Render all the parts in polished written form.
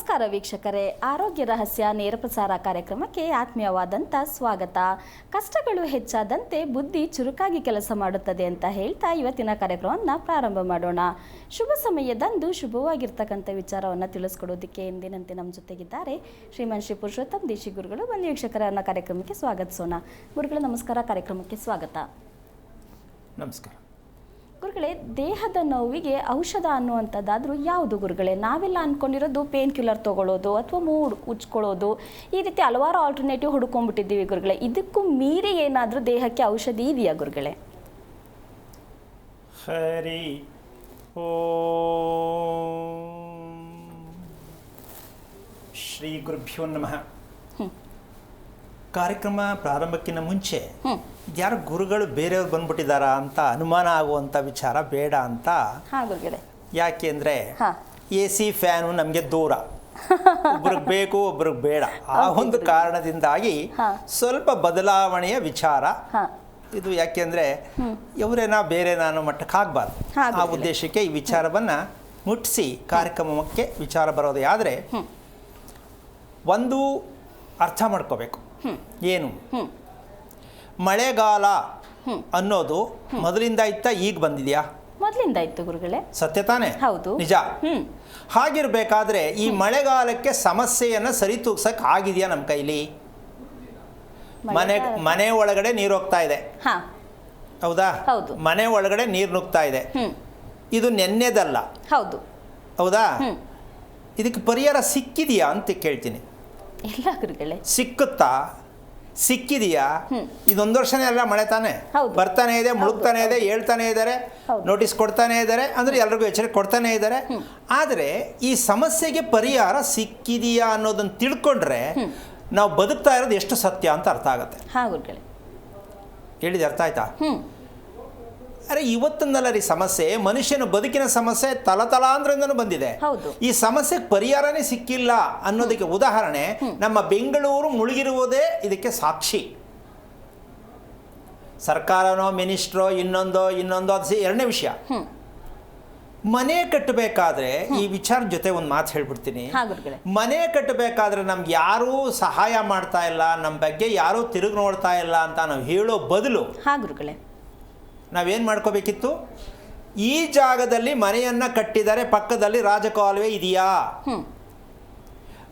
ನಮಸ್ಕಾರ ವೀಕ್ಷಕರೇ, ಆರೋಗ್ಯ ರಹಸ್ಯ ನೇರ ಪ್ರಸಾರ ಕಾರ್ಯಕ್ರಮಕ್ಕೆ ಆತ್ಮೀಯವಾದಂಥ ಸ್ವಾಗತ. ಕಷ್ಟಗಳು ಹೆಚ್ಚಾದಂತೆ ಬುದ್ಧಿ ಚುರುಕಾಗಿ ಕೆಲಸ ಮಾಡುತ್ತದೆ ಅಂತ ಹೇಳ್ತಾ ಇವತ್ತಿನ ಕಾರ್ಯಕ್ರಮವನ್ನು ಪ್ರಾರಂಭ ಮಾಡೋಣ. ಶುಭ ಸಮಯದಂದು ಶುಭವಾಗಿರ್ತಕ್ಕಂಥ ವಿಚಾರವನ್ನು ತಿಳಿಸ್ಕೊಡೋದಕ್ಕೆ ಎಂದಿನಂತೆ ನಮ್ಮ ಜೊತೆಗಿದ್ದಾರೆ ಶ್ರೀಮಾನ್ ಶ್ರೀ ಪುರುಷೋತ್ತಮ್ ದೇಶಿ ಗುರುಗಳು. ಬನ್ನಿ ವೀಕ್ಷಕರನ್ನ ಕಾರ್ಯಕ್ರಮಕ್ಕೆ ಸ್ವಾಗತಿಸೋಣ. ಗುರುಗಳು ನಮಸ್ಕಾರ, ಕಾರ್ಯಕ್ರಮಕ್ಕೆ ಸ್ವಾಗತ. ನಮಸ್ಕಾರ ಗುರುಗಳೇ, ದೇಹದ ನೋವಿಗೆ ಔಷಧ ಅನ್ನುವಂಥದ್ದಾದರೂ ಯಾವುದು ಗುರುಗಳೇ? ನಾವೆಲ್ಲ ಅಂದ್ಕೊಂಡಿರೋದು ಪೇನ್ ಕಿಲ್ಲರ್ ತೊಗೊಳ್ಳೋದು ಅಥವಾ ಮೂಡ್ ಉಚ್ಕೊಳ್ಳೋದು, ಈ ರೀತಿ ಹಲವಾರು ಆಲ್ಟರ್ನೇಟಿವ್ ಹುಡ್ಕೊಂಡ್ಬಿಟ್ಟಿದ್ದೀವಿ ಗುರುಗಳೇ. ಇದಕ್ಕೂ ಮೀರಿ ಏನಾದರೂ ದೇಹಕ್ಕೆ ಔಷಧಿ ಇದೆಯಾ ಗುರುಗಳೇ? ಹರಿ ಶ್ರೀ ಗುರುಭ್ಯೋ ನಮಃ. ಕಾರ್ಯಕ್ರಮ ಪ್ರಾರಂಭಕ್ಕಿಂತ ಮುಂಚೆ ಯಾರು ಗುರುಗಳು ಬೇರೆಯವ್ರು ಬಂದ್ಬಿಟ್ಟಿದ್ದಾರಾ ಅಂತ ಅನುಮಾನ ಆಗುವಂಥ ವಿಚಾರ ಬೇಡ ಅಂತ. ಯಾಕೆಂದರೆ AC ಫ್ಯಾನು ನಮಗೆ ದೂರ, ಒಬ್ರಿಗೆ ಬೇಕು ಒಬ್ರಿಗೆ ಬೇಡ. ಆ ಒಂದು ಕಾರಣದಿಂದಾಗಿ ಸ್ವಲ್ಪ ಬದಲಾವಣೆಯ ವಿಚಾರ ಇದು. ಯಾಕೆಂದರೆ ಇವರೇನಾ ಬೇರೆನಾ ಅನ್ನೋ ಮಟ್ಟಕ್ಕೆ ಆಗಬಾರ್ದು. ಆ ಉದ್ದೇಶಕ್ಕೆ ಈ ವಿಚಾರವನ್ನು ಮುಟ್ಟಿಸಿ ಕಾರ್ಯಕ್ರಮಕ್ಕೆ ವಿಚಾರ ಬರೋದು. ಆದರೆ ಒಂದು ಅರ್ಥ ಮಾಡ್ಕೋಬೇಕು. ಏನು ಮಳೆಗಾಲ ಅನ್ನೋದು ಮೊದಲಿಂದ ಇತ್ತಾ ಈಗ ಬಂದಿದೆಯಾ? ಮೊದಲಿಂದ ಇತ್ತು ಗುರುಗಳೇ. ಸತ್ಯ ತಾನೇ? ಹೌದು, ನಿಜ. ಹಾಗಿರ್ಬೇಕಾದ್ರೆ ಈ ಮಳೆಗಾಲಕ್ಕೆ ಸಮಸ್ಯೆಯನ್ನು ಸರಿತೂಗ್ಸಕ್ ಆಗಿದೆಯಾ ನಮ್ಮ ಕೈಲಿ? ಮನೆ ಒಳಗಡೆ ನೀರು ಹೋಗ್ತಾ ಇದೆ, ಹೌದಾ? ಮನೆ ಒಳಗಡೆ ನೀರು ನುಗ್ತಾ ಇದೆ. ಇದು ನೆನ್ನೆದಲ್ಲ, ಹೌದು ಹೌದಾ? ಇದಕ್ಕೆ ಪರಿಹಾರ ಸಿಕ್ಕಿದೆಯಾ ಅಂತ ಕೇಳ್ತೀನಿ. ಇಲ್ಲ ಗುರುಗಳೇ. ಸಿಕ್ಕುತ್ತಾ? ಸಿಕ್ಕಿದೆಯಾ? ಇದೊಂದು ವರ್ಷನೇ ಅಲ್ಲ, ಮಳೆ ತಾನೆ ಬರ್ತಾನೆ ಇದೆ, ಮುಳುಗ್ತಾನೆ ಇದೆ, ಹೇಳ್ತಾನೆ ಇದ್ದಾರೆ, ನೋಟಿಸ್ ಕೊಡ್ತಾನೆ ಇದ್ದಾರೆ, ಅಂದರೆ ಎಲ್ರಿಗೂ ಎಚ್ಚರಿಕೆ ಕೊಡ್ತಾನೆ ಇದ್ದಾರೆ. ಆದರೆ ಈ ಸಮಸ್ಯೆಗೆ ಪರಿಹಾರ ಸಿಕ್ಕಿದೆಯಾ ಅನ್ನೋದನ್ನು ತಿಳ್ಕೊಂಡ್ರೆ ನಾವು ಬದುಕ್ತಾ ಇರೋದು ಎಷ್ಟು ಸತ್ಯ ಅಂತ ಅರ್ಥ ಆಗುತ್ತೆ. ಹೇಳಿದೆ ಅರ್ಥ ಆಯ್ತಾ? ಅರೆ ಇವತ್ತೊಂದಲ್ಲ ರೀ ಸಮಸ್ಯೆ, ಮನುಷ್ಯನ ಬದುಕಿನ ಸಮಸ್ಯೆ ತಲತಲಾಂತರದಿಂದನೂ ಬಂದಿದೆ. ಈ ಸಮಸ್ಯೆಗೆ ಪರಿಹಾರನೇ ಸಿಕ್ಕಿಲ್ಲ ಅನ್ನೋದಕ್ಕೆ ಉದಾಹರಣೆ ನಮ್ಮ ಬೆಂಗಳೂರು ಮುಳುಗಿರುವುದೇ ಇದಕ್ಕೆ ಸಾಕ್ಷಿ. ಸರ್ಕಾರನೋ ಮಿನಿಸ್ಟ್ರೋ ಇನ್ನೊಂದೋ ಅದು ಎರಡನೇ ವಿಷಯ. ಮನೆ ಕಟ್ಟಬೇಕಾದ್ರೆ ಈ ವಿಚಾರ ಜೊತೆ ಒಂದು ಮಾತು ಹೇಳ್ಬಿಡ್ತೀನಿ. ಮನೆ ಕಟ್ಟಬೇಕಾದ್ರೆ ನಮ್ಗೆ ಯಾರೂ ಸಹಾಯ ಮಾಡ್ತಾ ಇಲ್ಲ, ನಮ್ಮ ಬಗ್ಗೆ ಯಾರೂ ತಿರುಗಿ ನೋಡ್ತಾ ಇಲ್ಲ ಅಂತ ನಾವು ಹೇಳೋ ಬದಲು ನಾವೇನು ಮಾಡ್ಕೋಬೇಕಿತ್ತು? ಈ ಜಾಗದಲ್ಲಿ ಮನೆಯನ್ನು ಕಟ್ಟಿದರೆ ಪಕ್ಕದಲ್ಲಿ ರಾಜಕಾಲುವೆ ಇದೆಯಾ?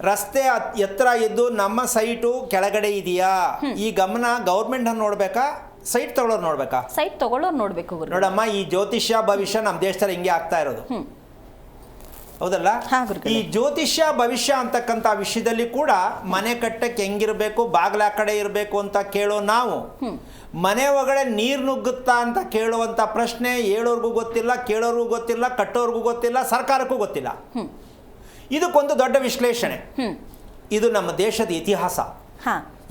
ರಸ್ತೆ ಎತ್ತರ ಇದ್ದು ನಮ್ಮ ಸೈಟು ಕೆಳಗಡೆ ಇದೆಯಾ? ಈ ಗಮನ ಗೌರ್ಮೆಂಟ್ ನೋಡ್ಬೇಕಾ, ಸೈಟ್ ತಗೊಳ್ಳೋರು ನೋಡ್ಬೇಕಾ? ಸೈಟ್ ತಗೊಳ್ಳೋರು ನೋಡ್ಬೇಕು. ನೋಡಮ್ಮ, ಈ ಜ್ಯೋತಿಷ್ಯ ಭವಿಷ್ಯ ನಮ್ಮ ದೇಶದಲ್ಲಿ ಹಿಂಗೆ ಆಗ್ತಾ ಇರೋದು, ಹೌದಲ್ಲ? ಈ ಜ್ಯೋತಿಷ್ಯ ಭವಿಷ್ಯ ಅಂತಕ್ಕಂಥ ವಿಷಯದಲ್ಲಿ ಕೂಡ ಮನೆ ಕಟ್ಟಕ್ಕೆ ಹೆಂಗಿರಬೇಕು, ಬಾಗಿಲ ಆ ಕಡೆ ಇರಬೇಕು ಅಂತ ಕೇಳೋ ನಾವು, ಮನೆ ಒಳಗಡೆ ನೀರು ನುಗ್ಗುತ್ತಾ ಅಂತ ಕೇಳುವಂಥ ಪ್ರಶ್ನೆ ಹೇಳೋರ್ಗೂ ಗೊತ್ತಿಲ್ಲ, ಕೇಳೋರ್ಗೂ ಗೊತ್ತಿಲ್ಲ, ಕಟ್ಟೋರ್ಗೂ ಗೊತ್ತಿಲ್ಲ, ಸರ್ಕಾರಕ್ಕೂ ಗೊತ್ತಿಲ್ಲ. ಇದಕ್ಕೊಂದು ದೊಡ್ಡ ವಿಶ್ಲೇಷಣೆ. ಇದು ನಮ್ಮ ದೇಶದ ಇತಿಹಾಸ.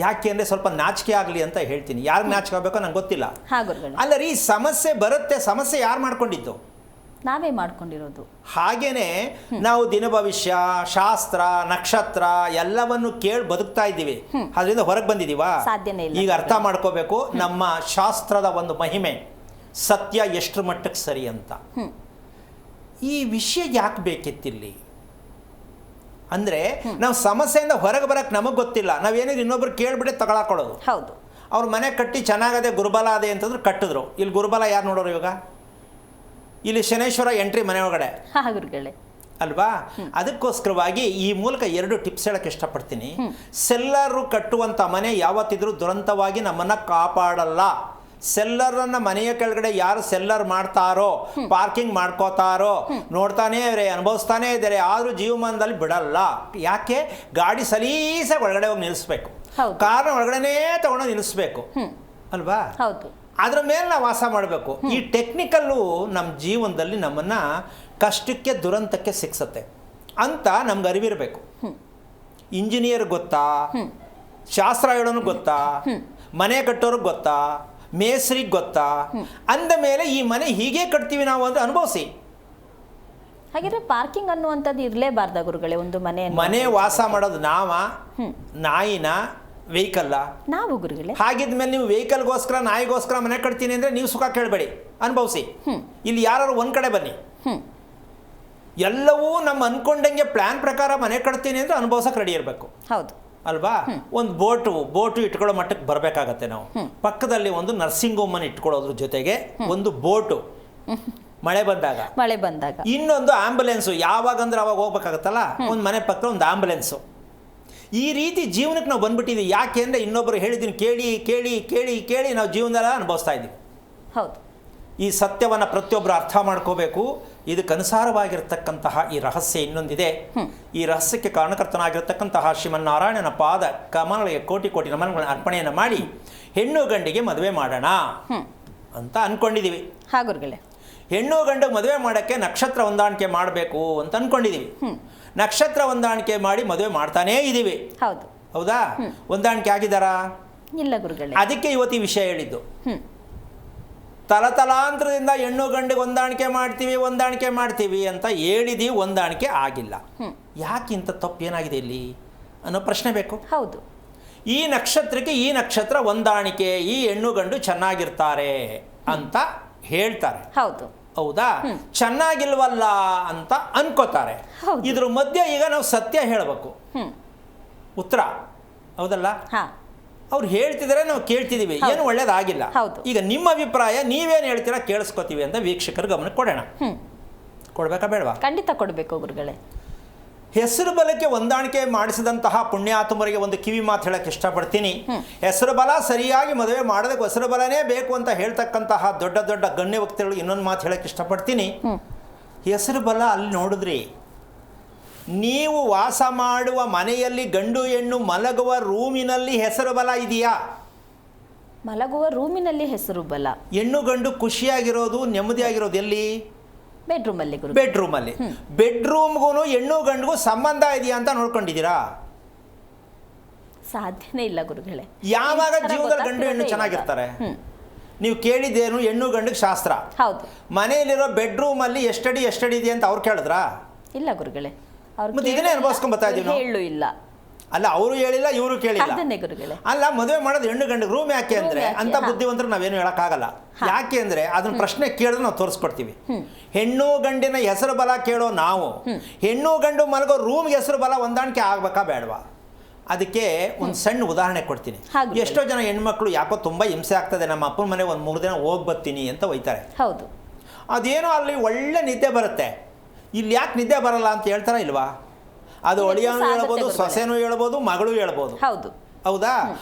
ಯಾಕೆ ಅಂದರೆ ಸ್ವಲ್ಪ ನಾಚಿಕೆ ಆಗಲಿ ಅಂತ ಹೇಳ್ತೀನಿ. ಯಾರಿಗೆ ನಾಚಿಕೆ ಆಗಬೇಕೋ ನಂಗೆ ಗೊತ್ತಿಲ್ಲ. ಅಲ್ಲ ರೀ, ಸಮಸ್ಯೆ ಬರುತ್ತೆ, ಸಮಸ್ಯೆ ಯಾರು ಮಾಡ್ಕೊಂಡಿದ್ದು? ನಾವೇ ಮಾಡ್ಕೊಂಡಿರೋದು. ಹಾಗೇನೆ ನಾವು ದಿನ ಭವಿಷ್ಯ, ಶಾಸ್ತ್ರ, ನಕ್ಷತ್ರ ಎಲ್ಲವನ್ನು ಕೇಳಿ ಬದುಕ್ತಾ ಇದ್ದೀವಿ. ಅದರಿಂದ ಹೊರಗೆ ಬಂದಿದ್ದೀವಾ? ಸಾಧ್ಯನೇ ಇಲ್ಲ. ಈಗ ಅರ್ಥ ಮಾಡ್ಕೋಬೇಕು ನಮ್ಮ ಶಾಸ್ತ್ರದ ಒಂದು ಮಹಿಮೆ, ಸತ್ಯ ಎಷ್ಟು ಮಟ್ಟಕ್ಕೆ ಸರಿ ಅಂತ. ಈ ವಿಷಯ ಯಾಕೆ ಬೇಕಿತ್ತಿಲ್ಲಿ ಅಂದರೆ, ನಾವು ಸಮಸ್ಯೆಯಿಂದ ಹೊರಗೆ ಬರೋಕ್ಕೆ ನಮಗೆ ಗೊತ್ತಿಲ್ಲ. ನಾವೇನಿದ್ರು ಇನ್ನೊಬ್ರು ಕೇಳಿಬಿಟ್ಟೆ ತಗೊಳಕೊಳ್ಳೋದು. ಹೌದು, ಅವ್ರ ಮನೆ ಕಟ್ಟಿ ಚೆನ್ನಾಗದೆ, ಗುರುಬಲ ಅದೇ ಅಂತಂದ್ರೆ ಕಟ್ಟಿದ್ರು. ಇಲ್ಲಿ ಗುರುಬಲ ಯಾರು ನೋಡೋರು ಇವಾಗ? ಇಲ್ಲಿ ಶನೇಶ್ವರ ಎಂಟ್ರಿ ಮನೆ ಒಳಗಡೆ ಅಲ್ವಾ? ಅದಕ್ಕೋಸ್ಕರವಾಗಿ ಈ ಮೂಲಕ 2 ಟಿಪ್ಸ್ ಹೇಳಕ್ಕೆ ಇಷ್ಟಪಡ್ತೀನಿ. ಸೆಲ್ಲರು ಕಟ್ಟುವಂಥ ಮನೆ ಯಾವತ್ತಿದ್ರೂ ದುರಂತವಾಗಿ ನಮ್ಮನ್ನು ಕಾಪಾಡಲ್ಲ. ಸೆಲ್ಲರನ್ನ ಮನೆಯ ಕೆಳಗಡೆ ಯಾರು ಸೆಲ್ಲರ್ ಮಾಡ್ತಾರೋ, ಪಾರ್ಕಿಂಗ್ ಮಾಡ್ಕೋತಾರೋ, ನೋಡ್ತಾನೇ ಇದ್ದಾರೆ, ಅನುಭವಿಸ್ತಾನೇ ಇದ್ದಾರೆ, ಆದರೂ ಜೀವಮಾನದಲ್ಲಿ ಬಿಡಲ್ಲ. ಯಾಕೆ? ಗಾಡಿ ಸಲೀಸಾಗಿ ಒಳಗಡೆ ಹೋಗಿ ನಿಲ್ಲಿಸ್ಬೇಕು, ಕಾರ್ನ ಒಳಗಡೆನೇ ತಗೊಂಡು ನಿಲ್ಲಿಸ್ಬೇಕು ಅಲ್ವಾ? ಅದರ ಮೇಲೆ ನಾವು ವಾಸ ಮಾಡಬೇಕು. ಈ ಟೆಕ್ನಿಕಲ್ಲು ನಮ್ಮ ಜೀವನದಲ್ಲಿ ನಮ್ಮನ್ನು ಕಷ್ಟಕ್ಕೆ ದುರಂತಕ್ಕೆ ಸಿಕ್ಸತ್ತೆ ಅಂತ ನಮ್ಗೆ ಅರಿವಿರಬೇಕು. ಇಂಜಿನಿಯರ್ ಗೊತ್ತಾ, ಶಾಸ್ತ್ರ ಹೇಳೋನು ಗೊತ್ತಾ, ಮನೆ ಕಟ್ಟೋರಿಗೆ ಗೊತ್ತಾ, ಮೇಸ್ರಿಗೆ ಗೊತ್ತಾ, ಅಂದ ಮೇಲೆ ಈ ಮನೆ ಹೀಗೆ ಕಟ್ತೀವಿ ನಾವು ಅಂದ್ರೆ ಅನುಭವಿಸಿ. ಹಾಗಿದ್ರೆ ಪಾರ್ಕಿಂಗ್ ಅನ್ನುವಂಥದ್ದು ಇರಲೇಬಾರ್ದ ಗುರುಗಳೇ? ಒಂದು ಮನೆ ವಾಸ ಮಾಡೋದು ನಾಯಿನ ವೆಹಿಕಲ್ಲ ನಾವು ಗುರುಗಳೇ. ಹಾಗಿದ್ಮೇಲೆ ನೀವು ವೆಹಿಕಲ್ಗೋಸ್ಕರ ನಾಯಿಗೋಸ್ಕರ ಮನೆ ಕಟ್ತೀನಿ ಅಂದರೆ ನೀವು ಸುಖ ಕೇಳಬೇಡಿ, ಅನುಭವಿಸಿ. ಇಲ್ಲಿ ಯಾರು ಒಂದು ಕಡೆ ಬನ್ನಿ, ಎಲ್ಲವೂ ನಮ್ಮ ಅನ್ಕೊಂಡಂಗೆ ಪ್ಲ್ಯಾನ್ ಪ್ರಕಾರ ಮನೆ ಕಟ್ತೀನಿ ಅಂದರೆ ಅನುಭವಿಸೋಕೆ ರೆಡಿ ಇರಬೇಕು. ಹೌದು ಅಲ್ವಾ? ಒಂದು ಬೋಟು ಇಟ್ಕೊಳ್ಳೋ ಮಟ್ಟಕ್ಕೆ ಬರಬೇಕಾಗತ್ತೆ. ನಾವು ಪಕ್ಕದಲ್ಲಿ ಒಂದು ನರ್ಸಿಂಗ್ ಹೋಮನ್ನು ಇಟ್ಕೊಳ್ಳೋದ್ರ ಜೊತೆಗೆ ಒಂದು ಬೋಟು ಮಳೆ ಬಂದಾಗ ಇನ್ನೊಂದು ಆಂಬುಲೆನ್ಸು, ಯಾವಾಗಂದ್ರೆ ಅವಾಗ ಹೋಗ್ಬೇಕಾಗತ್ತಲ್ಲ, ಒಂದು ಮನೆ ಪಕ್ಕ ಒಂದು ಆಂಬುಲೆನ್ಸು. ಈ ರೀತಿ ಜೀವನಕ್ಕೆ ನಾವು ಬಂದ್ಬಿಟ್ಟಿದ್ದೀವಿ. ಯಾಕೆ ಅಂದರೆ ಇನ್ನೊಬ್ಬರು ಹೇಳಿದ್ದೀನಿ ಕೇಳಿ ಕೇಳಿ ಕೇಳಿ ಕೇಳಿ ನಾವು ಜೀವನದಲ್ಲ ಅನುಭವಿಸ್ತಾ ಇದ್ದೀವಿ. ಹೌದು. ಈ ಸತ್ಯವನ್ನು ಪ್ರತಿಯೊಬ್ಬರು ಅರ್ಥ ಮಾಡ್ಕೋಬೇಕು. ಇದಕ್ಕನುಸಾರವಾಗಿರ್ತಕ್ಕಂತಹ ಈ ರಹಸ್ಯ ಇನ್ನೊಂದಿದೆ. ಈ ರಹಸ್ಯಕ್ಕೆ ಕಾರಣಕರ್ತನಾಗಿರ್ತಕ್ಕಂತಹ ಶ್ರೀಮನ್ನಾರಾಯಣನ ಪಾದ ಕಮಲಗಳಿಗೆ ಕೋಟಿ ಕೋಟಿ ನಮನಗಳನ್ನು ಅರ್ಪಣೆಯನ್ನು ಮಾಡಿ ಹೆಣ್ಣು ಗಂಡಿಗೆ ಮದುವೆ ಮಾಡೋಣ ಅಂತ ಅಂದ್ಕೊಂಡಿದ್ದೀವಿ. ಹಾಗುರುಗಳೇ, ಹೆಣ್ಣು ಗಂಡು ಮದುವೆ ಮಾಡೋಕ್ಕೆ ನಕ್ಷತ್ರ ಹೊಂದಾಣಿಕೆ ಮಾಡಬೇಕು ಅಂತ ಅಂದ್ಕೊಂಡಿದ್ದೀವಿ. ನಕ್ಷತ್ರ ಹೊಂದಾಣಿಕೆ ಮಾಡಿ ಮದುವೆ ಮಾಡ್ತಾನೇ ಇದ್ದೀವಿ. ಹೌದಾ? ಹೊಂದಾಣಿಕೆ ಆಗಿದ್ದಾರಾ? ಇಲ್ಲ ಗುರುಗಳೇ. ಅದಕ್ಕೆ ಇವತ್ತು ಈ ವಿಷಯ ಹೇಳಿದ್ದು. ತಲತಲಾಂತರದಿಂದ ಹೆಣ್ಣು ಗಂಡಿಗೆ ಹೊಂದಾಣಿಕೆ ಮಾಡ್ತೀವಿ ಅಂತ ಹೇಳಿದೀವಿ, ಹೊಂದಾಣಿಕೆ ಆಗಿಲ್ಲ. ಯಾಕೆ ಇಂಥ ತಪ್ಪು ಏನಾಗಿದೆ ಇಲ್ಲಿ ಅನ್ನೋ ಪ್ರಶ್ನೆ ಬೇಕು. ಹೌದು. ಈ ನಕ್ಷತ್ರಕ್ಕೆ ಈ ನಕ್ಷತ್ರ ಹೊಂದಾಣಿಕೆ, ಈ ಹೆಣ್ಣು ಗಂಡು ಚೆನ್ನಾಗಿರ್ತಾರೆ ಅಂತ ಹೇಳ್ತಾರೆ. ಹೌದು. ಹೌದಾ? ಚೆನ್ನಾಗಿಲ್ವಲ್ಲ ಅಂತ ಅನ್ಕೋತಾರೆ. ಇದ್ರ ಮಧ್ಯೆ ಈಗ ನಾವು ಸತ್ಯ ಹೇಳಬೇಕು, ಉತ್ತರ. ಹೌದಲ್ಲ? ಅವ್ರು ಹೇಳ್ತಿದ್ದಾರೆ, ನಾವು ಕೇಳ್ತಿದ್ದೀವಿ, ಏನು ಒಳ್ಳೇದಾಗಿಲ್ಲ. ಈಗ ನಿಮ್ಮ ಅಭಿಪ್ರಾಯ ನೀವೇನು ಹೇಳ್ತೀರಾ ಕೇಳಿಸ್ಕೊತೀವಿ ಅಂತ ವೀಕ್ಷಕರ ಗಮನಕ್ಕೆ ಕೊಡೋಣ. ಕೊಡ್ಬೇಕಾ ಬೇಡವಾ? ಖಂಡಿತ ಕೊಡಬೇಕು ಗುರುಗಳೇ. ಹೆಸರು ಬಲಕ್ಕೆ ಹೊಂದಾಣಿಕೆ ಮಾಡಿಸಿದಂತಹ ಪುಣ್ಯಾತ್ಮರಿಗೆ ಒಂದು ಕಿವಿ ಮಾತು ಹೇಳಕ್ಕೆ ಇಷ್ಟಪಡ್ತೀನಿ. ಹೆಸರು ಬಲ ಸರಿಯಾಗಿ ಮದುವೆ ಮಾಡೋದಕ್ಕೆ ಹೆಸರು ಬಲನೇ ಬೇಕು ಅಂತ ಹೇಳ್ತಕ್ಕಂತಹ ದೊಡ್ಡ ದೊಡ್ಡ ಗಣ್ಯ ವ್ಯಕ್ತಿಗಳು ಇನ್ನೊಂದು ಮಾತು ಹೇಳಕ್ಕೆ ಇಷ್ಟಪಡ್ತೀನಿ. ಹೆಸರು ಬಲ ಅಲ್ಲಿ ನೋಡಿದ್ರಿ, ನೀವು ವಾಸ ಮಾಡುವ ಮನೆಯಲ್ಲಿ ಗಂಡು ಹೆಣ್ಣು ಮಲಗುವ ರೂಮಿನಲ್ಲಿ ಹೆಸರು ಬಲ ಇದೆಯಾ? ಮಲಗುವ ರೂಮಿನಲ್ಲಿ ಹೆಸರು ಬಲ. ಹೆಣ್ಣು ಗಂಡು ಖುಷಿಯಾಗಿರೋದು ನೆಮ್ಮದಿಯಾಗಿರೋದು ಎಲ್ಲಿ? ಬೆಡ್ರೂಮಲ್ಲಿ. ಬೆಡ್ರೂಮ್ಗೂ ಹೆಣ್ಣು ಗಂಡಿಗೂ ಸಂಬಂಧ ಇದೆಯಾ ಅಂತ ನೋಡ್ಕೊಂಡಿದ್ದೀರಾ? ಸಾಧ್ಯನೇ ಇಲ್ಲ ಗುರುಗಳೇ. ಯಾವಾಗ ಜೀವನದಲ್ಲಿ ಗಂಡು ಹೆಣ್ಣು ಚೆನ್ನಾಗಿರ್ತಾರೆ? ನೀವು ಕೇಳಿದ್ದೇನು? ಹೆಣ್ಣು ಗಂಡಿಗೆ ಶಾಸ್ತ್ರ. ಹೌದು. ಮನೆಯಲ್ಲಿರೋ ಬೆಡ್ರೂಮಲ್ಲಿ ಎಷ್ಟಡಿ ಇದೆ ಅಂತ ಅವ್ರು ಕೇಳಿದ್ರಾ? ಇಲ್ಲ ಗುರುಗಳೇ. ಮತ್ತೆ ಇದನ್ನೇ ಅನುಭವಿಸ್ಕೊಂಡ್ ಬರ್ತಾ ಇದೀವಿ. ಹೇಳು ಇಲ್ಲ. ಅಲ್ಲ, ಅವರು ಹೇಳಿಲ್ಲ, ಇವರು ಕೇಳಿಲ್ಲ. ಅಲ್ಲ, ಮದುವೆ ಮಾಡೋದು ಹೆಣ್ಣು ಗಂಡು ರೂಮ್ ಯಾಕೆ ಅಂದ್ರೆ ಅಂತ ಬುದ್ಧಿವಂತರು ನಾವೇನು ಹೇಳಕ್ಕಾಗಲ್ಲ. ಯಾಕೆ ಅಂದ್ರೆ ಅದನ್ನ ಪ್ರಶ್ನೆ ಕೇಳಿದ್ರೆ ನಾವು ತೋರಿಸ್ಕೊಡ್ತೀವಿ. ಹೆಣ್ಣು ಗಂಡಿನ ಹೆಸರು ಬಲ ಕೇಳೋ ನಾವು ಹೆಣ್ಣು ಗಂಡು ಮಲಗೋ ರೂಮ್ಗೆ ಹೆಸರು ಬಲ ಹೊಂದಾಣಿಕೆ ಆಗ್ಬೇಕಾ ಬೇಡವಾ? ಅದಕ್ಕೆ ಒಂದು ಸಣ್ಣ ಉದಾಹರಣೆ ಕೊಡ್ತೀನಿ. ಎಷ್ಟೋ ಜನ ಹೆಣ್ಮಕ್ಳು ಯಾಕೋ ತುಂಬ ಹಿಂಸೆ ಆಗ್ತದೆ, ನಮ್ಮ ಅಪ್ಪನ ಮನೆ ಒಂದು 3 ದಿನ ಹೋಗಿ ಬರ್ತೀನಿ ಅಂತ ಒಯ್ತಾರೆ. ಹೌದು. ಅದೇನೋ ಅಲ್ಲಿ ಒಳ್ಳೆ ನಿದ್ದೆ ಬರುತ್ತೆ, ಇಲ್ಲಿ ಯಾಕೆ ನಿದ್ದೆ ಬರಲ್ಲ ಅಂತ ಹೇಳ್ತಾರ ಇಲ್ವಾ? ಅದು ಒಳಿಯನೂ ಹೇಳ್ಬೋದು, ಸೊಸೆನೂ ಹೇಳ್ಬೋದು, ಮಗಳು ಹೇಳ್ಬೋದು. ಹೌದು. ಹೌದಾ?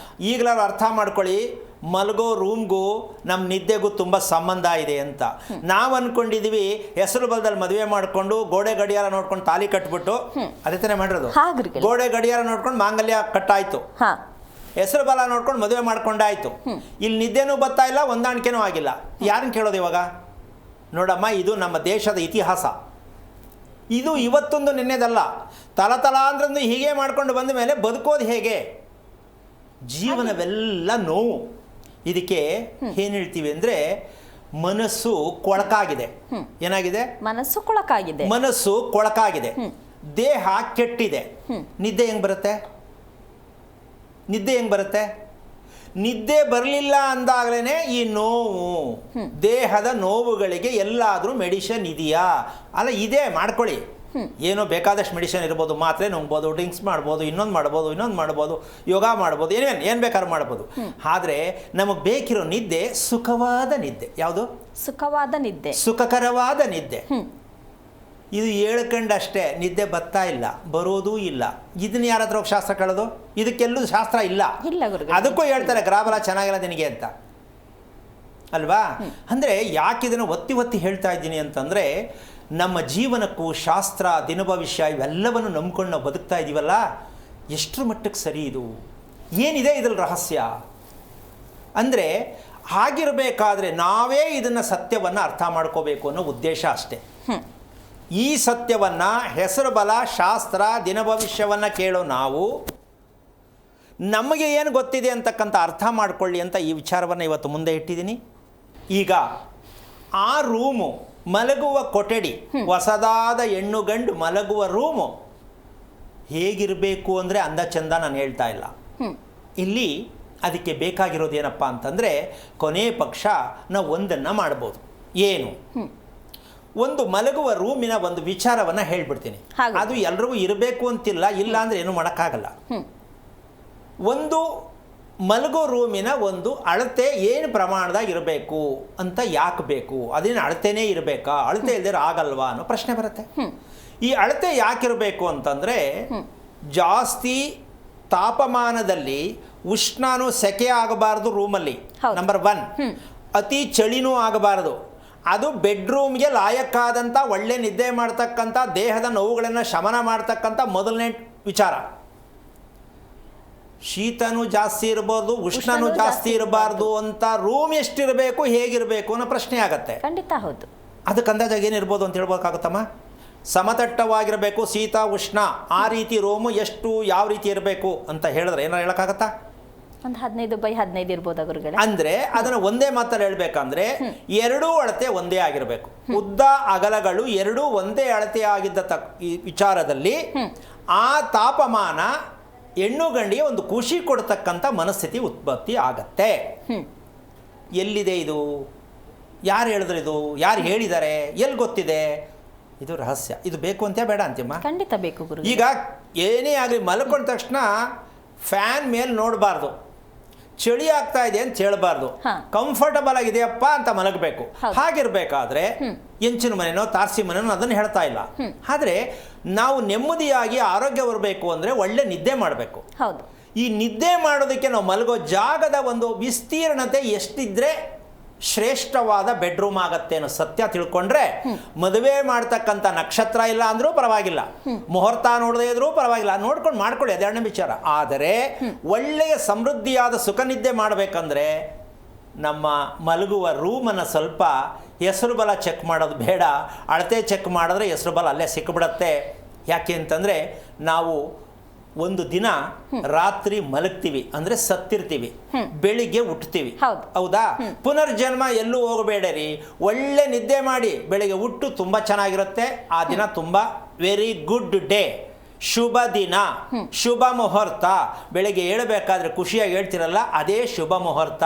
ಈಗಲಾರು ಅರ್ಥ ಮಾಡ್ಕೊಳ್ಳಿ, ಮಲಗೋ ರೂಮ್ಗೂ ನಮ್ಮ ನಿದ್ದೆಗೂ ತುಂಬ ಸಂಬಂಧ ಇದೆ ಅಂತ. ನಾವು ಅಂದ್ಕೊಂಡಿದ್ದೀವಿ ಹೆಸರು ಬಲದಲ್ಲಿ ಮದುವೆ ಮಾಡಿಕೊಂಡು ಗೋಡೆ ಗಡಿಯಾರ ನೋಡ್ಕೊಂಡು ತಾಲಿ ಕಟ್ಬಿಟ್ಟು, ಅದೇ ತಾನೇ ಮಾಡಿರೋದು. ಗೋಡೆ ಗಡಿಯಾರ ನೋಡ್ಕೊಂಡು ಮಾಂಗಲ್ಯ ಕಟ್ಟಾಯ್ತು, ಹೆಸರು ಬಲ ನೋಡ್ಕೊಂಡು ಮದುವೆ ಮಾಡ್ಕೊಂಡಾಯ್ತು. ಇಲ್ಲಿ ನಿದ್ದೆನೂ ಬರ್ತಾ ಇಲ್ಲ, ಹೊಂದಾಣಿಕೆನೂ ಆಗಿಲ್ಲ. ಯಾರನ್ನ ಕೇಳೋದು ಇವಾಗ? ನೋಡಮ್ಮ, ಇದು ನಮ್ಮ ದೇಶದ ಇತಿಹಾಸ. ಇದು ಇವತ್ತೊಂದು ನಿನ್ನೆದಲ್ಲ, ತಲತಲಾಂತರದಿಂದ ಹೀಗೆ ಮಾಡ್ಕೊಂಡು ಬಂದ ಮೇಲೆ ಬದುಕೋದು ಹೇಗೆ? ಜೀವನವೆಲ್ಲ ನೋವು. ಇದಕ್ಕೆ ಏನು ಹೇಳ್ತೀವಿ ಅಂದರೆ ಮನಸ್ಸು ಕೊಳಕಾಗಿದೆ. ಏನಾಗಿದೆ? ಮನಸ್ಸು ಕೊಳಕಾಗಿದೆ. ದೇಹ ಕೆಟ್ಟಿದೆ. ನಿದ್ದೆ ಹೆಂಗೆ ಬರುತ್ತೆ? ನಿದ್ದೆ ಬರಲಿಲ್ಲ ಅಂದಾಗಲೇ ಈ ನೋವು, ದೇಹದ ನೋವುಗಳಿಗೆ ಎಲ್ಲಾದರೂ ಮೆಡಿಷನ್ ಇದೆಯಾ? ಅಲ್ಲ, ಇದೆ, ಮಾಡ್ಕೊಳ್ಳಿ. ಏನೋ ಬೇಕಾದಷ್ಟು ಮೆಡಿಷನ್ ಇರ್ಬೋದು, ಮಾತ್ರೆ ನುಂಗ್ಬೋದು, ಡ್ರಿಂಕ್ಸ್ ಮಾಡ್ಬೋದು, ಇನ್ನೊಂದು ಮಾಡ್ಬೋದು, ಯೋಗ ಮಾಡ್ಬೋದು, ಏನು ಬೇಕಾದ್ರೂ ಮಾಡ್ಬೋದು. ಆದರೆ ನಮಗೆ ಬೇಕಿರೋ ನಿದ್ದೆ ಸುಖವಾದ ನಿದ್ದೆ. ಯಾವುದು? ಸುಖಕರವಾದ ನಿದ್ದೆ. ಇದು ಹೇಳ್ಕೊಂಡಷ್ಟೇ ನಿದ್ದೆ ಬರ್ತಾ ಇಲ್ಲ, ಬರೋದೂ ಇಲ್ಲ. ಇದನ್ನ ಯಾರ ಹತ್ರ ಶಾಸ್ತ್ರ ಕೇಳೋದು? ಇದಕ್ಕೆಲ್ಲೂ ಶಾಸ್ತ್ರ ಇಲ್ಲ. ಅದಕ್ಕೂ ಹೇಳ್ತಾರೆ ಗ್ರಾಬಲ ಚೆನ್ನಾಗಿಲ್ಲ ನಿನಗೆ ಅಂತ, ಅಲ್ವಾ? ಅಂದರೆ ಯಾಕೆ ಇದನ್ನು ಒತ್ತಿ ಹೇಳ್ತಾ ಇದ್ದೀನಿ ಅಂತಂದರೆ, ನಮ್ಮ ಜೀವನಕ್ಕೂ ಶಾಸ್ತ್ರ, ದಿನ ಭವಿಷ್ಯ ಇವೆಲ್ಲವನ್ನು ನಂಬ್ಕೊಂಡು ನಾವು ಬದುಕ್ತಾ ಇದ್ದೀವಲ್ಲ, ಎಷ್ಟರ ಮಟ್ಟಕ್ಕೆ ಸರಿ ಇದು? ಏನಿದೆ ಇದ್ರಲ್ಲಿ ರಹಸ್ಯ ಅಂದರೆ, ಆಗಿರಬೇಕಾದ್ರೆ ನಾವೇ ಇದನ್ನು ಸತ್ಯವನ್ನು ಅರ್ಥ ಮಾಡ್ಕೋಬೇಕು ಅನ್ನೋ ಉದ್ದೇಶ ಅಷ್ಟೇ. ಈ ಸತ್ಯವನ್ನು, ಹೆಸರು ಬಲ, ಶಾಸ್ತ್ರ, ದಿನ ಭವಿಷ್ಯವನ್ನು ಕೇಳೋ ನಾವು ನಮಗೆ ಏನು ಗೊತ್ತಿದೆ ಅಂತಕ್ಕಂಥ ಅರ್ಥ ಮಾಡ್ಕೊಳ್ಳಿ ಅಂತ ಈ ವಿಚಾರವನ್ನು ಇವತ್ತು ಮುಂದೆ ಇಟ್ಟಿದ್ದೀನಿ. ಈಗ ಆ ರೂಮು, ಮಲಗುವ ಕೊಠಡಿ, ಹೊಸದಾದ ಹೆಣ್ಣು ಗಂಡು ಮಲಗುವ ರೂಮು ಹೇಗಿರಬೇಕು ಅಂದರೆ ಅಂದ ಚಂದ ನಾನು ಹೇಳ್ತಾ ಇಲ್ಲ. ಇಲ್ಲಿ ಅದಕ್ಕೆ ಬೇಕಾಗಿರೋದು ಏನಪ್ಪ ಅಂತಂದರೆ, ಕೊನೆ ಪಕ್ಷ ನಾವು ಒಂದನ್ನು ಮಾಡ್ಬೋದು. ಏನು? ಒಂದು ಮಲಗುವ ರೂಮಿನ ಒಂದು ವಿಚಾರವನ್ನು ಹೇಳ್ಬಿಡ್ತೀನಿ. ಅದು ಎಲ್ರಿಗೂ ಇರಬೇಕು ಅಂತಿಲ್ಲ, ಇಲ್ಲ ಅಂದರೆ ಏನು ಮಾಡೋಕ್ಕಾಗಲ್ಲ. ಒಂದು ಮಲಗೋ ರೂಮಿನ ಒಂದು ಅಳತೆ ಏನು ಪ್ರಮಾಣದಾಗ ಇರಬೇಕು ಅಂತ ಯಾಕೆ ಬೇಕು, ಅದೇನು ಅಳತೆನೇ ಇರಬೇಕಾ, ಅಳತೆ ಇಲ್ದಿರ ಆಗಲ್ವಾ ಅನ್ನೋ ಪ್ರಶ್ನೆ ಬರುತ್ತೆ. ಈ ಅಳತೆ ಯಾಕಿರಬೇಕು ಅಂತಂದರೆ, ಜಾಸ್ತಿ ತಾಪಮಾನದಲ್ಲಿ ಉಷ್ಣನೂ ಸೆಕೆ ಆಗಬಾರ್ದು ರೂಮಲ್ಲಿ, ನಂಬರ್ 1. ಅತಿ ಚಳಿನೂ ಆಗಬಾರದು. ಅದು ಬೆಡ್ರೂಮ್ಗೆ ಲಾಯಕ್ಕಾದಂಥ ಒಳ್ಳೆ ನಿದ್ದೆ ಮಾಡ್ತಕ್ಕಂಥ, ದೇಹದ ನೋವುಗಳನ್ನು ಶಮನ ಮಾಡ್ತಕ್ಕಂಥ ಮೊದಲನೇ ವಿಚಾರ. ಶೀತನೂ ಜಾಸ್ತಿ ಇರಬಾರ್ದು, ಉಷ್ಣನೂ ಜಾಸ್ತಿ ಇರಬಾರ್ದು ಅಂತ ರೂಮ್ ಎಷ್ಟಿರಬೇಕು, ಹೇಗಿರಬೇಕು ಅನ್ನೋ ಪ್ರಶ್ನೆ ಆಗತ್ತೆ. ಖಂಡಿತ ಹೌದು. ಅದಕ್ಕೆ ಅಂದಾಜಾಗಿ ಏನಿರ್ಬೋದು ಅಂತ ಹೇಳ್ಬೋಕಾಗುತ್ತಮ್ಮ. ಸಮತಟ್ಟವಾಗಿರಬೇಕು, ಶೀತ ಉಷ್ಣ, ಆ ರೀತಿ ರೂಮು ಎಷ್ಟು ಯಾವ ರೀತಿ ಇರಬೇಕು ಅಂತ ಹೇಳಿದ್ರೆ ಏನಾರು ಹೇಳೋಕ್ಕಾಗತ್ತಾ? ಒಂದು 15x15 ಇರ್ಬೋದಾ ಗುರುಗಳೇ? ಅಂದರೆ ಅದನ್ನು ಒಂದೇ ಮಾತಲ್ಲಿ ಹೇಳ್ಬೇಕಂದ್ರೆ ಎರಡೂ ಅಳತೆ ಒಂದೇ ಆಗಿರಬೇಕು. ಉದ್ದ ಅಗಲಗಳು ಎರಡೂ ಒಂದೇ ಅಳತೆ ಆಗಿದ್ದ ಈ ವಿಚಾರದಲ್ಲಿ ಆ ತಾಪಮಾನ ಹೆಣ್ಣು ಗಂಡಿಗೆ ಒಂದು ಖುಷಿ ಕೊಡ್ತಕ್ಕಂಥ ಮನಸ್ಥಿತಿ ಉತ್ಪತ್ತಿ ಆಗತ್ತೆ. ಎಲ್ಲಿದೆ ಇದು? ಯಾರು ಹೇಳಿದ್ರು? ಇದು ಯಾರು ಹೇಳಿದ್ದಾರೆ? ಎಲ್ಲಿ ಗೊತ್ತಿದೆ? ಇದು ರಹಸ್ಯ. ಇದು ಬೇಕು ಅಂತ ಬೇಡ ಅಂತಿಮ್ಮ? ಖಂಡಿತ ಬೇಕು ಗುರು. ಈಗ ಏನೇ ಆಗಲಿ ಮಲ್ಕೊಂಡ ತಕ್ಷಣ ಫ್ಯಾನ್ ಮೇಲೆ ನೋಡಬಾರ್ದು, ಚಳಿ ಆಗ್ತಾ ಇದೆ ಅಂತ ಹೇಳಬಾರ್ದು, ಕಂಫರ್ಟಬಲ್ ಆಗಿದೆಯಪ್ಪ ಅಂತ ಮಲಗಬೇಕು. ಹಾಗಿರ್ಬೇಕಾದ್ರೆ ಎಂಚಿನ ಮನೆನೋ ತಾರಸಿ ಮನೆನೋ ಅದನ್ನು ಹೇಳ್ತಾ ಇಲ್ಲ. ಆದರೆ ನಾವು ನೆಮ್ಮದಿಯಾಗಿ ಆರೋಗ್ಯ ಬರಬೇಕು ಅಂದರೆ ಒಳ್ಳೆ ನಿದ್ದೆ ಮಾಡಬೇಕು. ಹೌದು. ಈ ನಿದ್ದೆ ಮಾಡೋದಕ್ಕೆ ನಾವು ಮಲಗೋ ಜಾಗದ ಒಂದು ವಿಸ್ತೀರ್ಣತೆ ಎಷ್ಟಿದ್ರೆ ಶ್ರೇಷ್ಠವಾದ ಬೆಡ್ರೂಮ್ ಆಗತ್ತೆ ಅನ್ನೋ ಸತ್ಯ ತಿಳ್ಕೊಂಡ್ರೆ, ಮದುವೆ ಮಾಡ್ತಕ್ಕಂಥ ನಕ್ಷತ್ರ ಇಲ್ಲ ಅಂದ್ರೂ ಪರವಾಗಿಲ್ಲ, ಮುಹೂರ್ತ ನೋಡದೇ ಇದ್ರೂ ಪರವಾಗಿಲ್ಲ, ನೋಡ್ಕೊಂಡು ಮಾಡ್ಕೊಳ್ಳಿ, ಅದೆರಡನೇ ವಿಚಾರ. ಆದರೆ ಒಳ್ಳೆಯ ಸಮೃದ್ಧಿಯಾದ ಸುಖ ನಿದ್ದೆ ಮಾಡಬೇಕಂದ್ರೆ ನಮ್ಮ ಮಲಗುವ ರೂಮನ್ನು ಸ್ವಲ್ಪ ಹೆಸರು ಬಲ ಚೆಕ್ ಮಾಡೋದು ಬೇಡ, ಅಳತೆ ಚೆಕ್ ಮಾಡಿದ್ರೆ ಹೆಸರು ಬಲ ಅಲ್ಲೇ ಸಿಕ್ಕಿಬಿಡತ್ತೆ. ಯಾಕೆ ಅಂತಂದರೆ ನಾವು ಒಂದು ದಿನ ರಾತ್ರಿ ಮಲಗ್ತೀವಿ ಅಂದರೆ ಸತ್ತಿರ್ತೀವಿ, ಬೆಳಿಗ್ಗೆ ಹುಟ್ಟುತ್ತೀವಿ, ಹೌದಾ? ಪುನರ್ಜನ್ಮ ಎಲ್ಲೂ ಹೋಗಬೇಡರಿ, ಒಳ್ಳೆ ನಿದ್ದೆ ಮಾಡಿ ಬೆಳಿಗ್ಗೆ ಹುಟ್ಟು ತುಂಬ ಚೆನ್ನಾಗಿರುತ್ತೆ. ಆ ದಿನ ತುಂಬ ವೆರಿ ಗುಡ್ ಡೇ, ಶುಭ ದಿನ, ಶುಭ ಮುಹೂರ್ತ. ಬೆಳಗ್ಗೆ ಹೇಳಬೇಕಾದ್ರೆ ಖುಷಿಯಾಗಿ ಹೇಳ್ತಿರಲ್ಲ, ಅದೇ ಶುಭ ಮುಹೂರ್ತ.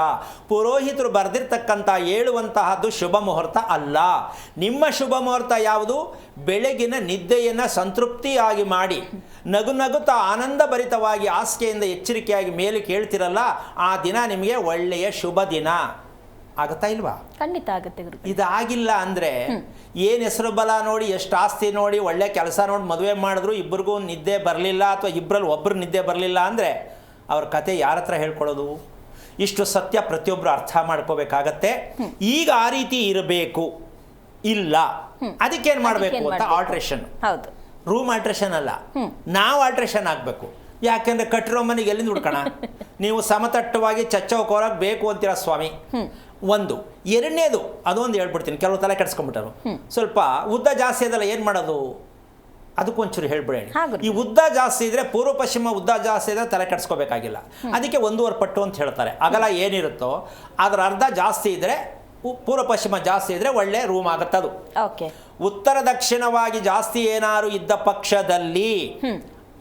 ಪುರೋಹಿತರು ಬರೆದಿರ್ತಕ್ಕಂಥ ಹೇಳುವಂತಹದ್ದು ಶುಭ ಮುಹೂರ್ತ ಅಲ್ಲ. ನಿಮ್ಮ ಶುಭ ಮುಹೂರ್ತ ಯಾವುದು? ಬೆಳಗಿನ ನಿದ್ದೆಯನ್ನು ಸಂತೃಪ್ತಿಯಾಗಿ ಮಾಡಿ ನಗು ನಗುತ್ತಾ ಆನಂದಭರಿತವಾಗಿ ಹಾಸಿಗೆಯಿಂದ ಎಚ್ಚರಿಕೆಯಾಗಿ ಮೇಲೆ ಕೇಳ್ತಿರಲ್ಲ, ಆ ದಿನ ನಿಮಗೆ ಒಳ್ಳೆಯ ಶುಭ ದಿನ. ಆಗುತ್ತಾ ಇಲ್ವಾ? ಖಂಡಿತ ಆಗುತ್ತೆ ಗುರು. ಇದಾಗಿಲ್ಲ ಅಂದರೆ ಏನು ಹೆಸರು ಬಲ ನೋಡಿ, ಎಷ್ಟು ಆಸ್ತಿ ನೋಡಿ, ಒಳ್ಳೆ ಕೆಲಸ ನೋಡಿ ಮದುವೆ ಮಾಡಿದ್ರು ಇಬ್ಬರಿಗೂ ನಿದ್ದೆ ಬರಲಿಲ್ಲ, ಅಥವಾ ಇಬ್ಬರಲ್ಲಿ ಒಬ್ರಿಗೆ ನಿದ್ದೆ ಬರಲಿಲ್ಲ ಅಂದರೆ ಅವ್ರ ಕತೆ ಯಾರ ಹತ್ರ ಹೇಳ್ಕೊಳ್ಳೋದು? ಇಷ್ಟು ಸತ್ಯ ಪ್ರತಿಯೊಬ್ಬರು ಅರ್ಥ ಮಾಡ್ಕೋಬೇಕಾಗತ್ತೆ. ಈಗ ಆ ರೀತಿ ಇರಬೇಕು ಇಲ್ಲ, ಅದಕ್ಕೇನು ಮಾಡಬೇಕು ಅಂತ ಆಲ್ಟ್ರೇಷನ್. ಹೌದು. ರೂಮ್ ಆಲ್ಟ್ರೇಷನ್ ಅಲ್ಲ, ನಾವು ಆಲ್ಟ್ರೇಷನ್ ಆಗಬೇಕು. ಯಾಕೆಂದರೆ ಕಟ್ಟಿರೋ ಮನೆಗೆ ಎಲ್ಲಿಂದ ಹುಡ್ಕೋಣ? ನೀವು ಸಮತಟ್ಟವಾಗಿ ಚಚ್ಚೌಕೋರಾಗಿ ಬೇಕು ಅಂತೀರ ಸ್ವಾಮಿ. ಒಂದು. ಎರಡನೇದು ಅದೊಂದು ಹೇಳ್ಬಿಡ್ತೀನಿ, ಕೆಲವು ತಲೆ ಕೆಡಿಸ್ಕೊಂಡ್ಬಿಟ್ಟರು. ಸ್ವಲ್ಪ ಉದ್ದ ಜಾಸ್ತಿ ಅದಲ್ಲ, ಏನು ಮಾಡೋದು? ಅದಕ್ಕೊಂಚೂರು ಹೇಳ್ಬಿಡೋಣ. ಈ ಉದ್ದ ಜಾಸ್ತಿ ಇದ್ರೆ, ಪೂರ್ವ ಪಶ್ಚಿಮ ಉದ್ದ ಜಾಸ್ತಿ ಇದ್ರೆ ತಲೆ ಕೆಡಿಸ್ಕೋಬೇಕಾಗಿಲ್ಲ. ಅದಕ್ಕೆ 1.5 ಪಟ್ಟು ಅಂತ ಹೇಳ್ತಾರೆ. ಅಗಲ ಏನಿರುತ್ತೋ ಅದರ ಅರ್ಧ ಜಾಸ್ತಿ ಇದ್ರೆ, ಪೂರ್ವ ಪಶ್ಚಿಮ ಜಾಸ್ತಿ ಇದ್ರೆ ಒಳ್ಳೆ ರೂಮ್ ಆಗುತ್ತದು. ಉತ್ತರ ದಕ್ಷಿಣವಾಗಿ ಜಾಸ್ತಿ ಏನಾರು ಇದ್ದ ಪಕ್ಷದಲ್ಲಿ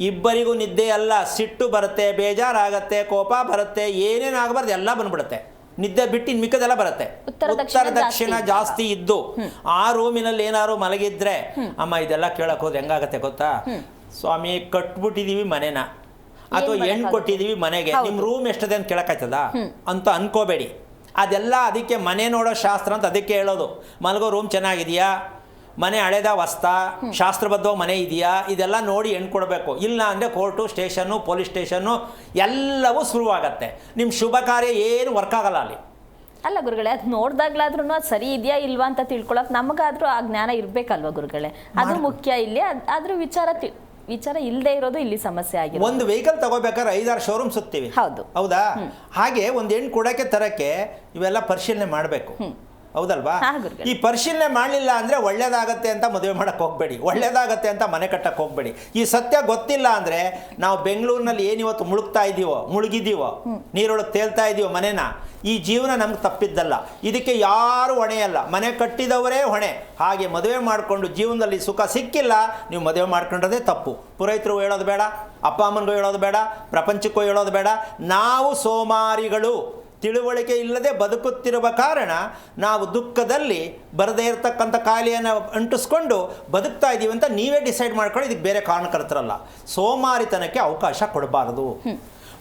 ಇಬ್ಬರಿಗೂ ನಿದ್ದೆ ಅಲ್ಲ, ಸಿಟ್ಟು ಬರುತ್ತೆ, ಬೇಜಾರಾಗತ್ತೆ, ಕೋಪ ಬರುತ್ತೆ, ಏನೇನಾಗಬಾರ್ದು ಎಲ್ಲ ಬಂದ್ಬಿಡುತ್ತೆ. ನಿದ್ದೆ ಬಿಟ್ಟು ಇನ್ನು ಮಿಕ್ಕದೆಲ್ಲ ಬರುತ್ತೆ. ಉತ್ತರ ದಕ್ಷಿಣ ಜಾಸ್ತಿ ಇದ್ದು ಆ ರೂಮಿನಲ್ಲಿ ಏನಾದ್ರು ಮಲಗಿದ್ರೆ, ಅಮ್ಮ ಇದೆಲ್ಲ ಕೇಳಕ್ ಹೋದ್ ಹೆಂಗಾಗತ್ತೆ ಗೊತ್ತಾ? ಸ್ವಾಮಿ ಕಟ್ಬಿಟ್ಟಿದೀವಿ ಮನೆನ, ಅಥವಾ ಹೆಣ್ಣು ಕೊಟ್ಟಿದೀವಿ ಮನೆಗೆ, ನಿಮ್ಮ ರೂಮ್ ಎಷ್ಟದೆ ಅಂತ ಕೇಳಕ್ಕಾಯ್ತದ ಅಂತ ಅನ್ಕೋಬೇಡಿ. ಅದೆಲ್ಲ ಅದಕ್ಕೆ ಮನೆ ನೋಡೋ ಶಾಸ್ತ್ರ ಅಂತ ಅದಕ್ಕೆ ಹೇಳೋದು. ಮಲಗೋ ರೂಮ್ ಚೆನ್ನಾಗಿದೆಯಾ, ಮನೆ ಹಳೇದ ಹೊಸ್ತಾ, ಶಾಸ್ತ್ರಬದ್ಧವಾಗಿ ಮನೆ ಇದೆಯಾ, ಇದೆಲ್ಲ ನೋಡಿ ಹೆಣ್ಣು ಕೊಡಬೇಕು. ಇಲ್ಲ ಅಂದರೆ ಕೋರ್ಟು, ಸ್ಟೇಷನ್ನು, ಪೊಲೀಸ್ ಸ್ಟೇಷನ್ನು ಎಲ್ಲವೂ ಶುರುವಾಗತ್ತೆ. ನಿಮ್ಮ ಶುಭ ಕಾರ್ಯ ಏನು ವರ್ಕ್ ಆಗಲ್ಲ ಅಲ್ಲಿ. ಅಲ್ಲ ಗುರುಗಳೇ, ಅದು ನೋಡ್ದಾಗ್ಲಾದ್ರೂ ಅದು ಸರಿ ಇದೆಯಾ ಇಲ್ವಾ ಅಂತ ತಿಳ್ಕೊಳಕ್ ನಮಗಾದ್ರೂ ಆ ಜ್ಞಾನ ಇರ್ಬೇಕಲ್ವಾ ಗುರುಗಳೇ? ಅದು ಮುಖ್ಯ ಇಲ್ಲಿ. ಆದ್ರೂ ವಿಚಾರ ಇಲ್ಲದೆ ಇರೋದು ಇಲ್ಲಿ ಸಮಸ್ಯೆ ಆಗಿದೆ. ಒಂದು ವೆಹಿಕಲ್ ತಗೋಬೇಕಾದ್ರೆ 5-6 ಶೋರೂಮ್ ಸುತ್ತೀವಿ, ಹೌದಾ? ಹಾಗೆ ಒಂದು ಹೆಣ್ಣು ಕೊಡಕ್ಕೆ ತರಕ್ಕೆ ಇವೆಲ್ಲ ಪರಿಶೀಲನೆ ಮಾಡಬೇಕು, ಹೌದಲ್ವಾ? ಈ ಪರಿಶೀಲನೆ ಮಾಡಲಿಲ್ಲ ಅಂದರೆ ಒಳ್ಳೇದಾಗತ್ತೆ ಅಂತ ಮದುವೆ ಮಾಡಕ್ಕೆ ಹೋಗಬೇಡಿ, ಒಳ್ಳೇದಾಗತ್ತೆ ಅಂತ ಮನೆ ಕಟ್ಟಕ್ಕೆ ಹೋಗಬೇಡಿ. ಈ ಸತ್ಯ ಗೊತ್ತಿಲ್ಲ ಅಂದರೆ ನಾವು ಬೆಂಗಳೂರಿನಲ್ಲಿ ಏನಿವತ್ತು ಮುಳುಗಿದ್ದೀವೋ, ನೀರೊಳಗೆ ತೇಲ್ತಾ ಇದೀವೋ ಮನೆನ, ಈ ಜೀವನ ನಮ್ಗೆ ತಪ್ಪಿದ್ದಲ್ಲ. ಇದಕ್ಕೆ ಯಾರು ಹೊಣೆಯಲ್ಲ, ಮನೆ ಕಟ್ಟಿದವರೇ ಹೊಣೆ. ಹಾಗೆ ಮದುವೆ ಮಾಡಿಕೊಂಡು ಜೀವನದಲ್ಲಿ ಸುಖ ಸಿಕ್ಕಿಲ್ಲ, ನೀವು ಮದುವೆ ಮಾಡ್ಕೊಂಡ್ರದೇ ತಪ್ಪು. ಪುರೋಹಿತರು ಹೇಳೋದು ಬೇಡ, ಅಪ್ಪ ಅಮ್ಮನಿಗೂ ಹೇಳೋದು ಬೇಡ, ಪ್ರಪಂಚಕ್ಕೂ ಹೇಳೋದು ಬೇಡ. ನಾವು ಸೋಮಾರಿಗಳು, ತಿಳುವಳಿಕೆ ಇಲ್ಲದೆ ಬದುಕುತ್ತಿರುವ ಕಾರಣ ನಾವು ದುಃಖದಲ್ಲಿ ಬರದೇ ಇರತಕ್ಕಂಥ ಕಾಯಿಲೆಯನ್ನು ಅಂಟಿಸ್ಕೊಂಡು ಬದುಕ್ತಾ ಇದ್ದೀವಿ ಅಂತ ನೀವೇ ಡಿಸೈಡ್ ಮಾಡ್ಕೊಂಡು ಇದಕ್ಕೆ ಬೇರೆ ಕಾರಣಕರ್ತರಲ್ಲ. ಸೋಮಾರಿತನಕ್ಕೆ ಅವಕಾಶ ಕೊಡಬಾರದು.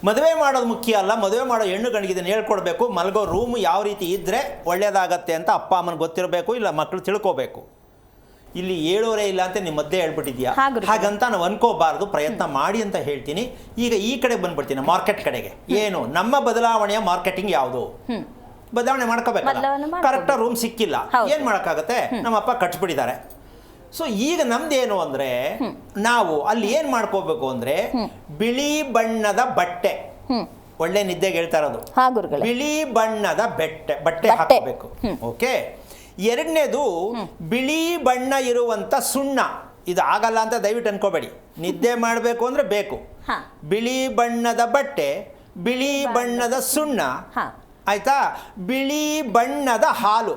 ಮದುವೆ ಮಾಡೋದು ಮುಖ್ಯ ಅಲ್ಲ, ಮದುವೆ ಮಾಡೋ ಹೆಣ್ಣು ಗಂಡಿಗೆ ಇದನ್ನು ಹೇಳ್ಕೊಡ್ಬೇಕು. ಮಲಗೋ ರೂಮ್ ಯಾವ ರೀತಿ ಇದ್ದರೆ ಒಳ್ಳೆಯದಾಗತ್ತೆ ಅಂತ ಅಪ್ಪ ಅಮ್ಮನಿಗೆ ಗೊತ್ತಿರಬೇಕು, ಇಲ್ಲ ಮಕ್ಕಳು ತಿಳ್ಕೋಬೇಕು. ಇಲ್ಲಿ ಹೇಳೋರೇ ಇಲ್ಲ ಅಂತ ನಿಮ್ಮ ಮಧ್ಯೆ ಹೇಳ್ಬಿಟ್ಟಿದ್ಯಾ, ಹಾಗಂತ ನಾವು ಅನ್ಕೋಬಾರ್ದು, ಪ್ರಯತ್ನ ಮಾಡಿ ಅಂತ ಹೇಳ್ತೀನಿ. ಈಗ ಈ ಕಡೆ ಬಂದ್ಬಿಡ್ತೀನಿ, ಮಾರ್ಕೆಟ್ ಕಡೆಗೆ. ಏನು ನಮ್ಮ ಬದಲಾವಣೆಯ ಮಾರ್ಕೆಟಿಂಗ್ ಯಾವುದು? ಬದಲಾವಣೆ ಮಾಡ್ಕೋಬೇಕಲ್ಲ. ಕರೆಕ್ಟಾಗಿ ರೂಮ್ ಸಿಕ್ಕಿಲ್ಲ, ಏನು ಮಾಡೋಕ್ಕಾಗತ್ತೆ? ನಮ್ಮ ಅಪ್ಪ ಕಟ್ಬಿಟ್ಟಿದ್ದಾರೆ. ಸೊ ಈಗ ನಮ್ದೇನು ಅಂದರೆ, ನಾವು ಅಲ್ಲಿ ಏನು ಮಾಡ್ಕೋಬೇಕು ಅಂದರೆ, ಬಿಳಿ ಬಣ್ಣದ ಬಟ್ಟೆ, ಒಳ್ಳೆ ನಿದ್ದೆಗೆ ಹೇಳ್ತಾ ಇರೋದು, ಬಿಳಿ ಬಣ್ಣದ ಬಟ್ಟೆ ಹಾಕಬೇಕು. ಓಕೆ. ಎರಡನೇದು, ಬಿಳಿ ಬಣ್ಣ ಇರುವಂಥ ಸುಣ್ಣ. ಇದು ಆಗಲ್ಲ ಅಂತ ದಯವಿಟ್ಟು ಅನ್ಕೋಬೇಡಿ. ನಿದ್ದೆ ಮಾಡಬೇಕು ಅಂದರೆ ಬೇಕು ಬಿಳಿ ಬಣ್ಣದ ಬಟ್ಟೆ, ಬಿಳಿ ಬಣ್ಣದ ಸುಣ್ಣ, ಆಯ್ತಾ, ಬಿಳಿ ಬಣ್ಣದ ಹಾಲು.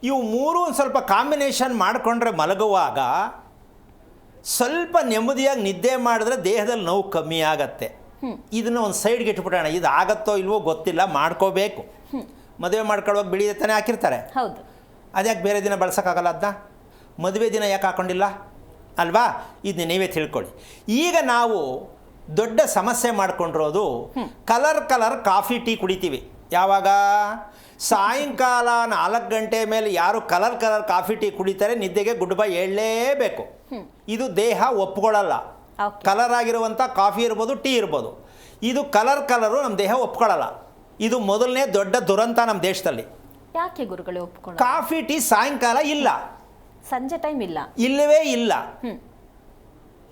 ಇವು ಮೂರು ಒಂದು ಸ್ವಲ್ಪ ಕಾಂಬಿನೇಷನ್ ಮಾಡಿಕೊಂಡ್ರೆ ಮಲಗುವಾಗ ಸ್ವಲ್ಪ ನೆಮ್ಮದಿಯಾಗಿ ನಿದ್ದೆ ಮಾಡಿದ್ರೆ ದೇಹದಲ್ಲಿ ನೋವು ಕಮ್ಮಿ ಆಗತ್ತೆ. ಇದನ್ನು ಒಂದು ಸೈಡ್ಗೆ ಇಟ್ಬಿಡೋಣ. ಇದು ಆಗತ್ತೋ ಇಲ್ವೋ ಗೊತ್ತಿಲ್ಲ, ಮಾಡ್ಕೋಬೇಕು. ಮದುವೆ ಮಾಡ್ಕೊಳ್ಳುವಾಗ ಬಿಳಿ ತಾನೇ ಹಾಕಿರ್ತಾರೆ, ಹೌದು. ಅದ್ಯಾಕೆ ಬೇರೆ ದಿನ ಬಳಸೋಕ್ಕಾಗಲ್ಲ? ಅದನ್ನ ಮದುವೆ ದಿನ ಯಾಕೆ ಹಾಕ್ಕೊಂಡಿಲ್ಲ ಅಲ್ವಾ? ಇದನ್ನ ನೀವೇ ತಿಳ್ಕೊಳ್ಳಿ. ಈಗ ನಾವು ದೊಡ್ಡ ಸಮಸ್ಯೆ ಮಾಡ್ಕೊಂಡಿರೋದು ಕಲರ್ ಕಾಫಿ ಟೀ ಕುಡಿತೀವಿ. ಯಾವಾಗ? ಸಾಯಂಕಾಲ 4 ಗಂಟೆ ಮೇಲೆ ಯಾರು ಕಲರ್ ಕಾಫಿ ಟೀ ಕುಡಿತಾರೆ ನಿದ್ದೆಗೆ ಗುಡ್ ಬೈ ಹೇಳಲೇಬೇಕು. ಇದು ದೇಹ ಒಪ್ಕೊಳ್ಳಲ್ಲ. ಕಲರ್ ಆಗಿರುವಂಥ ಕಾಫಿ ಇರ್ಬೋದು, ಟೀ ಇರ್ಬೋದು. ಇದು ಕಲರು ನಮ್ಮ ದೇಹ ಒಪ್ಕೊಳ್ಳಲ್ಲ. ಇದು ಮೊದಲನೇ ದೊಡ್ಡ ದುರಂತ ನಮ್ಮ ದೇಶದಲ್ಲಿ. ಯಾಕೆ ಗುರುಗಳೇ ಒಪ್ಕೊಳ್ಳ? ಕಾಫಿ ಟೀ ಸಾಯಂಕಾಲ ಇಲ್ಲ, ಸಂಜೆ ಟೈಮ್ ಇಲ್ಲ, ಇಲ್ಲವೇ ಇಲ್ಲ.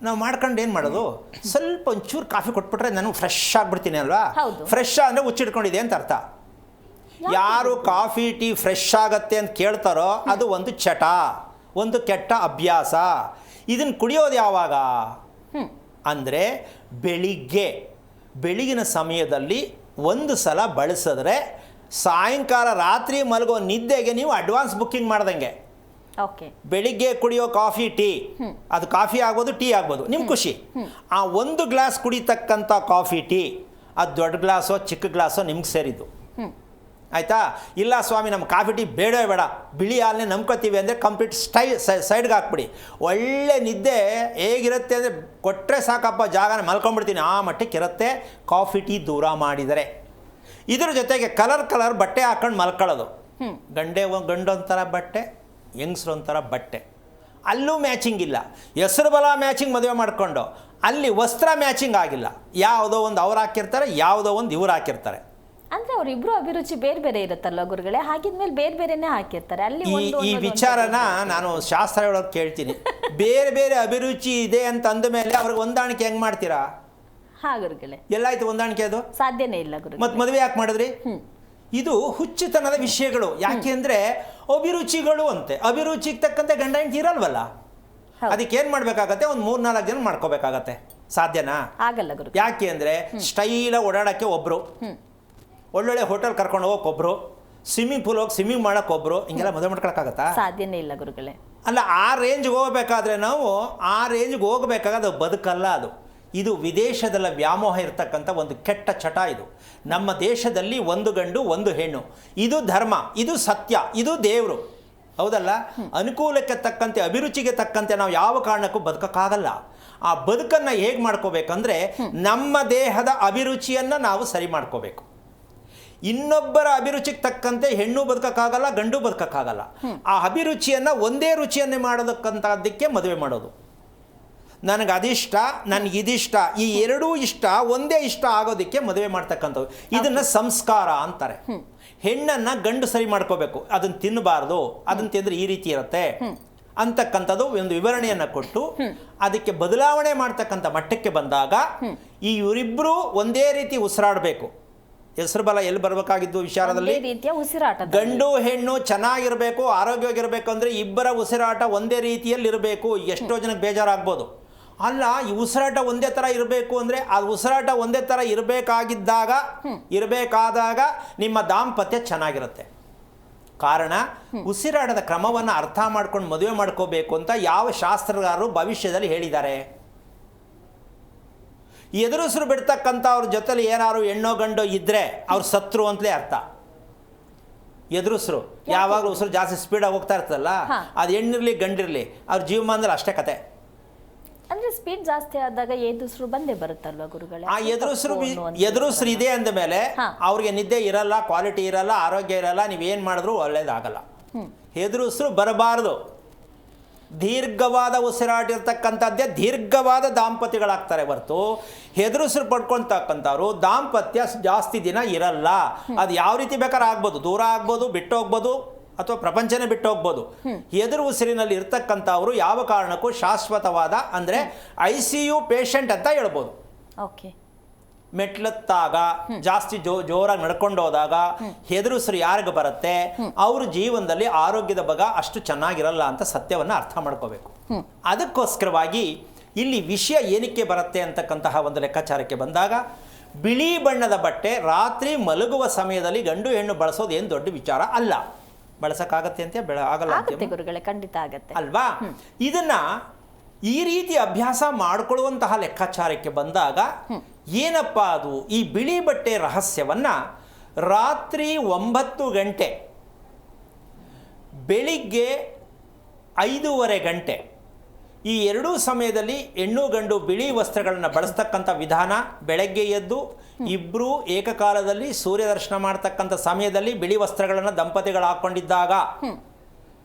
ನಾವು ಮಾಡ್ಕೊಂಡು ಏನು ಮಾಡೋದು? ಸ್ವಲ್ಪ ಒಂಚೂರು ಕಾಫಿ ಕೊಟ್ಬಿಟ್ರೆ ನಾನು ಫ್ರೆಶ್ ಆಗಿಬಿಡ್ತೀನಿ ಅಲ್ವಾ? ಫ್ರೆಶ್ ಅಂದರೆ ಹುಚ್ಚಿಡ್ಕೊಂಡಿದೆ ಅಂತ ಅರ್ಥ. ಯಾರು ಕಾಫಿ ಟೀ ಫ್ರೆಶ್ ಆಗತ್ತೆ ಅಂತ ಕೇಳ್ತಾರೋ ಅದು ಒಂದು ಚಟ, ಒಂದು ಕೆಟ್ಟ ಅಭ್ಯಾಸ. ಇದನ್ನು ಕುಡಿಯೋದು ಯಾವಾಗ ಅಂದರೆ ಬೆಳಿಗಿನ ಸಮಯದಲ್ಲಿ ಒಂದು ಸಲ ಬಳಸಿದ್ರೆ ಸಾಯಂಕಾಲ ರಾತ್ರಿ ಮಲಗೋ ನಿದ್ದೆಗೆ ನೀವು ಅಡ್ವಾನ್ಸ್ ಬುಕ್ಕಿಂಗ್ ಮಾಡ್ದಂಗೆ. ಬೆಳಿಗ್ಗೆ ಕುಡಿಯೋ ಕಾಫಿ ಟೀ, ಅದು ಕಾಫಿ ಆಗ್ಬೋದು, ಟೀ ಆಗ್ಬೋದು, ನಿಮ್ಮ ಖುಷಿ. ಆ ಒಂದು ಗ್ಲಾಸ್ ಕುಡಿತಕ್ಕಂಥ ಕಾಫಿ ಟೀ ಅದು ದೊಡ್ಡ ಗ್ಲಾಸೋ ಚಿಕ್ಕ ಗ್ಲಾಸೋ ನಿಮ್ಗೆ ಸೇರಿದ್ದು, ಆಯಿತಾ? ಇಲ್ಲ ಸ್ವಾಮಿ ನಮ್ಮ ಕಾಫಿ ಟೀ ಬೇಡ ಬಿಳಿ ಹಾಲನ್ನೇ ನಂಬ್ಕೋತೀವಿ ಅಂದರೆ ಕಂಪ್ಲೀಟ್ ಸೈಡ್ಗೆ ಹಾಕ್ಬಿಡಿ. ಒಳ್ಳೆ ನಿದ್ದೆ ಹೇಗಿರುತ್ತೆ ಅಂದರೆ ಕೊಟ್ಟರೆ ಸಾಕಪ್ಪ ಜಾಗನ ಮಲ್ಕೊಂಡ್ಬಿಡ್ತೀನಿ ಆ ಮಟ್ಟಕ್ಕೆ ಇರುತ್ತೆ ಕಾಫಿ ಟೀ ದೂರ ಮಾಡಿದರೆ. ಇದ್ರ ಜೊತೆಗೆ ಕಲರ್ ಬಟ್ಟೆ ಹಾಕೊಂಡು ಮಲ್ಕೊಳ್ಳೋದು. ಗಂಡೊಂಥರ ಬಟ್ಟೆ, ಹೆಂಗಸ್ರೊಂಥರ ಬಟ್ಟೆ, ಅಲ್ಲೂ ಮ್ಯಾಚಿಂಗ್ ಇಲ್ಲ. ಹೆಸರು ಬಲ ಮ್ಯಾಚಿಂಗ್ ಮದುವೆ ಮಾಡಿಕೊಂಡು ಅಲ್ಲಿ ವಸ್ತ್ರ ಮ್ಯಾಚಿಂಗ್ ಆಗಿಲ್ಲ. ಯಾವುದೋ ಒಂದು ಅವ್ರು ಹಾಕಿರ್ತಾರೆ, ಯಾವುದೋ ಒಂದು ಇವ್ರು ಹಾಕಿರ್ತಾರೆ. ಅಂದ್ರೆ ಅವರಿಬ್ರು ಅಭಿರುಚಿ ಬೇರೆ ಬೇರೆ ಇರುತ್ತಲ್ಲ ಗುರುಗಳೇ, ಹಾಗಿದ್ಮೇಲೆ ಬೇರೆ ಬೇರೆನೇ ಹಾಕಿರ್ತಾರೆ. ಅಲ್ಲಿ ಈ ವಿಚಾರನ ನಾನು ಶಾಸ್ತ್ರ ಹೇಳೋದು ಕೇಳ್ತೀನಿ. ಬೇರೆ ಅಭಿರುಚಿ ಇದೆ ಅಂತ ಅಂದ ಮೇಲೆ ಅವ್ರಿಗೆ ಹೊಂದಾಣಿಕೆ ಹೆಂಗ್ ಮಾಡ್ತೀರಾ? ಗುರುಗಳೇ, ಎಲ್ಲಾಯ್ತು ಹೊಂದಾಣಿಕೆ? ಅದು ಸಾಧ್ಯನೇ ಇಲ್ಲ ಗುರು. ಮತ್ತೆ ಮದುವೆ ಯಾಕೆ ಮಾಡಿದ್ರಿ? ಇದು ಹುಚ್ಚುತನದ ವಿಷಯಗಳು. ಯಾಕೆ ಅಂದ್ರೆ ಅಭಿರುಚಿಗಳು ಅಂತೆ, ಅಭಿರುಚಿಗೆ ತಕ್ಕಂತೆ ಗಂಡ ಹೆಂಡತಿ ಇರಲ್ವಲ್ಲ. ಅದಕ್ಕೆ ಏನ್ ಮಾಡ್ಬೇಕಾಗತ್ತೆ? ಒಂದು 3-4 ಜನ ಮಾಡ್ಕೋಬೇಕಾಗತ್ತೆ. ಸಾಧ್ಯನಾ? ಆಗಲ್ಲ ಗುರು. ಯಾಕೆ ಅಂದ್ರೆ ಸ್ಟೈಲ ಓಡಾಡಕ್ಕೆ ಒಬ್ರು, ಒಳ್ಳೊಳ್ಳೆ ಹೋಟೆಲ್ ಕರ್ಕೊಂಡು ಹೋಗಕ್ಕೆ ಒಬ್ರು, ಸ್ವಿಮ್ಮಿಂಗ್ ಪೂಲ್ ಹೋಗಿ ಸ್ವಿಮ್ಮಿಂಗ್ ಮಾಡಕ್ಕೆ ಒಬ್ರು, ಹಿಂಗೆಲ್ಲ ಮದುವೆ ಮಾಡ್ಕೊಳಕ್ಕಾಗತ್ತಾ? ಸಾಧ್ಯನೇ ಇಲ್ಲ ಗುರುಗಳೇ. ಅಲ್ಲ, ಆ ರೇಂಜ್ಗೆ ಹೋಗ್ಬೇಕಾದ್ರೆ ನಾವು ಆ ರೇಂಜ್ಗೆ ಹೋಗ್ಬೇಕಾಗದು ಬದುಕಲ್ಲ ಅದು. ಇದು ವಿದೇಶದಲ್ಲ ವ್ಯಾಮೋಹ ಇರ್ತಕ್ಕಂಥ ಒಂದು ಕೆಟ್ಟ ಚಟ. ಇದು ನಮ್ಮ ದೇಶದಲ್ಲಿ ಒಂದು ಗಂಡು ಒಂದು ಹೆಣ್ಣು, ಇದು ಧರ್ಮ, ಇದು ಸತ್ಯ, ಇದು ದೇವರು. ಹೌದಲ್ಲ? ಅನುಕೂಲಕ್ಕೆ ತಕ್ಕಂತೆ ಅಭಿರುಚಿಗೆ ತಕ್ಕಂತೆ ನಾವು ಯಾವ ಕಾರಣಕ್ಕೂ ಬದುಕಕ್ಕಾಗಲ್ಲ. ಆ ಬದುಕನ್ನು ಹೇಗೆ ಮಾಡ್ಕೋಬೇಕಂದ್ರೆ ನಮ್ಮ ದೇಹದ ಅಭಿರುಚಿಯನ್ನು ನಾವು ಸರಿ ಮಾಡ್ಕೋಬೇಕು. ಇನ್ನೊಬ್ಬರ ಅಭಿರುಚಿಗೆ ತಕ್ಕಂತೆ ಹೆಣ್ಣು ಬದುಕಕ್ಕಾಗಲ್ಲ, ಗಂಡು ಬದುಕಕ್ಕಾಗಲ್ಲ. ಆ ಅಭಿರುಚಿಯನ್ನು ಒಂದೇ ರುಚಿಯನ್ನೇ ಮಾಡೋದಕ್ಕಂಥದ್ದಕ್ಕೆ ಮದುವೆ ಮಾಡೋದು. ನನಗೆ ಅದಿಷ್ಟ, ನನಗಿದಿಷ್ಟ, ಈ ಎರಡೂ ಇಷ್ಟ ಒಂದೇ ಇಷ್ಟ ಆಗೋದಕ್ಕೆ ಮದುವೆ ಮಾಡ್ತಕ್ಕಂಥದ್ದು. ಇದನ್ನು ಸಂಸ್ಕಾರ ಅಂತಾರೆ. ಹೆಣ್ಣನ್ನು ಗಂಡು ಸರಿ ಮಾಡ್ಕೋಬೇಕು, ಅದನ್ನು ತಿನ್ನಬಾರ್ದು, ಅದನ್ನು ತಿಂದರೆ ಈ ರೀತಿ ಇರುತ್ತೆ ಅಂತಕ್ಕಂಥದ್ದು ಒಂದು ವಿವರಣೆಯನ್ನು ಕೊಟ್ಟು ಅದಕ್ಕೆ ಬದಲಾವಣೆ ಮಾಡ್ತಕ್ಕಂಥ ಮಟ್ಟಕ್ಕೆ ಬಂದಾಗ ಈ ಇವರಿಬ್ಬರು ಒಂದೇ ರೀತಿ ಉಸಿರಾಡಬೇಕು. ಹೆಸರು ಬಲ ಎಲ್ಲಿ ಬರಬೇಕಾಗಿದ್ದು ವಿಚಾರದಲ್ಲಿ ಗಂಡು ಹೆಣ್ಣು ಚೆನ್ನಾಗಿರಬೇಕು, ಆರೋಗ್ಯವಾಗಿರಬೇಕು ಅಂದರೆ ಇಬ್ಬರ ಉಸಿರಾಟ ಒಂದೇ ರೀತಿಯಲ್ಲಿ ಇರಬೇಕು. ಎಷ್ಟೋ ಜನಕ್ಕೆ ಬೇಜಾರಾಗ್ಬೋದು. ಅಲ್ಲ, ಈ ಉಸಿರಾಟ ಒಂದೇ ಥರ ಇರಬೇಕು ಅಂದರೆ ಆ ಉಸಿರಾಟ ಒಂದೇ ಥರ ಇರಬೇಕಾದಾಗ ನಿಮ್ಮ ದಾಂಪತ್ಯ ಚೆನ್ನಾಗಿರುತ್ತೆ. ಕಾರಣ ಉಸಿರಾಟದ ಕ್ರಮವನ್ನು ಅರ್ಥ ಮಾಡ್ಕೊಂಡು ಮದುವೆ ಮಾಡ್ಕೋಬೇಕು ಅಂತ ಯಾವ ಶಾಸ್ತ್ರಗಾರರು ಭವಿಷ್ಯದಲ್ಲಿ ಹೇಳಿದ್ದಾರೆ? ಎದುರುಸಿರು ಬಿಡ್ತಕ್ಕಂಥ ಅವ್ರ ಜೊತೆಲಿ ಏನಾದ್ರು ಹೆಣ್ಣೋ ಗಂಡೋ ಇದ್ದರೆ ಅವ್ರು ಸತ್ರು ಅಂತಲೇ ಅರ್ಥ. ಎದುರುಸಿರು ಯಾವಾಗಲೂ ಉಸಿರು ಜಾಸ್ತಿ ಸ್ಪೀಡಾಗಿ ಹೋಗ್ತಾ ಇರ್ತದಲ್ಲ, ಅದು ಹೆಣ್ಣಿರಲಿ ಗಂಡಿರಲಿ ಅವ್ರ ಜೀವಮಾನದಲ್ಲಿ ಅಷ್ಟೇ ಕತೆ. ಅಂದ್ರೆ ಸ್ಪೀಡ್ ಜಾಸ್ತಿ ಆದಾಗ ಎದುರುಸಿರು ಬಂದೇ ಬರುತ್ತಲ್ವಾ ಗುರುಗಳೇ? ಆ ಎದುರುಸಿರು ಇದೆ ಅಂದ ಮೇಲೆ ಅವ್ರಿಗೆ ನಿದ್ದೆ ಇರಲ್ಲ, ಕ್ವಾಲಿಟಿ ಇರಲ್ಲ, ಆರೋಗ್ಯ ಇರಲ್ಲ, ನೀವೇನು ಮಾಡಿದ್ರು ಒಳ್ಳೇದಾಗಲ್ಲ. ಎದುರುಸಿರು ಬರಬಾರ್ದು. ದೀರ್ಘವಾದ ಉಸಿರಾಟ ಇರ್ತಕ್ಕಂಥದ್ದೇ ದೀರ್ಘವಾದ ದಾಂಪತ್ಯಗಳಾಗ್ತಾರೆ ಹೊರತು ಹೆದರುಸಿರು ಪಡ್ಕೊಳ್ತಕ್ಕಂಥವ್ರು ದಾಂಪತ್ಯ ಜಾಸ್ತಿ ದಿನ ಇರಲ್ಲ. ಅದು ಯಾವ ರೀತಿ ಬೇಕಾದ್ರೆ ಆಗ್ಬೋದು, ದೂರ ಆಗ್ಬೋದು, ಬಿಟ್ಟು ಹೋಗ್ಬೋದು, ಅಥವಾ ಪ್ರಪಂಚನೇ ಬಿಟ್ಟು ಹೋಗ್ಬೋದು. ಎದುರು ಉಸಿರಿನಲ್ಲಿ ಇರ್ತಕ್ಕಂಥವ್ರು ಯಾವ ಕಾರಣಕ್ಕೂ ಶಾಶ್ವತವಾದ ಅಂದರೆ ICU ಪೇಷಂಟ್ ಅಂತ ಹೇಳ್ಬೋದು. ಓಕೆ. ಮೆಟ್ಲತ್ತಾಗ ಜಾಸ್ತಿ ಜೋರಾಗಿ ನಡ್ಕೊಂಡು ಹೋದಾಗ ಹೆದರುಸಿರು ಯಾರಿಗೆ ಬರುತ್ತೆ ಅವ್ರ ಜೀವನದಲ್ಲಿ ಆರೋಗ್ಯದ ಬಗ್ಗೆ ಅಷ್ಟು ಚೆನ್ನಾಗಿರಲ್ಲ ಅಂತ ಸತ್ಯವನ್ನು ಅರ್ಥ ಮಾಡ್ಕೋಬೇಕು. ಅದಕ್ಕೋಸ್ಕರವಾಗಿ ಇಲ್ಲಿ ವಿಷಯ ಏನಕ್ಕೆ ಬರುತ್ತೆ ಅಂತಕ್ಕಂತಹ ಒಂದು ಲೆಕ್ಕಾಚಾರಕ್ಕೆ ಬಂದಾಗ, ಬಿಳಿ ಬಣ್ಣದ ಬಟ್ಟೆ ರಾತ್ರಿ ಮಲಗುವ ಸಮಯದಲ್ಲಿ ಗಂಡು ಹೆಣ್ಣು ಬಳಸೋದು ಏನು ದೊಡ್ಡ ವಿಚಾರ ಅಲ್ಲ. ಬಳಸಕ್ಕಾಗತ್ತೆ ಅಂತ ಆಗಲ್ಲ ಗುರುಗಳೇ, ಖಂಡಿತ ಆಗತ್ತೆ ಅಲ್ವಾ? ಇದನ್ನ ಈ ರೀತಿ ಅಭ್ಯಾಸ ಮಾಡಿಕೊಳ್ಳುವಂತಹ ಲೆಕ್ಕಾಚಾರಕ್ಕೆ ಬಂದಾಗ ಏನಪ್ಪ ಅದು, ಈ ಬಿಳಿ ಬಟ್ಟೆ ರಹಸ್ಯವನ್ನ ರಾತ್ರಿ 9 ಗಂಟೆ, ಬೆಳಿಗ್ಗೆ 5:30 ಗಂಟೆ ಈ ಎರಡೂ ಸಮಯದಲ್ಲಿ ಹೆಣ್ಣು ಗಂಡು ಬಿಳಿ ವಸ್ತ್ರಗಳನ್ನು ಬಳಸ್ತಕ್ಕಂಥ ವಿಧಾನ. ಬೆಳಗ್ಗೆ ಎದ್ದು ಇಬ್ಬರು ಏಕಕಾಲದಲ್ಲಿ ಸೂರ್ಯ ದರ್ಶನ ಮಾಡ್ತಕ್ಕಂಥ ಸಮಯದಲ್ಲಿ ಬಿಳಿ ವಸ್ತ್ರಗಳನ್ನು ದಂಪತಿಗಳು ಹಾಕ್ಕೊಂಡಿದ್ದಾಗ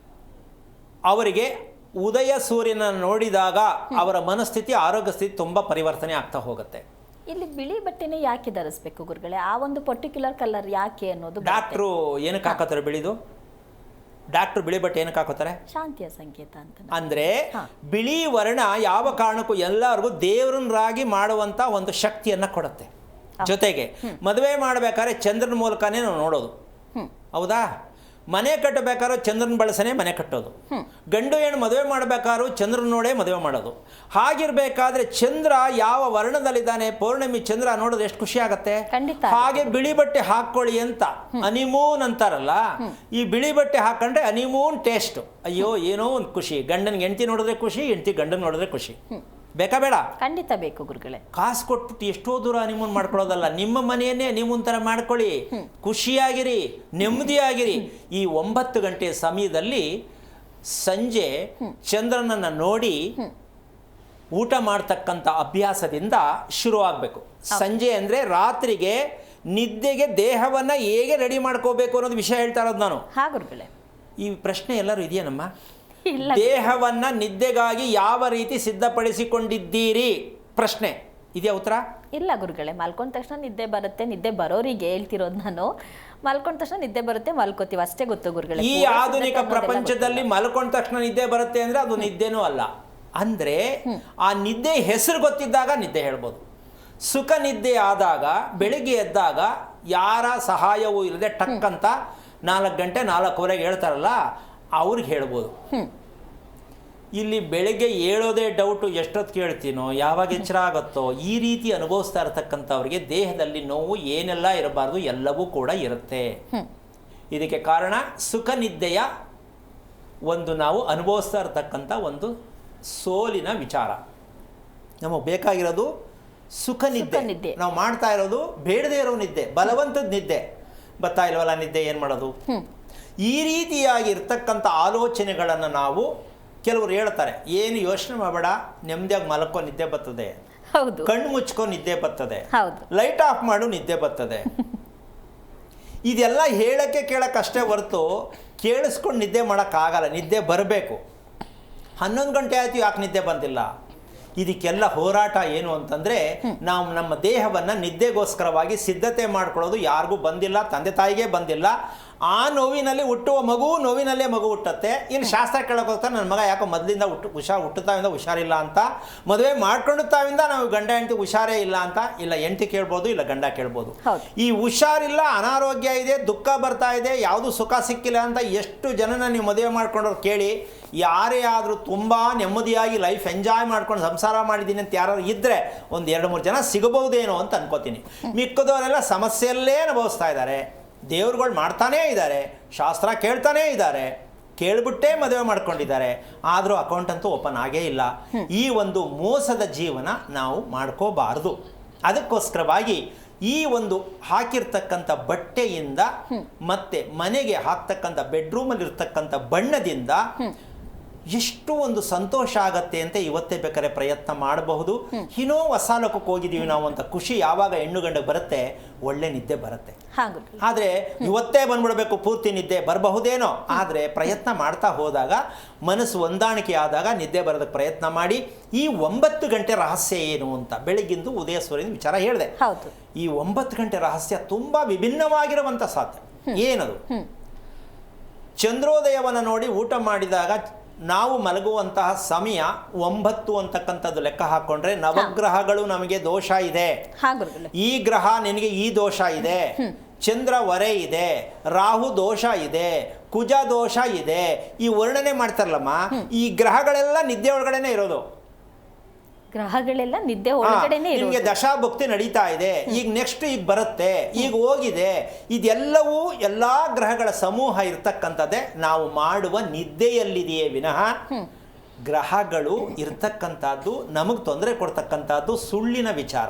ಅವರಿಗೆ ಉದಯ ಸೂರ್ಯನ ನೋಡಿದಾಗ ಅವರ ಮನಸ್ಥಿತಿ, ಆರೋಗ್ಯ ಸ್ಥಿತಿ ತುಂಬ ಪರಿವರ್ತನೆ ಆಗ್ತಾ ಹೋಗುತ್ತೆ. ಇಲ್ಲಿ ಬಿಳಿ ಬಟ್ಟೆನೇ ಯಾಕೆ ಧರಿಸ್ಬೇಕು ಗುರುಗಳೇ? ಆ ಒಂದು ಪರ್ಟಿಕ್ಯುಲರ್ ಕಲರ್ ಯಾಕೆ ಅನ್ನೋದು ಡಾಕ್ಟ್ರು ಏನಕ್ಕೆ ಹಾಕೋತಾರೆ ಬಿಳಿದು? ಡಾಕ್ಟ್ರು ಬಿಳಿ ಬಟ್ಟೆ ಏನಕ್ಕೆ ಹಾಕೋತಾರೆ? ಶಾಂತಿಯ ಸಂಕೇತ ಅಂತ. ಅಂದ್ರೆ ಬಿಳಿ ವರ್ಣ ಯಾವ ಕಾರಣಕ್ಕೂ ಎಲ್ಲರಿಗೂ ದೇವರನ್ನಾಗಿ ಮಾಡುವಂತ ಒಂದು ಶಕ್ತಿಯನ್ನ ಕೊಡುತ್ತೆ. ಜೊತೆಗೆ ಮದುವೆ ಮಾಡಬೇಕಾದ್ರೆ ಚಂದ್ರನ ಮೂಲಕನೇ ನಾವು ನೋಡೋದು, ಹೌದಾ? ಮನೆ ಕಟ್ಟಬೇಕಾದ್ರೂ ಚಂದ್ರನ ಬಳಸನೆ ಮನೆ ಕಟ್ಟೋದು. ಗಂಡು ಹೆಣ್ಣು ಮದುವೆ ಮಾಡಬೇಕಾದ್ರೂ ಚಂದ್ರನ ನೋಡೇ ಮದುವೆ ಮಾಡೋದು. ಹಾಗಿರ್ಬೇಕಾದ್ರೆ ಚಂದ್ರ ಯಾವ ವರ್ಣದಲ್ಲಿದ್ದಾನೆ, ಪೌರ್ಣಮಿ ಚಂದ್ರ ನೋಡೋದು ಎಷ್ಟು ಖುಷಿ ಆಗತ್ತೆ. ಹಾಗೆ ಬಿಳಿ ಬಟ್ಟೆ ಹಾಕೊಳ್ಳಿ ಅಂತ ಹನಿಮೂನ್ ಅಂತಾರಲ್ಲ, ಈ ಬಿಳಿ ಬಟ್ಟೆ ಹಾಕೊಂಡ್ರೆ ಹನಿಮೂನ್ ಟೇಸ್ಟ್. ಅಯ್ಯೋ ಏನೋ ಒಂದು ಖುಷಿ. ಗಂಡನಿಗೆ ಹೆಂಡತಿ ನೋಡಿದ್ರೆ ಖುಷಿ, ಹೆಂಡತಿ ಗಂಡನ ನೋಡಿದ್ರೆ ಖುಷಿ. ಬೇಕಾ ಬೇಡ? ಖಂಡಿತ ಬೇಕು ಗುರುಗಳೇ. ಕಾಸು ಕೊಟ್ಬಿಟ್ಟು ಎಷ್ಟೋ ದೂರ ಹನಿಮೂನ್ ಮಾಡ್ಕೊಳ್ಳೋದಲ್ಲ, ನಿಮ್ಮ ಮನೆಯನ್ನೇ ಹನಿಮೂನ್ ಥರ ಮಾಡ್ಕೊಳ್ಳಿ. ಖುಷಿಯಾಗಿರಿ, ನೆಮ್ಮದಿಯಾಗಿರಿ. ಈ 9 ಗಂಟೆ ಸಮಯದಲ್ಲಿ ಸಂಜೆ ಚಂದ್ರನನ್ನು ನೋಡಿ ಊಟ ಮಾಡ್ತಕ್ಕಂಥ ಅಭ್ಯಾಸದಿಂದ ಶುರು ಆಗಬೇಕು. ಸಂಜೆ ಅಂದರೆ ರಾತ್ರಿಗೆ ನಿದ್ದೆಗೆ ದೇಹವನ್ನು ಹೇಗೆ ರೆಡಿ ಮಾಡ್ಕೋಬೇಕು ಅನ್ನೋದು ವಿಷಯ ಹೇಳ್ತಾ ಇರೋದು ನಾನು. ಈ ಪ್ರಶ್ನೆ ಎಲ್ಲರೂ ಇದೆಯೇನಮ್ಮ? ದೇಹವನ್ನ ನಿದ್ದೆಗಾಗಿ ಯಾವ ರೀತಿ ಸಿದ್ಧಪಡಿಸಿಕೊಂಡಿದ್ದೀರಿ ಪ್ರಶ್ನೆ ಇದೆಯಾ? ಉತ್ತರ ಇಲ್ಲ ಗುರುಗಳೇ. ಮಲ್ಕೊಂಡ ತಕ್ಷಣ ನಿದ್ದೆ ಬರುತ್ತೆ, ನಿದ್ದೆ ಬರೋರಿಗೆ ಹೇಳ್ತಿರೋದು ನಾನು. ಮಲ್ಕೊಂಡ ತಕ್ಷಣ ನಿದ್ದೆ ಬರುತ್ತೆ, ಮಲ್ಕೋತೀವಿ ಅಷ್ಟೇ ಗೊತ್ತು ಗುರುಗಳೇ. ಈ ಆಧುನಿಕ ಪ್ರಪಂಚದಲ್ಲಿ ಮಲ್ಕೊಂಡ ತಕ್ಷಣ ನಿದ್ದೆ ಬರುತ್ತೆ ಅಂದ್ರೆ ಅದು ನಿದ್ದೆನೂ ಅಲ್ಲ. ಅಂದ್ರೆ ಆ ನಿದ್ದೆ ಹೆಸರು ಗೊತ್ತಿದ್ದಾಗ ನಿದ್ದೆ ಹೇಳ್ಬೋದು. ಸುಖ ನಿದ್ದೆ ಆದಾಗ ಬೆಳಿಗ್ಗೆ ಎದ್ದಾಗ ಯಾರ ಸಹಾಯವೂ ಇಲ್ಲದೆ ಟಕ್ ಅಂತ 4 ಗಂಟೆ 4:15 ಹೇಳ್ತಾರಲ್ಲ, ಅವ್ರಿಗೆ ಹೇಳ್ಬೋದು. ಇಲ್ಲಿ ಬೆಳಗ್ಗೆ ಹೇಳೋದೇ ಡೌಟು, ಎಷ್ಟೊತ್ತು ಕೇಳ್ತೀನೋ, ಯಾವಾಗ ಎಚ್ಚರ ಆಗುತ್ತೋ, ಈ ರೀತಿ ಅನುಭವಿಸ್ತಾ ಇರತಕ್ಕಂಥವ್ರಿಗೆ ದೇಹದಲ್ಲಿ ನೋವು ಏನೆಲ್ಲ ಇರಬಾರ್ದು ಎಲ್ಲವೂ ಕೂಡ ಇರುತ್ತೆ. ಇದಕ್ಕೆ ಕಾರಣ ಸುಖ ನಿದ್ದೆಯ ಒಂದು ನಾವು ಅನುಭವಿಸ್ತಾ ಇರತಕ್ಕಂಥ ಒಂದು ಸೋಲಿನ ವಿಚಾರ. ನಮಗೆ ಬೇಕಾಗಿರೋದು ಸುಖ ನಿದ್ದೆ. ನಾವು ಮಾಡ್ತಾ ಇರೋದು ಬೇಡದೇ ಇರೋ ನಿದ್ದೆ, ಬಲವಂತದ ನಿದ್ದೆ. ಬರ್ತಾ ಇಲ್ವಲ್ಲ ನಿದ್ದೆ, ಏನು ಮಾಡೋದು? ಈ ರೀತಿಯಾಗಿ ಇರ್ತಕ್ಕಂಥ ಆಲೋಚನೆಗಳನ್ನು ನಾವು, ಕೆಲವರು ಹೇಳ್ತಾರೆ ಏನು ಯೋಚನೆ ಮಾಡಬೇಡ, ನೆಮ್ಮದಿಯಾಗಿ ಮಲಕ್ಕೋ ನಿದ್ದೆ ಬರ್ತದೆ, ಕಣ್ಣು ಮುಚ್ಕೋ ನಿದ್ದೆ ಬರ್ತದೆ, ಲೈಟ್ ಆಫ್ ಮಾಡು ನಿದ್ದೆ ಬರ್ತದೆ. ಇದೆಲ್ಲ ಹೇಳಕ್ಕೆ ಕೇಳಕ್ಕಷ್ಟೇ ಹೊರತು ಕೇಳಿಸ್ಕೊಂಡು ನಿದ್ದೆ ಮಾಡೋಕ್ಕಾಗಲ್ಲ. ನಿದ್ದೆ ಬರಬೇಕು. 11 ಗಂಟೆ ಆಯಿತು, ಯಾಕೆ ನಿದ್ದೆ ಬಂದಿಲ್ಲ? ಇದಕ್ಕೆಲ್ಲ ಹೋರಾಟ ಏನು ಅಂತಂದರೆ, ನಾವು ನಮ್ಮ ದೇಹವನ್ನು ನಿದ್ದೆಗೋಸ್ಕರವಾಗಿ ಸಿದ್ಧತೆ ಮಾಡ್ಕೊಳ್ಳೋದು ಯಾರಿಗೂ ಬಂದಿಲ್ಲ, ತಂದೆ ತಾಯಿಗೆ ಬಂದಿಲ್ಲ. ಆ ನೋವಿನಲ್ಲಿ ಹುಟ್ಟುವ ಮಗು ನೋವಿನಲ್ಲೇ ಮಗು ಹುಟ್ಟುತ್ತೆ. ಇನ್ನು ಶಾಸ್ತ್ರ ಕೇಳೋಕೆ ಹೋಗ್ತಾರೆ, ನನ್ನ ಮಗ ಯಾಕೋ ಮೊದಲಿಂದ ಹುಟ್ಟುತ್ತಾವಿಂದ ಹುಷಾರಿಲ್ಲ ಅಂತ, ಮದುವೆ ಮಾಡ್ಕೊಂಡುತ್ತಾವಿಂದ ನಾವು ಗಂಡ ಹೆಂಡತಿ ಹುಷಾರೇ ಇಲ್ಲ ಅಂತ. ಇಲ್ಲ ಹೆಂಡತಿ ಕೇಳ್ಬೋದು, ಇಲ್ಲ ಗಂಡ ಕೇಳ್ಬೋದು. ಈ ಹುಷಾರಿಲ್ಲ, ಅನಾರೋಗ್ಯ ಇದೆ, ದುಃಖ ಬರ್ತಾ ಇದೆ, ಯಾವುದು ಸುಖ ಸಿಕ್ಕಿಲ್ಲ ಅಂತ ಎಷ್ಟು ಜನನ ನೀವು ಮದುವೆ ಮಾಡ್ಕೊಂಡವ್ರು ಕೇಳಿ. ಯಾರೇ ಆದರೂ ತುಂಬ ನೆಮ್ಮದಿಯಾಗಿ ಲೈಫ್ ಎಂಜಾಯ್ ಮಾಡ್ಕೊಂಡು ಸಂಸಾರ ಮಾಡಿದ್ದೀನಿ ಅಂತ ಯಾರು ಇದ್ದರೆ ಒಂದು 2-3 ಜನ ಸಿಗಬಹುದೇನೋ ಅಂತ ಅನ್ಕೋತೀನಿ. ಮಿಕ್ಕದವರೆಲ್ಲ ಸಮಸ್ಯೆಯಲ್ಲೇ ಅನುಭವಿಸ್ತಾ ಇದ್ದಾರೆ. ದೇವ್ರುಗಳು ಮಾಡ್ತಾನೇ ಇದ್ದಾರೆ, ಶಾಸ್ತ್ರ ಕೇಳ್ತಾನೇ ಇದ್ದಾರೆ, ಕೇಳ್ಬಿಟ್ಟೇ ಮದುವೆ ಮಾಡ್ಕೊಂಡಿದ್ದಾರೆ. ಆದರೂ ಅಕೌಂಟ್ ಅಂತೂ ಓಪನ್ ಆಗೇ ಇಲ್ಲ. ಈ ಒಂದು ಮೋಸದ ಜೀವನ ನಾವು ಮಾಡ್ಕೋಬಾರ್ದು. ಅದಕ್ಕೋಸ್ಕರವಾಗಿ ಈ ಒಂದು ಹಾಕಿರ್ತಕ್ಕಂಥ ಬಟ್ಟೆಯಿಂದ ಮತ್ತೆ ಮನೆಗೆ ಹಾಕ್ತಕ್ಕಂಥ ಬೆಡ್ರೂಮಲ್ಲಿ ಇರ್ತಕ್ಕಂಥ ಬಣ್ಣದಿಂದ ಎಷ್ಟು ಒಂದು ಸಂತೋಷ ಆಗತ್ತೆ ಅಂತ ಇವತ್ತೇ ಬೇಕಾದ್ರೆ ಪ್ರಯತ್ನ ಮಾಡಬಹುದು. ಇನ್ನೋ ಹೊಸ ಲೋಕಕ್ಕೆ ಹೋಗಿದ್ದೀವಿ ನಾವು ಅಂತ ಖುಷಿ ಯಾವಾಗ ಹೆಣ್ಣು ಗಂಡ ಬರುತ್ತೆ, ಒಳ್ಳೆ ನಿದ್ದೆ ಬರುತ್ತೆ. ಆದರೆ ಇವತ್ತೇ ಬಂದ್ಬಿಡ್ಬೇಕು ಪೂರ್ತಿ ನಿದ್ದೆ ಬರಬಹುದೇನೋ, ಆದರೆ ಪ್ರಯತ್ನ ಮಾಡ್ತಾ ಹೋದಾಗ ಮನಸ್ಸು ಹೊಂದಾಣಿಕೆ ಆದಾಗ ನಿದ್ದೆ ಬರೋದಕ್ಕೆ ಪ್ರಯತ್ನ ಮಾಡಿ. ಈ 9 ಗಂಟೆ ರಹಸ್ಯ ಏನು ಅಂತ ಬೆಳಗಿಂದು ಉದಯ ಸೂರ್ಯನ ವಿಚಾರ ಹೇಳಿದೆ. ಈ 9 ಗಂಟೆ ರಹಸ್ಯ ತುಂಬಾ ವಿಭಿನ್ನವಾಗಿರುವಂಥ ಸಾಧ್ಯ. ಏನದು? ಚಂದ್ರೋದಯವನ್ನು ನೋಡಿ ಊಟ ಮಾಡಿದಾಗ ನಾವು ಮಲಗುವಂತಹ ಸಮಯ 9 ಅಂತಕ್ಕಂಥದ್ದು ಲೆಕ್ಕ ಹಾಕೊಂಡ್ರೆ ನವಗ್ರಹಗಳು ನಮಗೆ ದೋಷ ಇದೆ, ಈ ಗ್ರಹ ನಿನಗೆ ಈ ದೋಷ ಇದೆ, ಚಂದ್ರ ವರೆ ಇದೆ, ರಾಹು ದೋಷ ಇದೆ, ಕುಜ ದೋಷ ಇದೆ, ಈ ವರ್ಣನೆ ಮಾಡ್ತಾರಲ್ಲಮ್ಮ, ಈ ಗ್ರಹಗಳೆಲ್ಲ ನಿದ್ದೆ ಒಳಗಡೆನೆ ಇರೋದು. ಗ್ರಹಗಳೆಲ್ಲ ನಿದ್ದೆ ಒಳಗಡೆನೆ ಇರೋದು. ನಿಮಗೆ ದಶಾಭುಕ್ತಿ ನಡೀತಾ ಇದೆ, ಈಗ ನೆಕ್ಸ್ಟ್ ಈಗ ಬರುತ್ತೆ, ಈಗ ಹೋಗಿದೆ, ಇದೆಲ್ಲವೂ ಎಲ್ಲಾ ಗ್ರಹಗಳ ಸಮೂಹ ಇರ್ತಕ್ಕಂಥದ್ದೇ ನಾವು ಮಾಡುವ ನಿದ್ದೆಯಲ್ಲಿದೆಯೇ ವಿನಃ ಗ್ರಹಗಳು ಇರ್ತಕ್ಕಂಥದ್ದು ನಮಗೆ ತೊಂದರೆ ಕೊಡ್ತಕ್ಕಂಥದ್ದು ಸುಳ್ಳಿನ ವಿಚಾರ.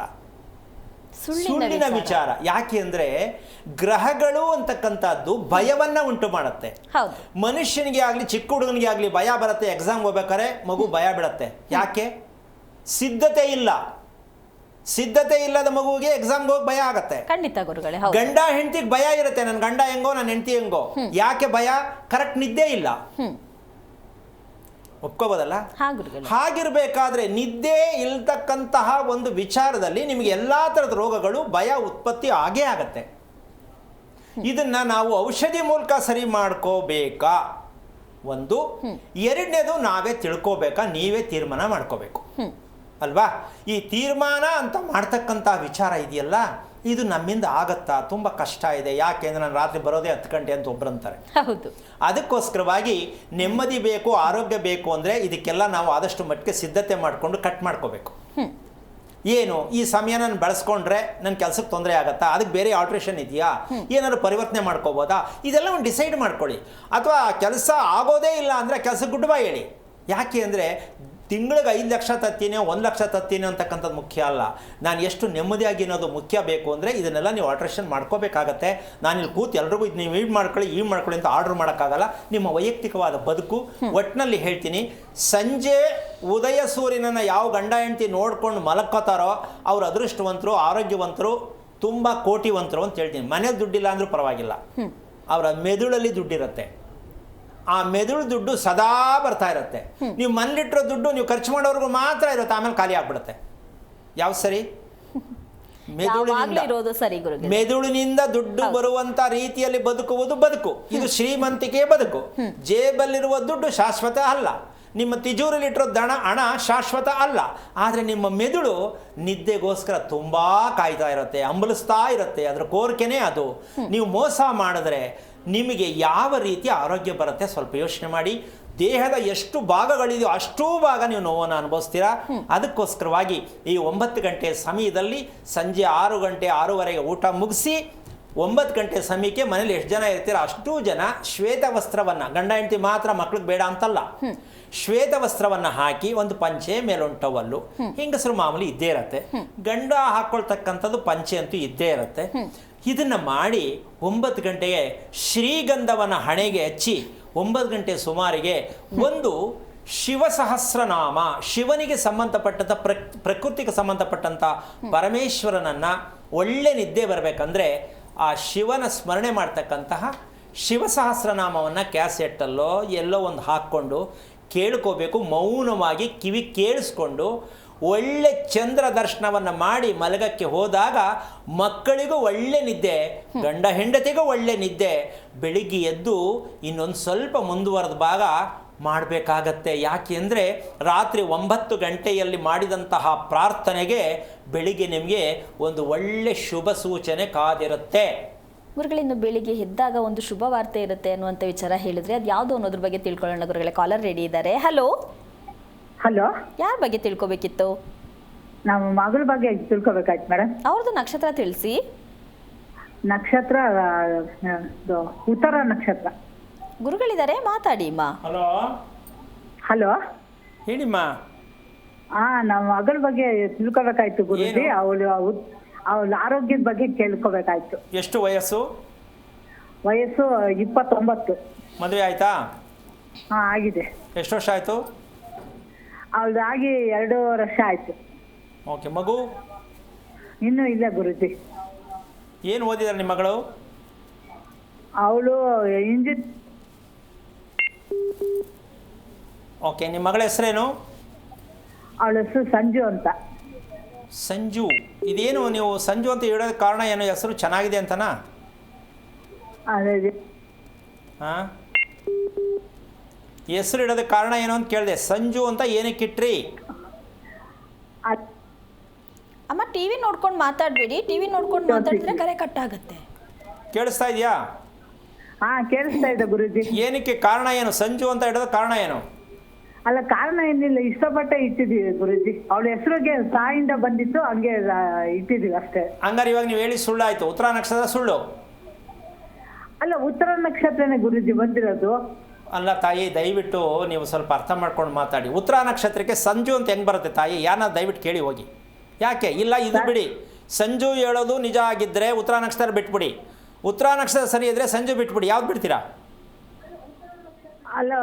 ಸುಳ್ಳಿನ ವಿಚಾರ. ಯಾಕೆ ಅಂದ್ರೆ ಗ್ರಹಗಳು ಅಂತಕ್ಕಂಥದ್ದು ಭಯವನ್ನ ಉಂಟು ಮಾಡುತ್ತೆ. ಮನುಷ್ಯನಿಗೆ ಆಗ್ಲಿ ಚಿಕ್ಕ ಹುಡುಗನಿಗೆ ಆಗ್ಲಿ ಭಯ ಬರುತ್ತೆ. ಎಕ್ಸಾಮ್ ಹೋಗ್ಬೇಕಾದ್ರೆ ಮಗು ಭಯ ಬಿಡತ್ತೆ. ಯಾಕೆ? ಸಿದ್ಧತೆ ಇಲ್ಲ. ಸಿದ್ಧತೆ ಇಲ್ಲದ ಮಗುವಿಗೆ ಎಕ್ಸಾಮ್ಗೆ ಹೋಗಿ ಭಯ ಆಗತ್ತೆ. ಖಂಡಿತ ಗುರುಗಳೇ. ಗಂಡ ಹೆಂಡತಿಗೆ ಭಯ ಇರುತ್ತೆ, ನನ್ನ ಗಂಡ ಹೆಂಗೋ ನನ್ನ ಹೆಂಡತಿ ಹೆಂಗೋ. ಯಾಕೆ ಭಯ? ಕರೆಕ್ಟ್ ನಿದ್ದೆ ಇಲ್ಲ. ಒಪ್ಕೋಬೋದಲ್ಲ? ಹಾಗಿರ್ಬೇಕಾದ್ರೆ ನಿದ್ದೆ ಇಲ್ತಕ್ಕಂತಹ ಒಂದು ವಿಚಾರದಲ್ಲಿ ನಿಮಗೆ ಎಲ್ಲಾ ತರದ ರೋಗಗಳು ಭಯ ಉತ್ಪತ್ತಿ ಆಗೇ ಆಗತ್ತೆ. ಇದನ್ನ ನಾವು ಔಷಧಿ ಮೂಲಕ ಸರಿ ಮಾಡ್ಕೋಬೇಕಾ? ಒಂದು. ಎರಡನೇದು ನಾವೇ ತಿಳ್ಕೋಬೇಕಾ, ನೀವೇ ತೀರ್ಮಾನ ಮಾಡ್ಕೋಬೇಕು ಅಲ್ವಾ? ಈ ತೀರ್ಮಾನ ಅಂತ ಮಾಡ್ತಕ್ಕಂಥ ವಿಚಾರ ಇದೆಯಲ್ಲ, ಇದು ನಮ್ಮಿಂದ ಆಗತ್ತಾ? ತುಂಬ ಕಷ್ಟ ಇದೆ. ಯಾಕೆಂದ್ರೆ ನಾನು ರಾತ್ರಿ ಬರೋದೇ 10 ಗಂಟೆ ಅಂತ ಒಬ್ರು ಅಂತಾರೆ. ಹೌದು. ಅದಕ್ಕೋಸ್ಕರವಾಗಿ ನೆಮ್ಮದಿ ಬೇಕು, ಆರೋಗ್ಯ ಬೇಕು ಅಂದರೆ ಇದಕ್ಕೆಲ್ಲ ನಾವು ಆದಷ್ಟು ಮಟ್ಟಿಗೆ ಸಿದ್ಧತೆ ಮಾಡಿಕೊಂಡು ಕಟ್ ಮಾಡ್ಕೋಬೇಕು. ಏನು ಈ ಸಮಯ ನಾನು ಬಳಸ್ಕೊಂಡ್ರೆ ನನ್ನ ಕೆಲಸಕ್ಕೆ ತೊಂದರೆ ಆಗುತ್ತಾ? ಅದಕ್ಕೆ ಬೇರೆ ಆಲ್ಟ್ರೇಷನ್ ಇದೆಯಾ? ಏನಾದ್ರು ಪರಿವರ್ತನೆ ಮಾಡ್ಕೋಬೋದಾ? ಇದೆಲ್ಲ ಒಂದು ಡಿಸೈಡ್ ಮಾಡ್ಕೊಳ್ಳಿ. ಅಥವಾ ಕೆಲಸ ಆಗೋದೇ ಇಲ್ಲ ಅಂದರೆ ಕೆಲಸಕ್ಕೆ ಗುಡ್ ಬೈ ಹೇಳಿ. ಯಾಕೆ ಅಂದರೆ ತಿಂಗಳಿಗೆ 5 ಲಕ್ಷ ತತ್ತೀನಿ, 1 ಲಕ್ಷ ತತ್ತೀನಿ ಅಂತಕ್ಕಂಥದ್ದು ಮುಖ್ಯ ಅಲ್ಲ. ನಾನು ಎಷ್ಟು ನೆಮ್ಮದಿಯಾಗಿ ಅನ್ನೋದು ಮುಖ್ಯ ಬೇಕು ಅಂದರೆ ಇದನ್ನೆಲ್ಲ ನೀವು ಆಲ್ಟ್ರೇಷನ್ ಮಾಡ್ಕೋಬೇಕಾಗತ್ತೆ. ನಾನಿಲ್ಲಿ ಕೂತು ಎಲ್ರಿಗೂ ಇದು ನೀವು ಈ ಮಾಡ್ಕೊಳ್ಳಿ ಅಂತ ಆರ್ಡರ್ ಮಾಡೋಕ್ಕಾಗಲ್ಲ. ನಿಮ್ಮ ವೈಯಕ್ತಿಕವಾದ ಬದುಕು. ಒಟ್ಟಿನಲ್ಲಿ ಹೇಳ್ತೀನಿ, ಸಂಜೆ ಉದಯ ಸೂರ್ಯನನ್ನು ಯಾವ ಗಂಡ ಹೆಂಡತಿ ನೋಡ್ಕೊಂಡು ಮಲಕ್ಕೋತಾರೋ ಅವ್ರು ಅದೃಷ್ಟವಂತರು, ಆರೋಗ್ಯವಂತರು, ತುಂಬ ಕೋಟಿವಂತರು ಅಂತ ಹೇಳ್ತೀನಿ. ಮನೇಲಿ ದುಡ್ಡಿಲ್ಲ ಅಂದರೂ ಪರವಾಗಿಲ್ಲ, ಅವರ ಮೆದುಳಲ್ಲಿ ದುಡ್ಡಿರುತ್ತೆ. ಆ ಮೆದುಳು ದುಡ್ಡು ಸದಾ ಬರ್ತಾ ಇರುತ್ತೆ. ನೀವು ಮನೇಲಿಟ್ಟಿರೋ ದುಡ್ಡು ನೀವು ಖರ್ಚು ಮಾಡೋರ್ಗು ಮಾತ್ರ ಇರುತ್ತೆ, ಆಮೇಲೆ ಖಾಲಿ ಆಗ್ಬಿಡುತ್ತೆ. ಯಾವ ಸರಿ? ಮೆದುಳಿನಿಂದ ದುಡ್ಡು ಬರುವಂತ ರೀತಿಯಲ್ಲಿ ಬದುಕುವುದು ಬದುಕು. ಇದು ಶ್ರೀಮಂತಿಕೆ ಬದುಕು. ಜೇಬಲ್ಲಿರುವ ದುಡ್ಡು ಶಾಶ್ವತ ಅಲ್ಲ. ನಿಮ್ಮ ತಿಜೂರಲ್ಲಿಟ್ಟಿರೋ ಹಣ ಶಾಶ್ವತ ಅಲ್ಲ. ಆದರೆ ನಿಮ್ಮ ಮೆದುಳು ನಿದ್ದೆಗೋಸ್ಕರ ತುಂಬಾ ಕಾಯ್ತಾ ಇರುತ್ತೆ, ಹಂಬಲಿಸ್ತಾ ಇರುತ್ತೆ. ಅದರ ಕೋರಿಕೆನೇ ಅದು. ನೀವು ಮೋಸ ಮಾಡಿದ್ರೆ ನಿಮಗೆ ಯಾವ ರೀತಿಯ ಆರೋಗ್ಯ ಬರುತ್ತೆ ಸ್ವಲ್ಪ ಯೋಚನೆ ಮಾಡಿ. ದೇಹದ ಎಷ್ಟು ಭಾಗಗಳಿದೆಯೋ ಅಷ್ಟೂ ಭಾಗ ನೀವು ನೋವನ್ನು ಅನುಭವಿಸ್ತೀರಾ. ಅದಕ್ಕೋಸ್ಕರವಾಗಿ ಈ 9 ಗಂಟೆ ಸಮಯದಲ್ಲಿ ಸಂಜೆ 6 ಗಂಟೆ 6:30ಗೆ ಊಟ ಮುಗಿಸಿ 9 ಗಂಟೆ ಸಮಯಕ್ಕೆ ಮನೇಲಿ ಎಷ್ಟು ಜನ ಇರ್ತೀರಾ ಅಷ್ಟೂ ಜನ ಶ್ವೇತ ವಸ್ತ್ರವನ್ನು, ಗಂಡ ಹೆಂಡತಿ ಮಾತ್ರ ಮಕ್ಳಿಗೆ ಬೇಡ ಅಂತಲ್ಲ, ಶ್ವೇತ ವಸ್ತ್ರವನ್ನು ಹಾಕಿ ಒಂದು ಪಂಚೆ ಮೇಲೊಂದು ಟವಲ್ಲು, ಹೆಂಗಸರು ಮಾಮೂಲಿ ಇದ್ದೇ ಇರತ್ತೆ, ಗಂಡ ಹಾಕೊಳ್ತಕ್ಕಂಥದ್ದು ಪಂಚೆ ಅಂತೂ ಇದ್ದೇ ಇರತ್ತೆ. ಇದನ್ನು ಮಾಡಿ 9 ಗಂಟೆಗೆ ಶ್ರೀಗಂಧವನ್ನು ಹಣೆಗೆ ಹಚ್ಚಿ 9 ಗಂಟೆ ಸುಮಾರಿಗೆ ಒಂದು ಶಿವಸಹಸ್ರನಾಮ, ಶಿವನಿಗೆ ಸಂಬಂಧಪಟ್ಟಂಥ ಪ್ರಕೃತಿಗೆ ಸಂಬಂಧಪಟ್ಟಂಥ ಪರಮೇಶ್ವರನನ್ನು ಒಳ್ಳೆ ನಿದ್ದೆ ಬರಬೇಕಂದ್ರೆ ಆ ಶಿವನ ಸ್ಮರಣೆ ಮಾಡ್ತಕ್ಕಂತಹ ಶಿವಸಹಸ್ರನಾಮವನ್ನು ಕ್ಯಾಸೆಟ್ಟಲ್ಲೋ ಎಲ್ಲೋ ಒಂದು ಹಾಕ್ಕೊಂಡು ಕೇಳ್ಕೋಬೇಕು. ಮೌನವಾಗಿ ಕಿವಿ ಕೇಳಿಸ್ಕೊಂಡು ಒಳ್ಳೆ ಚಂದ್ರ ದರ್ಶನವನ್ನು ಮಾಡಿ ಮಲಗಕ್ಕೆ ಹೋದಾಗ ಮಕ್ಕಳಿಗೂ ಒಳ್ಳೆ ನಿದ್ದೆ, ಗಂಡ ಹೆಂಡತಿಗೂ ಒಳ್ಳೆ ನಿದ್ದೆ. ಬೆಳಿಗ್ಗೆ ಎದ್ದು ಇನ್ನೊಂದು ಸ್ವಲ್ಪ ಮುಂದುವರೆದ ಭಾಗ ಮಾಡಬೇಕಾಗತ್ತೆ. ಯಾಕೆ ಅಂದರೆ ರಾತ್ರಿ 9 ಗಂಟೆಯಲ್ಲಿ ಮಾಡಿದಂತಹ ಪ್ರಾರ್ಥನೆಗೆ ಬೆಳಿಗ್ಗೆ ನಿಮಗೆ ಒಂದು ಒಳ್ಳೆ ಶುಭ ಸೂಚನೆ ಕಾದಿರುತ್ತೆ. ಗುರುಗಳಿಂದ ಬೆಳಿಗ್ಗೆ ಎದ್ದಾಗ ಒಂದು ಶುಭ ವಾರ್ತೆ ಇರುತ್ತೆ ಅನ್ನುವಂಥ ವಿಚಾರ ಹೇಳಿದ್ರೆ ಅದು ಯಾವುದು ಅನ್ನೋದ್ರ ಬಗ್ಗೆ ತಿಳ್ಕೊಳ್ಳೋಣ ಗುರುಗಳೇ. ಕಾಲರ್ ರೆಡಿ ಇದ್ದಾರೆ. ಹಲೋ ಹಲೋ, ಯಾರ ಬಗ್ಗೆ ತಿಳ್ಕೊಬೇಕಿತ್ತು? ನಾವು ಮಗಳ ಬಗ್ಗೆ ತಿಳ್ಕೊಬೇಕಾಯ್ತು ಮೇಡಮ್. ಅವ್ರದ್ದು ನಕ್ಷತ್ರ ತಿಳಿಸಿ. ನಕ್ಷತ್ರ ಉತ್ತರ ನಕ್ಷತ್ರ. ಗುರುಗಳಿದ್ದಾರೆ, ಮಾತಾಡಿ ಅಮ್ಮ. ಹಲೋ ಹಲೋ ಹೇಳಿಮ್ಮ. ನಮ್ಮ ಮಗಳ ಬಗ್ಗೆ ತಿಳ್ಕೊಬೇಕಾಯ್ತು ಗುರುಜಿ. ಏನು? ಅವಳ ಆರೋಗ್ಯದ ಬಗ್ಗೆ ಕೇಳ್ಕೊಬೇಕಾಯ್ತು. ಎಷ್ಟು ವಯಸ್ಸು? ವಯಸ್ಸು 29. ಮದುವೆ ಆಯಿತಾ? ಆಗಿದೆ. ಎಷ್ಟು ವರ್ಷ ಆಯಿತು? ಅವಳದಾಗಿ 2 ವರ್ಷ ಆಯ್ತು. ಓಕೆ. ಮಗು ಇನ್ನೂ ಇಲ್ಲ ಗುರುಜಿ. ಏನು ಓದಿದ್ದಾರೆ ನಿಮ್ಮ ಮಗಳು? ಅವಳು ಓಕೆ. ನಿಮ್ಮ ಮಗಳ ಹೆಸರೇನು? ಅವಳ ಹೆಸರು ಸಂಜು ಅಂತ. ಸಂಜು. ಇದೇನು ನೀವು ಸಂಜು ಅಂತ ಹೇಳೋದಕ್ಕೆ ಕಾರಣ ಏನು? ಹೆಸರು ಚೆನ್ನಾಗಿದೆ ಅಂತನಾ? ಅದೇ ಹಾಂ, ಹೆಸರು ಇಡೋದಕ್ಕೆ ಕಾರಣ ಏನು ಅಂತ ಕೇಳಿದೆ. ಸಂಜು ಅಂತ ಏನಕ್ಕೆ ಇಟ್ರಿ? ಅಮ್ಮ ಟಿವಿ ನೋಡ್ಕೊಂಡು ಮಾತಾಡಬೇಡಿ. ಟಿವಿ ನೋಡ್ಕೊಂಡು ಮಾತಾಡಿದ್ರೆ ಕರೆ ಕಟ್ ಆಗುತ್ತೆ. ಕೇಳಿಸ್ತಾ ಇದೆಯಾ? ಕೇಳಿಸ್ತಾ ಇದೆ ಗುರುಜಿ. ಏನಕ್ಕೆ ಕಾರಣ ಏನು? ಸಂಜು ಅಂತ ಇಡೋದಕ್ಕೆ ಕಾರಣ ಏನು? ಅಲ್ಲ, ಕಾರಣ ಏನಿಲ್ಲ, ಇಷ್ಟಪಟ್ಟೆ ಇಟ್ಟಿದೀವಿ ಗುರುಜಿ. ಅವಳ ಹೆಸರಿಗೆ ತಾಯಿಂದ ಬಂದಿತ್ತು, ಹಂಗೆ ಇಟ್ಟಿದೀವಿ ಅಷ್ಟೇ. ಹಂಗಾರೆ ಇವಾಗ ನೀವು ಹೇಳಿ ಸುಳ್ಳಾಯಿತು. ಉತ್ತರ ನಕ್ಷತ್ರ ಸುಳ್ಳು ಅಲ್ಲ, ಉತ್ತರ ನಕ್ಷತ್ರನೇ ಗುರುಜಿ ಬಂದಿರೋದು. ಅಲ್ಲ ತಾಯಿ, ದಯವಿಟ್ಟು ನೀವು ಸ್ವಲ್ಪ ಅರ್ಥ ಮಾಡ್ಕೊಂಡು ಮಾತಾಡಿ. ಉತ್ತರ ನಕ್ಷತ್ರಕ್ಕೆ ಸಂಜು ಅಂತ ಹೆಂಗೆ ಬರುತ್ತೆ ತಾಯಿ? ಯಾರನ್ನ ದಯವಿಟ್ಟು ಕೇಳಿ ಹೋಗಿ. ಯಾಕೆ ಇಲ್ಲ? ಇದು ಬಿಡಿ, ಸಂಜು ಹೇಳೋದು ನಿಜ ಆಗಿದ್ದರೆ ಉತ್ತರ ನಕ್ಷತ್ರ ಬಿಟ್ಬಿಡಿ. ಉತ್ತರ ನಕ್ಷತ್ರ ಸರಿ ಇದ್ದರೆ ಸಂಜು ಬಿಟ್ಬಿಡಿ. ಯಾವ್ದು ಬಿಡ್ತೀರಾ? ಅಲ್ಲ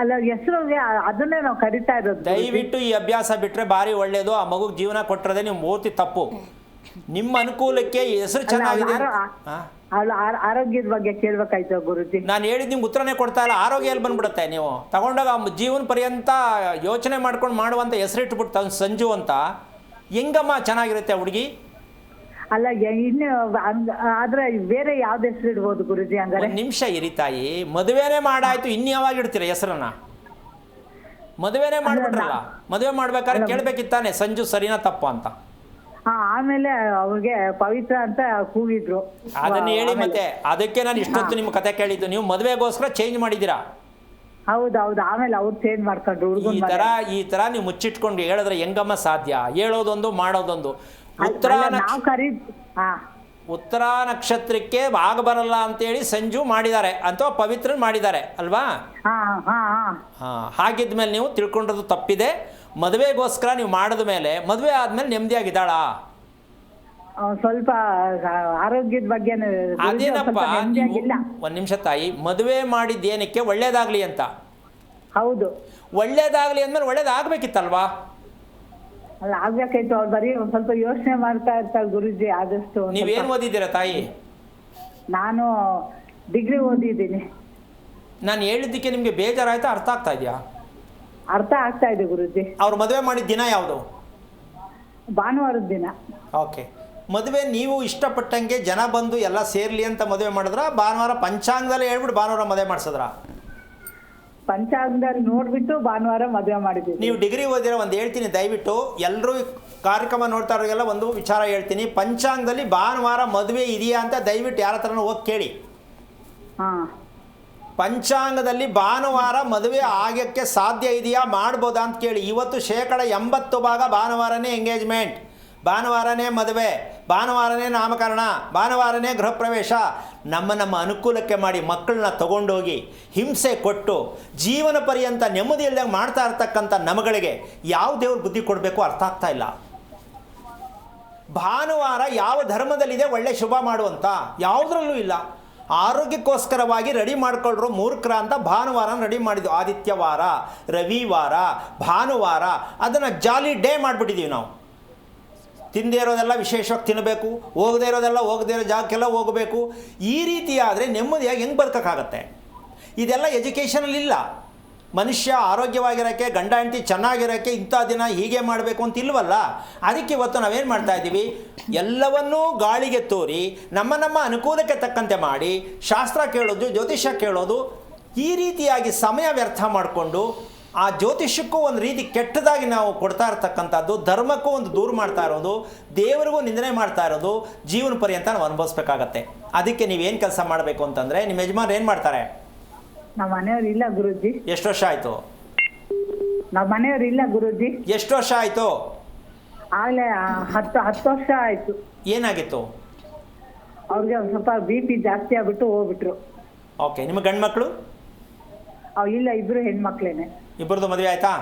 ಅಲ್ಲ, ಹೆಸರಿಗೆ ಅದನ್ನೇ ನಾವು ಕರಿತಾ ಇರೋದು. ದಯವಿಟ್ಟು ಈ ಅಭ್ಯಾಸ ಬಿಟ್ಟರೆ ಭಾರಿ ಒಳ್ಳೆಯದು. ಆ ಮಗುಗೆ ಜೀವನ ಕೊಟ್ಟಿರೋದೇ ನೀವು ಮೂರ್ತಿ ತಪ್ಪು. ನಿಮ್ಮ ಅನುಕೂಲಕ್ಕೆ ಹೆಸರು ಚೆನ್ನಾಗಿದೆ. ಅವಳ ಆರೋಗ್ಯದ ಬಗ್ಗೆ ಕೇಳ್ಬೇಕಾಯ್ತು ಗುರುಜಿ. ನಾನು ಹೇಳಿದ್ದು ನಿಮ್ಗೆ ಉತ್ತರನೇ ಕೊಡ್ತಾ ಇಲ್ಲ. ಆರೋಗ್ಯ ಎಲ್ಲಿ ಬಂದ್ಬಿಡುತ್ತೆ? ನೀವು ತಗೊಂಡಾಗ ಜೀವನ ಪರ್ಯಂತ ಯೋಚನೆ ಮಾಡ್ಕೊಂಡು ಮಾಡುವಂಥ ಹೆಸರಿಟ್ಬಿಟ್ಟು ಸಂಜು ಅಂತ ಹೆಂಗಮ್ಮ ಚೆನ್ನಾಗಿರುತ್ತೆ ಹುಡುಗಿ? ಅಲ್ಲ, ಇನ್ನು ಆದ್ರೆ ಬೇರೆ ಯಾವ್ದು ಹೆಸರು ಇಡ್ಬೋದು ಗುರುಜಿ? ಹಂಗಾರೆ ಒಂದು ನಿಮಿಷ ಇರಿ ತಾಯಿ. ಮದುವೆನೇ ಮಾಡಾಯ್ತು, ಇನ್ನು ಯಾವಾಗ ಇಡ್ತೀರ ಹೆಸರನ್ನ? ಮದುವೆನೇ ಮಾಡ್ಬಿಟ್ರಲ್ಲ. ಮದುವೆ ಮಾಡ್ಬೇಕಾದ್ರೆ ಕೇಳ್ಬೇಕಿತ್ತಾನೆ ಸಂಜು ಸರಿನಾ ತಪ್ಪು ಅಂತ. ಆಮೇಲೆ ಅವ್ರಿಗೆ ಪವಿತ್ರ ಅಂತ ಕೂಗಿದ್ರು. ಅದನ್ನ ಹೇಳಿ ಮತ್ತೆ. ಅದಕ್ಕೆ ನಾನು ಇಷ್ಟೊತ್ತು ನಿಮ್ಮ ಕತೆ ಕೇಳಿದ್ದು. ನೀವು ಮದುವೆಗೋಸ್ಕರ ಚೇಂಜ್ ಮಾಡಿದ್ದೀರಾ? ಹೌದೌದು. ಆಮೇಲೆ ಅವ್ರು ಚೇಂಜ್ ಮಾಡ್ಕೊಂಡ್ರು. ಈ ತರ ನೀವು ಮುಚ್ಚಿಟ್ಕೊಂಡು ಹೇಳಿದ್ರೆ ಹೆಂಗಮ್ಮ ಸಾಧ್ಯ? ಹೇಳೋದೊಂದು ಮಾಡೋದೊಂದು. ಉತ್ತರ ನಕ್ಷತ್ರಕ್ಕೆ ಆಗ ಬರಲ್ಲ ಅಂತೇಳಿ ಸಂಜು ಮಾಡಿದ್ದಾರೆ ಅಥವಾ ಪವಿತ್ರ ಮಾಡಿದ್ದಾರೆ ಅಲ್ವಾ? ಹಾಗಿದ್ಮೇಲೆ ನೀವು ತಿಳ್ಕೊಂಡ್ರದು ತಪ್ಪಿದೆ. ಮದುವೆಗೋಸ್ಕರ ನೀವು ಮಾಡಿದ ಮೇಲೆ ಮದುವೆ ಆದ್ಮೇಲೆ ನೆಮ್ಮದಿಯಾಗಿದ್ದಾಳ? ಸ್ವಲ್ಪ ಆರೋಗ್ಯದ ಬಗ್ಗೆ ಅದೇನಪ್ಪ, ಒಂದ್ ನಿಮಿಷ ತಾಯಿ. ಮದುವೆ ಮಾಡಿದ್ದೇನಕ್ಕೆ? ಒಳ್ಳೇದಾಗ್ಲಿ ಅಂತ. ಹೌದು, ಒಳ್ಳೇದಾಗ್ಲಿ ಅಂದ್ಮೇಲೆ ಒಳ್ಳೇದಾಗ್ಬೇಕಿತ್ತಲ್ವಾ? ಅಲ್ಲ, ಆಗ್ಬೇಕಾಯ್ತು. ಅವ್ರು ಬರೀ ಒಂದ್ ಸ್ವಲ್ಪ ಯೋಚನೆ ಮಾಡ್ತಾ ಇರ್ತಾರೆ ಗುರುಜಿ. ಆದಷ್ಟು. ನೀವೇನು ಓದಿದ್ದೀರಾ ತಾಯಿ? ನಾನು ಡಿಗ್ರಿ ಓದಿದ್ದೀನಿ. ನಾನು ಹೇಳಿದ್ದಕ್ಕೆ ನಿಮ್ಗೆ ಬೇಜಾರಾಯ್ತಾ? ಅರ್ಥ ಆಗ್ತಾ ಇದೆಯಾ? ಅರ್ಥ ಆಗ್ತಾ ಇದೆ ಗುರುಜಿ. ಅವ್ರು ಮದುವೆ ಮಾಡಿದ ದಿನ ಯಾವುದು? ಭಾನುವಾರದ ದಿನ. ಓಕೆ. ಮದುವೆ ನೀವು ಇಷ್ಟಪಟ್ಟಂಗೆ ಜನ ಬಂದು ಎಲ್ಲ ಸೇರ್ಲಿ ಅಂತ ಮದುವೆ ಮಾಡಿದ್ರ? ಭಾನುವಾರ ಪಂಚಾಂಗದಲ್ಲಿ ಹೇಳ್ಬಿಟ್ಟು ಭಾನುವಾರ ಮದುವೆ ಮಾಡಿಸಿದ್ರ? ಪಂಚಾಂಗದಲ್ಲಿ ನೋಡ್ಬಿಟ್ಟು ಭಾನುವಾರ ಮದುವೆ ಮಾಡಿದ್ದೀವಿ. ನೀವು ಡಿಗ್ರಿ ಓದಿರೋ ಒಂದು ಹೇಳ್ತೀನಿ ದಯವಿಟ್ಟು ಎಲ್ಲರೂ ಕಾರ್ಯಕ್ರಮ ನೋಡ್ತಾ ಇರೋರಿಗೆಲ್ಲ ಒಂದು ವಿಚಾರ ಹೇಳ್ತೀನಿ. ಪಂಚಾಂಗದಲ್ಲಿ ಭಾನುವಾರ ಮದುವೆ ಇದೆಯಾ ಅಂತ ದಯವಿಟ್ಟು ಯಾರ ಹತ್ರನೂ ಹೋಗಿ ಕೇಳಿ. ಪಂಚಾಂಗದಲ್ಲಿ ಭಾನುವಾರ ಮದುವೆ ಆಗಕ್ಕೆ ಸಾಧ್ಯ ಇದೆಯಾ, ಮಾಡ್ಬೋದಾ ಅಂತ ಕೇಳಿ. ಇವತ್ತು 80% ಭಾನುವಾರನೇ ಎಂಗೇಜ್ಮೆಂಟ್, ಭಾನುವಾರನೇ ಮದುವೆ, ಭಾನುವಾರನೇ ನಾಮಕರಣ, ಭಾನುವಾರನೇ ಗೃಹ ಪ್ರವೇಶ. ನಮ್ಮ ಅನುಕೂಲಕ್ಕೆ ಮಾಡಿ ಮಕ್ಕಳನ್ನ ತಗೊಂಡೋಗಿ ಹಿಂಸೆ ಕೊಟ್ಟು ಜೀವನ ಪರ್ಯಂತ ನೆಮ್ಮದಿ ಇಲ್ಲದಂಗೆ ಮಾಡ್ತಾ ಇರ್ತಕ್ಕಂಥ ನಮಗಳಿಗೆ ಯಾವ ದೇವ್ರ ಬುದ್ಧಿ ಕೊಡಬೇಕು ಅರ್ಥ ಆಗ್ತಾ ಇಲ್ಲ. ಭಾನುವಾರ ಯಾವ ಧರ್ಮದಲ್ಲಿದೆ ಒಳ್ಳೆ ಶುಭ ಮಾಡುವಂತ? ಯಾವುದ್ರಲ್ಲೂ ಇಲ್ಲ. ಆರೋಗ್ಯಕ್ಕೋಸ್ಕರವಾಗಿ ರೆಡಿ ಮಾಡ್ಕೊಳ್ರು ಮೂರ್ಖರ ಅಂತ ಭಾನುವಾರ ರೆಡಿ ಮಾಡಿದ್ವಿ. ಆದಿತ್ಯವಾರ, ರವಿವಾರ, ಭಾನುವಾರ ಅದನ್ನು ಜಾಲಿ ಡೇ ಮಾಡಿಬಿಟ್ಟಿದ್ದೀವಿ ನಾವು. ತಿಂದೇ ಇರೋದೆಲ್ಲ ವಿಶೇಷವಾಗಿ ತಿನ್ನಬೇಕು, ಹೋಗದೇ ಇರೋದೆಲ್ಲ ಹೋಗದೇ ಇರೋ ಜಾಗಕ್ಕೆಲ್ಲ ಹೋಗಬೇಕು. ಈ ರೀತಿ ಆದರೆ ನೆಮ್ಮದಿಯಾಗಿ ಹೆಂಗೆ ಬದುಕೋಕ್ಕಾಗತ್ತೆ? ಇದೆಲ್ಲ ಎಜುಕೇಷನಲ್ಲಿ ಇಲ್ಲ. ಮನುಷ್ಯ ಆರೋಗ್ಯವಾಗಿರೋಕ್ಕೆ, ಗಂಡ ಹೆಂಡತಿ ಚೆನ್ನಾಗಿರೋಕ್ಕೆ ಇಂಥ ದಿನ ಹೀಗೆ ಮಾಡಬೇಕು ಅಂತ ಇಲ್ವಲ್ಲ. ಅದಕ್ಕೆ ಇವತ್ತು ನಾವೇನು ಮಾಡ್ತಾ ಇದ್ದೀವಿ? ಎಲ್ಲವನ್ನೂ ಗಾಳಿಗೆ ತೋರಿ ನಮ್ಮ ಅನುಕೂಲಕ್ಕೆ ತಕ್ಕಂತೆ ಮಾಡಿ ಶಾಸ್ತ್ರ ಕೇಳೋದು, ಜ್ಯೋತಿಷ್ಯ ಕೇಳೋದು, ಈ ರೀತಿಯಾಗಿ ಸಮಯ ವ್ಯರ್ಥ ಮಾಡಿಕೊಂಡು ಆ ಜ್ಯೋತಿಷ್ಯಕ್ಕೂ ಒಂದು ರೀತಿ ಕೆಟ್ಟದಾಗಿ ನಾವು ಕೊಡ್ತಾ ಇರ್ತಕ್ಕಂಥದ್ದು, ಧರ್ಮಕ್ಕೂ ಒಂದು ದೂರ ಮಾಡ್ತಾ ಇರೋದು, ದೇವರಿಗೂ ನಿಂದನೆ ಮಾಡ್ತಾ ಇರೋದು ಜೀವನ ಪರ್ಯಂತ ನಾವು ಅನುಭವಿಸ್ಬೇಕಾಗತ್ತೆ. ಅದಕ್ಕೆ ನೀವೇನು ಕೆಲಸ ಮಾಡಬೇಕು ಅಂತಂದರೆ, ನಿಮ್ಮ ಯಜಮಾನ್ರು ಏನು ಮಾಡ್ತಾರೆ? ನಮ್ಮ ಮನೆಯವ್ರು ಇಲ್ಲ ಗುರುಜಿ. ಎಷ್ಟು ವರ್ಷ ಆಯಿತು? ನಮ್ಮ ಮನೆಯವ್ರು ಇಲ್ಲ ಗುರುಜಿ. ಎಷ್ಟು ವರ್ಷ ಆಯಿತು? ಆಗಲೇ 10 ವರ್ಷ ಆಯಿತು. ಏನಾಗಿತ್ತು ಅವ್ರಿಗೆ? ಒಂದು ಸ್ವಲ್ಪ BP ಜಾಸ್ತಿ ಆಗ್ಬಿಟ್ಟು ಹೋಗ್ಬಿಟ್ರು. ಓಕೆ. ನಿಮ್ಮ ಗಂಡು ಮಕ್ಕಳು? ಇಲ್ಲ, ಇಬ್ರು ಹೆಣ್ಮಕ್ಳೇನೆ. ಇಬ್ಬರದು ಮದುವೆ ಆಯ್ತಾ?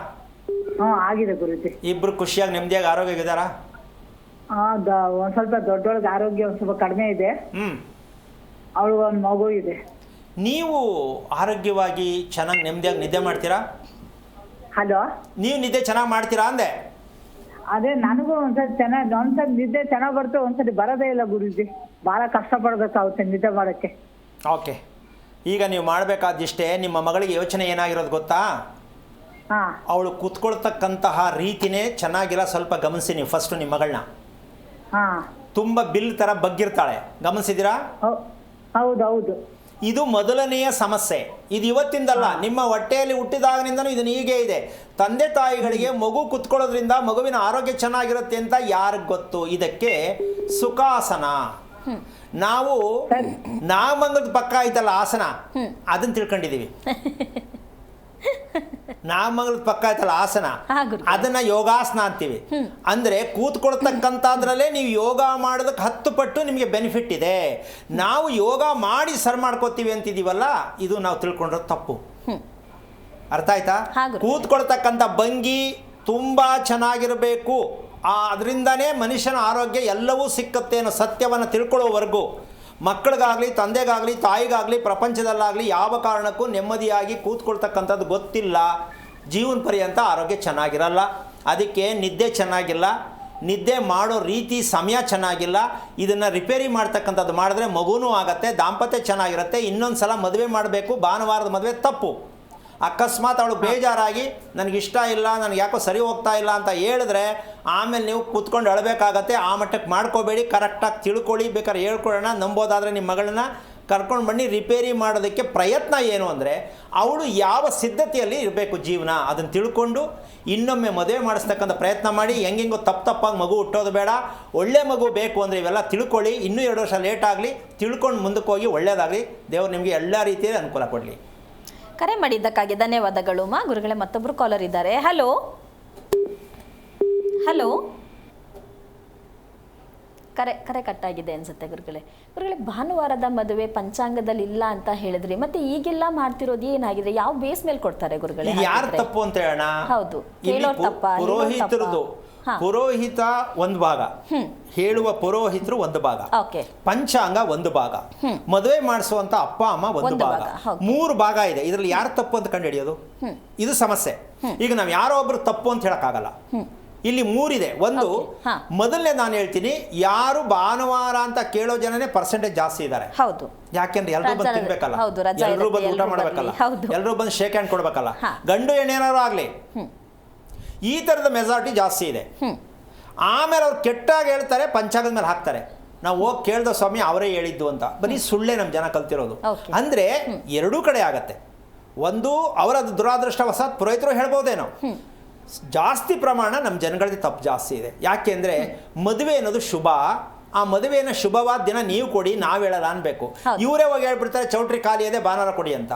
ಆಗಿದೆ ಗುರುಜಿ. ಇಬ್ರು ಖುಷಿಯಾಗಿ ನೆಮ್ಮದಿಯಾಗಿ ಆರೋಗ್ಯವಾಗಿದ್ದಾರಾ? ಒಂದ್ ಸ್ವಲ್ಪ ದೊಡ್ಡೊಳಗೆ ಆರೋಗ್ಯ ಒಂದ್ ಸ್ವಲ್ಪ ಕಡಿಮೆ ಇದೆ. ಅವಳು ಒಂದು ಮಗು ಇದೆ. ನೀವು ಆರೋಗ್ಯವಾಗಿ ಚೆನ್ನಾಗಿ ನೆಮ್ಮದಿಯಾಗಿ ನಿದ್ದೆ ಮಾಡ್ತೀರಾ? ಹಲೋ, ನೀವು ನಿದ್ದೆ ಚೆನ್ನಾಗಿ ಮಾಡ್ತೀರಾ ಅಂದೆ? ಅದೇ ನನಗೂ ಒಂದ್ಸತಿ ಚೆನ್ನಾಗಿ ಒಂದ್ಸತಿ ನಿದ್ದೆ ಚೆನ್ನಾಗಿ ಬರ್ತದೆ, ಒಂದ್ಸತಿ ಬರೋದೇ ಇಲ್ಲ ಗುರುಜಿ. ಬಹಳ ಕಷ್ಟಪಡ್ಬೇಕಾಗುತ್ತೆ ನಿದ್ದೆ ಮಾಡೋಕ್ಕೆ. ಓಕೆ, ಈಗ ನೀವು ಮಾಡಬೇಕಾದಿಷ್ಟೇ. ನಿಮ್ಮ ಮಗಳಿಗೆ ಯೋಚನೆ ಏನಾಗಿರೋದು ಗೊತ್ತಾ? ಅವಳು ಕೂತ್ಕೊಳ್ತಕ್ಕಂತಹ ರೀತಿನೇ ಚೆನ್ನಾಗಿಲ್ಲ. ಸ್ವಲ್ಪ ಗಮನಿಸಿ ನೀವು ಫಸ್ಟು ನಿಮ್ಮ ಮಗಳನ್ನ. ತುಂಬ ಬಿಲ್ ಥರ ಬಗ್ಗಿರ್ತಾಳೆ, ಗಮನಿಸಿದ್ದೀರಾ? ಹೌದೌದು. ಇದು ಮೊದಲನೆಯ ಸಮಸ್ಯೆ. ಇದು ಇವತ್ತಿಂದಲ್ಲ, ನಿಮ್ಮ ಹೊಟ್ಟೆಯಲ್ಲಿ ಹುಟ್ಟಿದಾಗನಿಂದನೂ ಇದನ್ನು ಹೀಗೆ ಇದೆ. ತಂದೆ ತಾಯಿಗಳಿಗೆ ಮಗು ಕುತ್ಕೊಳ್ಳೋದ್ರಿಂದ ಮಗುವಿನ ಆರೋಗ್ಯ ಚೆನ್ನಾಗಿರುತ್ತೆ ಅಂತ ಯಾರಿಗೆ ಗೊತ್ತು? ಇದಕ್ಕೆ ಸುಖಾಸನ. ನಾವು ನಾಮಂಗಲದ ಪಕ್ಕ ಆಯ್ತಲ್ಲ ಆಸನ, ಅದನ್ನು ತಿಳ್ಕೊಂಡಿದ್ದೀವಿ. ನಾಮಂಗಲದ ಪಕ್ಕ ಆಯ್ತಲ್ಲ ಆಸನ, ಅದನ್ನ ಯೋಗಾಸನ ಅಂತೀವಿ. ಅಂದ್ರೆ ಕೂತ್ಕೊಳ್ತಕ್ಕಂಥದ್ರಲ್ಲೇ ನೀವು ಯೋಗ ಮಾಡೋದಕ್ಕೆ 10 ಪಟ್ಟು ನಿಮಗೆ ಬೆನಿಫಿಟ್ ಇದೆ. ನಾವು ಯೋಗ ಮಾಡಿ ಸರ್ ಮಾಡ್ಕೋತೀವಿ ಅಂತಿದೀವಲ್ಲ, ಇದು ನಾವು ತಿಳ್ಕೊಂಡಿರೋದು ತಪ್ಪು. ಅರ್ಥ ಆಯ್ತಾ? ಕೂತ್ಕೊಳ್ತಕ್ಕಂಥ ಭಂಗಿ ತುಂಬಾ ಚೆನ್ನಾಗಿರಬೇಕು. ಅದರಿಂದನೇ ಮನುಷ್ಯನ ಆರೋಗ್ಯ ಎಲ್ಲವೂ ಸಿಕ್ಕತ್ತೆ ಅನ್ನೋ ಸತ್ಯವನ್ನು ತಿಳ್ಕೊಳ್ಳೋವರೆಗೂ ಮಕ್ಕಳಿಗಾಗಲಿ, ತಂದೆಗಾಗಲಿ, ತಾಯಿಗಾಗಲಿ, ಪ್ರಪಂಚದಲ್ಲಾಗಲಿ ಯಾವ ಕಾರಣಕ್ಕೂ ನೆಮ್ಮದಿಯಾಗಿ ಕೂತ್ಕೊಳ್ತಕ್ಕಂಥದ್ದು ಗೊತ್ತಿಲ್ಲ. ಜೀವನ ಪರ್ಯಂತ ಆರೋಗ್ಯ ಚೆನ್ನಾಗಿರಲ್ಲ. ಅದಕ್ಕೆ ನಿದ್ದೆ ಚೆನ್ನಾಗಿಲ್ಲ, ನಿದ್ದೆ ಮಾಡೋ ರೀತಿ ಸಮಯ ಚೆನ್ನಾಗಿಲ್ಲ. ಇದನ್ನು ರಿಪೇರಿ ಮಾಡ್ತಕ್ಕಂಥದ್ದು ಮಾಡಿದ್ರೆ ಮಗುನೂ ಆಗುತ್ತೆ, ದಾಂಪತ್ಯ ಚೆನ್ನಾಗಿರುತ್ತೆ. ಇನ್ನೊಂದು ಸಲ ಮದುವೆ ಮಾಡಬೇಕು. ಭಾನುವಾರದ ಮದುವೆ ತಪ್ಪು. ಅಕಸ್ಮಾತ್ ಅವಳು ಬೇಜಾರಾಗಿ ನನಗಿಷ್ಟ ಇಲ್ಲ, ನನಗೆ ಯಾಕೋ ಸರಿ ಹೋಗ್ತಾ ಇಲ್ಲ ಅಂತ ಹೇಳಿದ್ರೆ ಆಮೇಲೆ ನೀವು ಕೂತ್ಕೊಂಡು ಅಳಬೇಕಾಗತ್ತೆ. ಆ ಮಟ್ಟಕ್ಕೆ ಮಾಡ್ಕೋಬೇಡಿ, ಕರೆಕ್ಟಾಗಿ ತಿಳ್ಕೊಳ್ಳಿ. ಬೇಕಾದ್ರೆ ಹೇಳ್ಕೊಳ್ಳೋಣ, ನಂಬೋದಾದರೆ ನಿಮ್ಮ ಮಗಳನ್ನ ಕರ್ಕೊಂಡು ಬನ್ನಿ. ರಿಪೇರಿ ಮಾಡೋದಕ್ಕೆ ಪ್ರಯತ್ನ ಏನು ಅಂದರೆ ಅವಳು ಯಾವ ಸಿದ್ಧತೆಯಲ್ಲಿ ಇರಬೇಕು ಜೀವನ, ಅದನ್ನು ತಿಳ್ಕೊಂಡು ಇನ್ನೊಮ್ಮೆ ಮದುವೆ ಮಾಡಿಸ್ತಕ್ಕಂಥ ಪ್ರಯತ್ನ ಮಾಡಿ. ಹೆಂಗೆಂಗೋ ತಪ್ಪಾಗಿ ಮಗು ಹುಟ್ಟೋದು ಬೇಡ. ಒಳ್ಳೆ ಮಗು ಬೇಕು ಅಂದರೆ ಇವೆಲ್ಲ ತಿಳ್ಕೊಳ್ಳಿ. ಇನ್ನೂ 2 ವರ್ಷ ಲೇಟ್ ಆಗಲಿ, ತಿಳ್ಕೊಂಡು ಮುಂದಕ್ಕೆ ಹೋಗಿ ಒಳ್ಳೆಯದಾಗಲಿ. ದೇವರು ನಿಮಗೆ ಎಲ್ಲ ರೀತಿಯಲ್ಲಿ ಅನುಕೂಲ ಕೊಡಲಿ. ಕರೆ ಮಾಡಿದ್ದಕ್ಕಾಗಿ ಧನ್ಯವಾದಗಳು ಮಾ. ಗುರುಗಳೇ, ಮತ್ತೊಬ್ಬರು ಕಾಲರ್ ಇದ್ದಾರೆ. ಹಲೋ ಹಲೋ, ಕರೆ ಕಟ್ಟಾಗಿದೆ ಅನ್ಸುತ್ತೆ ಗುರುಗಳೇ. ಭಾನುವಾರದ ಮದುವೆ ಪಂಚಾಂಗದಲ್ಲಿ ಇಲ್ಲ ಅಂತ ಹೇಳಿದ್ರಿ, ಮತ್ತೆ ಈಗೆಲ್ಲ ಮಾಡ್ತಿರೋದು ಏನಾಗಿದೆ? ಯಾವ ಬೇಸ್ ಮೇಲೆ ಕೊಡ್ತಾರೆ ಗುರುಗಳೇ? ಯಾರು ತಪ್ಪು ಅಂತ ಹೇಳೋಣ? ಹೌದು, ಕೇಳೋರ್ ತಪ್ಪ? ಪುರೋಹಿತರದು. ಪುರೋಹಿತ ಒಂದು ಭಾಗ, ಹೇಳುವ ಪುರೋಹಿತರು ಒಂದು ಭಾಗ, ಪಂಚಾಂಗ ಒಂದು ಭಾಗ, ಮದುವೆ ಮಾಡಿಸುವಂತ ಅಪ್ಪ ಅಮ್ಮ ಒಂದು ಭಾಗ. 3 ಭಾಗ ಇದೆ. ಇದರಲ್ಲಿ ಯಾರು ತಪ್ಪು ಅಂತ ಕಂಡು ಹಿಡಿಯೋದು? ಇದು ಸಮಸ್ಯೆ. ಈಗ ನಾವು ಯಾರೋ ಒಬ್ರು ತಪ್ಪು ಅಂತ ಹೇಳಕ್ಕಾಗಲ್ಲ. ಇಲ್ಲಿ 3 ಇದೆ. ಒಂದು, ಮೊದಲನೇ ನಾನು ಹೇಳ್ತೀನಿ, ಯಾರು ಭಾನುವಾರ ಅಂತ ಕೇಳೋ ಜನನೇ ಪರ್ಸೆಂಟೇಜ್ ಜಾಸ್ತಿ ಇದ್ದಾರೆ. ಯಾಕೆಂದ್ರೆ ಎಲ್ಲರೂ ಬಂದು ತಿನ್ಬೇಕಲ್ಲ, ಎಲ್ಲರೂ ಬಂದು ಊಟ ಮಾಡ್ಬೇಕಲ್ಲ, ಎಲ್ಲರೂ ಬಂದು ಶೇಕ್ ಹ್ಯಾಂಡ್ ಕೊಡ್ಬೇಕಲ್ಲ, ಗಂಡು ಹೆಣ್ಣೇನಾರು ಆಗ್ಲಿ, ಈ ಥರದ ಮೆಜಾರಿಟಿ ಜಾಸ್ತಿ ಇದೆ. ಆಮೇಲೆ ಅವ್ರು ಕೆಟ್ಟಾಗಿ ಹೇಳ್ತಾರೆ, ಪಂಚಾಂಗದ ಮೇಲೆ ಹಾಕ್ತಾರೆ. ನಾವು ಹೋಗಿ ಕೇಳ್ದ ಸ್ವಾಮಿ ಅವರೇ ಹೇಳಿದ್ದು ಅಂತ. ಬರೀ ಸುಳ್ಳೇ ನಮ್ಮ ಜನ ಕಲ್ತಿರೋದು. ಅಂದರೆ ಎರಡೂ ಕಡೆ ಆಗತ್ತೆ. ಒಂದು, ಅವರ ದುರಾದೃಷ್ಟವಶಾತ್ ಪುರೋಹಿತರು ಹೇಳ್ಬೋದೇನೋ, ಜಾಸ್ತಿ ಪ್ರಮಾಣ ನಮ್ಮ ಜನಗಳದ್ದು ತಪ್ಪು ಜಾಸ್ತಿ ಇದೆ. ಯಾಕೆಂದರೆ ಮದುವೆ ಅನ್ನೋದು ಶುಭ. ಆ ಮದುವೆಯನ್ನು ಶುಭವಾದ ದಿನ ನೀವು ಕೊಡಿ, ನಾವು ಹೇಳಲ್ಲ ಅನ್ಬೇಕು. ಇವರೇ ಹೋಗಿ ಹೇಳ್ಬಿಡ್ತಾರೆ ಚೌಟ್ರಿ ಖಾಲಿ ಇದೆ ಭಾನುವಾರ ಕೊಡಿ ಅಂತ.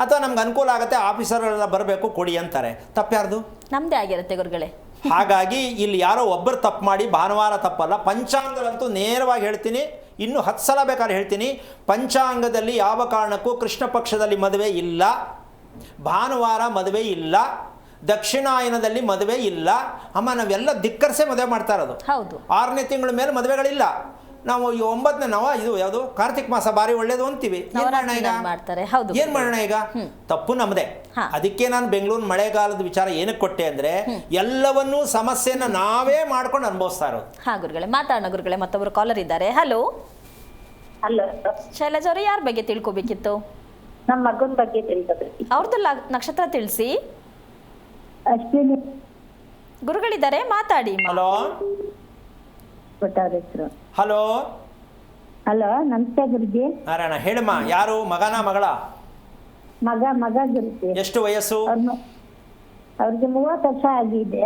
ಅಥವಾ ನಮ್ಗೆ ಅನುಕೂಲ ಆಗುತ್ತೆ, ಆಫೀಸರ್ಗಳೆಲ್ಲ ಬರಬೇಕು ಕೊಡಿ ಅಂತಾರೆ. ತಪ್ಪ್ಯಾರ್ದು? ನಮ್ಮದೇ ಆಗಿರುತ್ತೆ ಗುರುಗಳೇ. ಹಾಗಾಗಿ ಇಲ್ಲಿ ಯಾರೋ ಒಬ್ಬರು ತಪ್ಪು ಮಾಡಿ ಭಾನುವಾರ ತಪ್ಪಲ್ಲ. ಪಂಚಾಂಗದಂತೂ ನೇರವಾಗಿ ಹೇಳ್ತೀನಿ, ಇನ್ನೂ 10 ಸಲ ಬೇಕಾದ್ರೆ ಹೇಳ್ತೀನಿ, ಪಂಚಾಂಗದಲ್ಲಿ ಯಾವ ಕಾರಣಕ್ಕೂ ಕೃಷ್ಣ ಪಕ್ಷದಲ್ಲಿ ಮದುವೆ ಇಲ್ಲ, ಭಾನುವಾರ ಮದುವೆ ಇಲ್ಲ, ದಕ್ಷಿಣಾಯನದಲ್ಲಿ ಮದುವೆ ಇಲ್ಲ. ಅಮ್ಮ, ನಾವೆಲ್ಲ ಧಿಕ್ಕರಿಸೇ ಮದುವೆ ಮಾಡ್ತಾ ಇರೋದು. 6ನೇ ತಿಂಗಳ ಮೇಲೆ ಮದುವೆಗಳಿಲ್ಲ. ನಾವು 9ನೇ ಇದು ಯಾವುದು ಕಾರ್ತಿಕ್ ಮಾಸ ಬಾರಿ ಒಳ್ಳೇದು ಅಂತೀವಿ. ಏನ್ ಮಾಡೋಣ ಈಗ? ತಪ್ಪು ನಮ್ಮದೇ. ಅದಕ್ಕೆ ನಾನು ಬೆಂಗಳೂರು ಮಳೆಗಾಲದ ವಿಚಾರ ಏನಕ್ಕೆ ಕೊಟ್ಟೆ ಅಂದ್ರೆ, ಎಲ್ಲವನ್ನೂ ಸಮಸ್ಯೆನ ನಾವೇ ಮಾಡ್ಕೊಂಡು ಅನುಭವಿಸ್ತಾ ಇರೋದು. ಗುರುಗಳೇ, ಮಾತಾಡೋಣ ಗುರುಗಳೇ. ಮತ್ತೊಬ್ರು ಕಾಲರ್ ಇದ್ದಾರೆ. ಹಲೋ ಶೈಲಜಾ ಅವರು, ಯಾರ ಬಗ್ಗೆ ತಿಳ್ಕೊಬೇಕಿತ್ತು? ನಮ್ಮ ಮಗನ ಬಗ್ಗೆ ತಿಳ್ಕೊಬೇಕು. ಅವ್ರದ್ದು ನಕ್ಷತ್ರ ತಿಳಿಸಿ. ಗುರುಗಳಿದ್ದಾರೆ, ಮಾತಾಡಿ. ಹಲೋ ಹಲೋ ಹಲೋ, ನಮಸ್ತೆ ಗುರುಜಿ. ನಾರಾಯಣ, ಹೇಳಮ್ಮ. ಯಾರು? ಮಗನ ಮಗಳ? ಮಗ ಗುರುಜಿ. ಎಷ್ಟು ವಯಸ್ಸು? ಅವ್ರಿಗೆ 30 ವರ್ಷ ಆಗಿದೆ.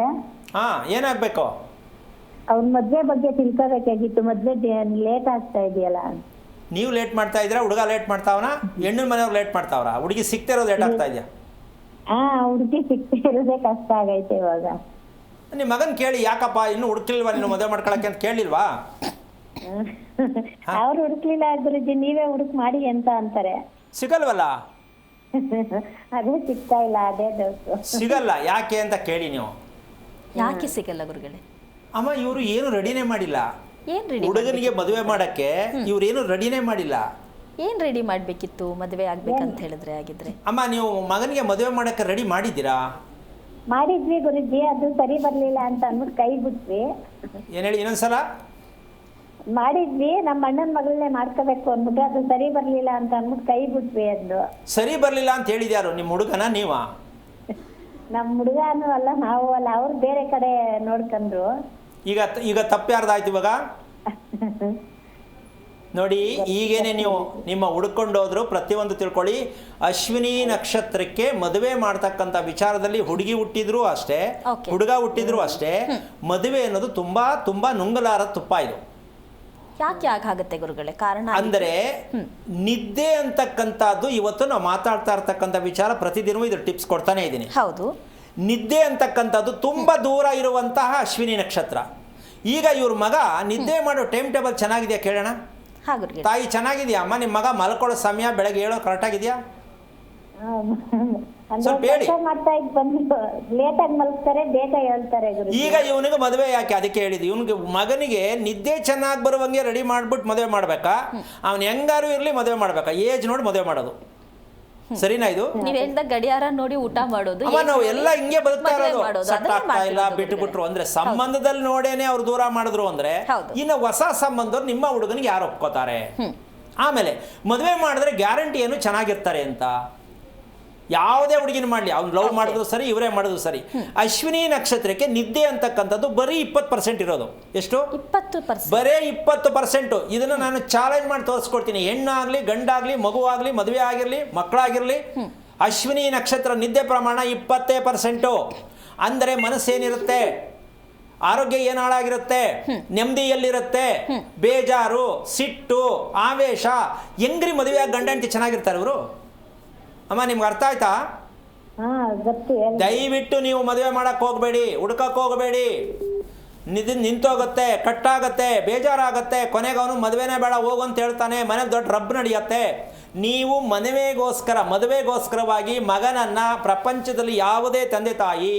ಏನಾಗ್ಬೇಕು? ಅವ್ರ ಮದ್ವೆ ಬಗ್ಗೆ ತಿಳ್ಕೋಬೇಕಾಗಿತ್ತು. ಮದ್ವೆ ಲೇಟ್ ಆಗ್ತಾ ಇದೆಯಲ್ಲ. ನೀವು ಲೇಟ್ ಮಾಡ್ತಾ ಇದ್ದೀರಾ? ಹುಡುಗ ಲೇಟ್ ಮಾಡ್ತಾವನ? ಹೆಣ್ಣಿನ ಮನೆಯವ್ರು ಲೇಟ್ ಮಾಡ್ತಾವ್ರ? ಹುಡುಗಿ ಸಿಕ್ತಿರೋದು ಲೇಟ್ ಆಗ್ತಾ ಇದೆಯಾ? ಹುಡುಗಿ ಸಿಕ್ತಾ ಇರೋದೇ ಕಷ್ಟ ಆಗೈತೆ ಇವಾಗ. ನಿಮ್ಮ ಮಗನ್ ಕೇಳಿ, ಯಾಕಪ್ಪ ಇನ್ನೂ ಹುಡುಕ್ಲಿಲ್ವಾ ನೀನು ಮದುವೆ ಮಾಡ್ಕೊಳಕ್ಕೆ ಅಂತ ಕೇಳಿಲ್ವಾ? ಅವ್ರು ಹುಡುಕ್ಲಿಲ್ಲ ಗುರುಜಿ, ನೀವೇ ಹುಡುಕ್ ಮಾಡಿ ಅಂತ ಅಂತಾರೆ. ಸಿಗಲ್ವಲ್ಲ? ಅದೇ ಸಿಗ್ತಾ ಇಲ್ಲ, ಅದೇ ಡೌಟು. ಸಿಗಲ್ಲ ಯಾಕೆ ಅಂತ ಕೇಳಿ ನೀವು. ಯಾಕೆ ಸಿಗಲ್ಲ ಗುರುಗಳೇ? ಅಮ್ಮ ಇವರು ಏನು ರೆಡಿನೇ ಮಾಡಿಲ್ಲ. ಏನ್ ರೆಡಿ ಹುಡುಗನಿಗೆ ಮದುವೆ ಮಾಡಕ್ಕೆ ಇವ್ರೇನು ರೆಡಿನೇ ಮಾಡಿಲ್ಲ. ಏನ್ ರೆಡಿ ಮಾಡ್ಬೇಕಿತ್ತು ಮದುವೆ ಆಗ್ಬೇಕಂತ ಹೇಳಿದ್ರೆ ಆಗಿದ್ರೆ? ಅಮ್ಮ ನೀವು ಮಗನಿಗೆ ಮದುವೆ ಮಾಡಕ್ಕೆ ರೆಡಿ ಮಾಡಿದ್ದೀರಾ? ಮಾಡಿದ್ವಿ ಗುರುಜಿ, ಅದು ಸರಿ ಬರ್ಲಿಲ್ಲ ಅಂತ ಅಂದ್ಬಿಟ್ಟು ಕೈ ಬಿಟ್ವಿ. ಏನು ಹೇಳಿ ಇನ್ನೊಂದ್ಸಲ? ಮಾಡಿದ್ವಿ, ನಮ್ಮ ಅಣ್ಣನ ಮಗಳನ್ನೇ ಮಾಡ್ಕೋಬೇಕು ಅಂದ್ಬಿಟ್ಟು ಅದು ಸರಿ ಬರ್ಲಿಲ್ಲ ಅಂತ ಅಂದ್ಬಿಟ್ಟು ಕೈ ಬಿಟ್ವಿ. ಅದು ಸರಿ ಬರಲಿಲ್ಲ ಅಂತ ಹೇಳಿದ್ಯಾರು? ನಿಮ್ಮ ಹುಡುಗನ ನೀವ? ನಮ್ಮ ಹುಡುಗನೂ ಅಲ್ಲ, ನಾವು ಅಲ್ಲ, ಅವ್ರು ಬೇರೆ ಕಡೆ ನೋಡ್ಕೊಂಡ್ರು. ಈಗ ತಪ್ಪು ಯಾರ್ದಾಯ್ತು ಇವಾಗ? ನೋಡಿ, ಈಗೇನೆ ನೀವು ನಿಮ್ಮ ಹುಡ್ಕೊಂಡು ಹೋದ್ರು ಪ್ರತಿಯೊಂದು ತಿಳ್ಕೊಳ್ಳಿ. ಅಶ್ವಿನಿ ನಕ್ಷತ್ರಕ್ಕೆ ಮದುವೆ ಮಾಡ್ತಕ್ಕಂಥ ವಿಚಾರದಲ್ಲಿ ಹುಡುಗಿ ಹುಟ್ಟಿದ್ರು ಅಷ್ಟೇ, ಹುಡುಗ ಹುಟ್ಟಿದ್ರು ಅಷ್ಟೇ, ಮದುವೆ ಅನ್ನೋದು ತುಂಬಾ ತುಂಬಾ ನುಂಗಲಾರ ತುಪ್ಪ. ಇದು ಯಾಕೆ ಆಗುತ್ತೆ ಗುರುಗಳೇ? ಕಾರಣ ಅಂದರೆ ನಿದ್ದೆ ಅಂತಕ್ಕಂಥದ್ದು ಇವತ್ತು ನಾವು ಮಾತಾಡ್ತಾ ಇರ್ತಕ್ಕಂಥ ವಿಚಾರ. ಪ್ರತಿದಿನವೂ ಇದ್ರ ಟಿಪ್ಸ್ ಕೊಡ್ತಾನೆ ಇದ್ದೀನಿ. ಹೌದು, ನಿದ್ದೆ ಅಂತಕ್ಕಂಥದ್ದು ತುಂಬಾ ದೂರ ಇರುವಂತಹ ಅಶ್ವಿನಿ ನಕ್ಷತ್ರ. ಈಗ ಇವ್ರ ಮಗ ನಿದ್ದೆ ಮಾಡೋ ಟೈಮ್ ಟೇಬಲ್ ಚೆನ್ನಾಗಿದೆಯಾ ಕೇಳೋಣ. ತಾಯಿ ಚೆನ್ನಾಗಿದೆಯಾ ಅಮ್ಮ? ನಿಮ್ಮ ಮಗ ಮಲ್ಕೊಳ್ಳೋ ಸಮಯ ಬೆಳಗ್ಗೆ ಹೇಳೋ ಕರೆಕ್ಟ್ ಆಗಿದೆಯಾ? ಸ್ವಲ್ಪ ಹೇಳಿ. ಲೇಟಾಗಿ ಮಲಗ್ತಾರೆ, ಬೇಗ ಹೇಳ್ತಾರೆ. ಈಗ ಇವನಿಗೆ ಮದುವೆ ಯಾಕೆ ಅದಕ್ಕೆ ಹೇಳಿದ್ವಿ. ಇವನಿಗೆ ಮಗನಿಗೆ ನಿದ್ದೆ ಚೆನ್ನಾಗಿ ಬರುವಂಗೆ ರೆಡಿ ಮಾಡ್ಬಿಟ್ಟು ಮದುವೆ ಮಾಡ್ಬೇಕಾ? ಅವ್ನು ಹೆಂಗಾರು ಇರಲಿ ಮದುವೆ ಮಾಡ್ಬೇಕಾ? ಏಜ್ ನೋಡಿ ಮದುವೆ ಮಾಡೋದು ಸರಿನಾ? ಇದು ನೀವ್ ಹೇಳ್ದ ಗಡಿಯಾರ ನೋಡಿ ಊಟ ಮಾಡೋದು. ಅಮ್ಮ ನಾವು ಎಲ್ಲ ಹಿಂಗೆ ಬದುಕ್ತಾ ಇರೋದು. ಸೆಟ್ ಆಗ್ತಾ ಇಲ್ಲ, ಬಿಟ್ಟುಬಿಟ್ರು ಅಂದ್ರೆ ಸಂಬಂಧದಲ್ಲಿ ನೋಡೇನೆ ಅವ್ರು ದೂರ ಮಾಡಿದ್ರು ಅಂದ್ರೆ ಇನ್ನು ಹೊಸ ಸಂಬಂಧವ್ರು ನಿಮ್ಮ ಹುಡುಗನಿಗೆ ಯಾರು ಒಪ್ಕೋತಾರೆ? ಆಮೇಲೆ ಮದುವೆ ಮಾಡಿದ್ರೆ ಗ್ಯಾರಂಟಿ ಏನು ಚೆನ್ನಾಗಿರ್ತಾರೆ ಅಂತ? ಯಾವುದೇ ಹುಡುಗಿನ ಮಾಡಲಿ, ಅವ್ನು ಲವ್ ಮಾಡಿದ್ರು ಸರಿ, ಇವರೇ ಮಾಡಿದ್ರು ಸರಿ. ಅಶ್ವಿನಿ ನಕ್ಷತ್ರಕ್ಕೆ ನಿದ್ದೆ ಅಂತಕ್ಕಂಥದ್ದು ಬರೀ 20% ಇರೋದು. ಎಷ್ಟು? 20%. ಬರೇ 20%. ಇದನ್ನು ನಾನು ಚಾಲೆಂಜ್ ಮಾಡಿ ತೋರಿಸ್ಕೊಡ್ತೀನಿ. ಹೆಣ್ಣಾಗ್ಲಿ, ಗಂಡಾಗ್ಲಿ, ಮಗುವಾಗ್ಲಿ, ಮದುವೆ ಆಗಿರ್ಲಿ, ಮಕ್ಕಳಾಗಿರ್ಲಿ, ಅಶ್ವಿನಿ ನಕ್ಷತ್ರ ನಿದ್ದೆ ಪ್ರಮಾಣ 20%. ಅಂದರೆ ಮನಸ್ಸೇನಿರುತ್ತೆ, ಆರೋಗ್ಯ ಏನು ಹಾಳಾಗಿರುತ್ತೆ, ನೆಮ್ಮದಿ ಎಲ್ಲಿರುತ್ತೆ, ಬೇಜಾರು, ಸಿಟ್ಟು, ಆವೇಶ. ಹೆಂಗ್ರಿ ಮದುವೆಯಾಗಿ ಗಂಡ ಹೆಂಡತಿ ಚೆನ್ನಾಗಿರ್ತಾರೆ ಇವರು? ಅಮ್ಮ ನಿಮ್ಗೆ ಅರ್ಥ ಆಯ್ತಾ? ದಯವಿಟ್ಟು ನೀವು ಮದುವೆ ಮಾಡಕ್ಕೆ ಹೋಗಬೇಡಿ, ಹುಡ್ಕಕ್ಕೆ ಹೋಗಬೇಡಿ. ನಿಂತೋಗುತ್ತೆ, ಕಟ್ಟಾಗತ್ತೆ, ಬೇಜಾರಾಗತ್ತೆ. ಕೊನೆಗೆ ಅವನು ಮದುವೆನೇ ಬೇಡ ಹೋಗು ಅಂತ ಹೇಳ್ತಾನೆ. ಮನೇಲಿ ದೊಡ್ಡ ರಬ್ಬ ನಡೆಯುತ್ತೆ. ನೀವು ಮದುವೆಗೋಸ್ಕರವಾಗಿ ಮಗನನ್ನು ಪ್ರಪಂಚದಲ್ಲಿ ಯಾವುದೇ ತಂದೆ ತಾಯಿ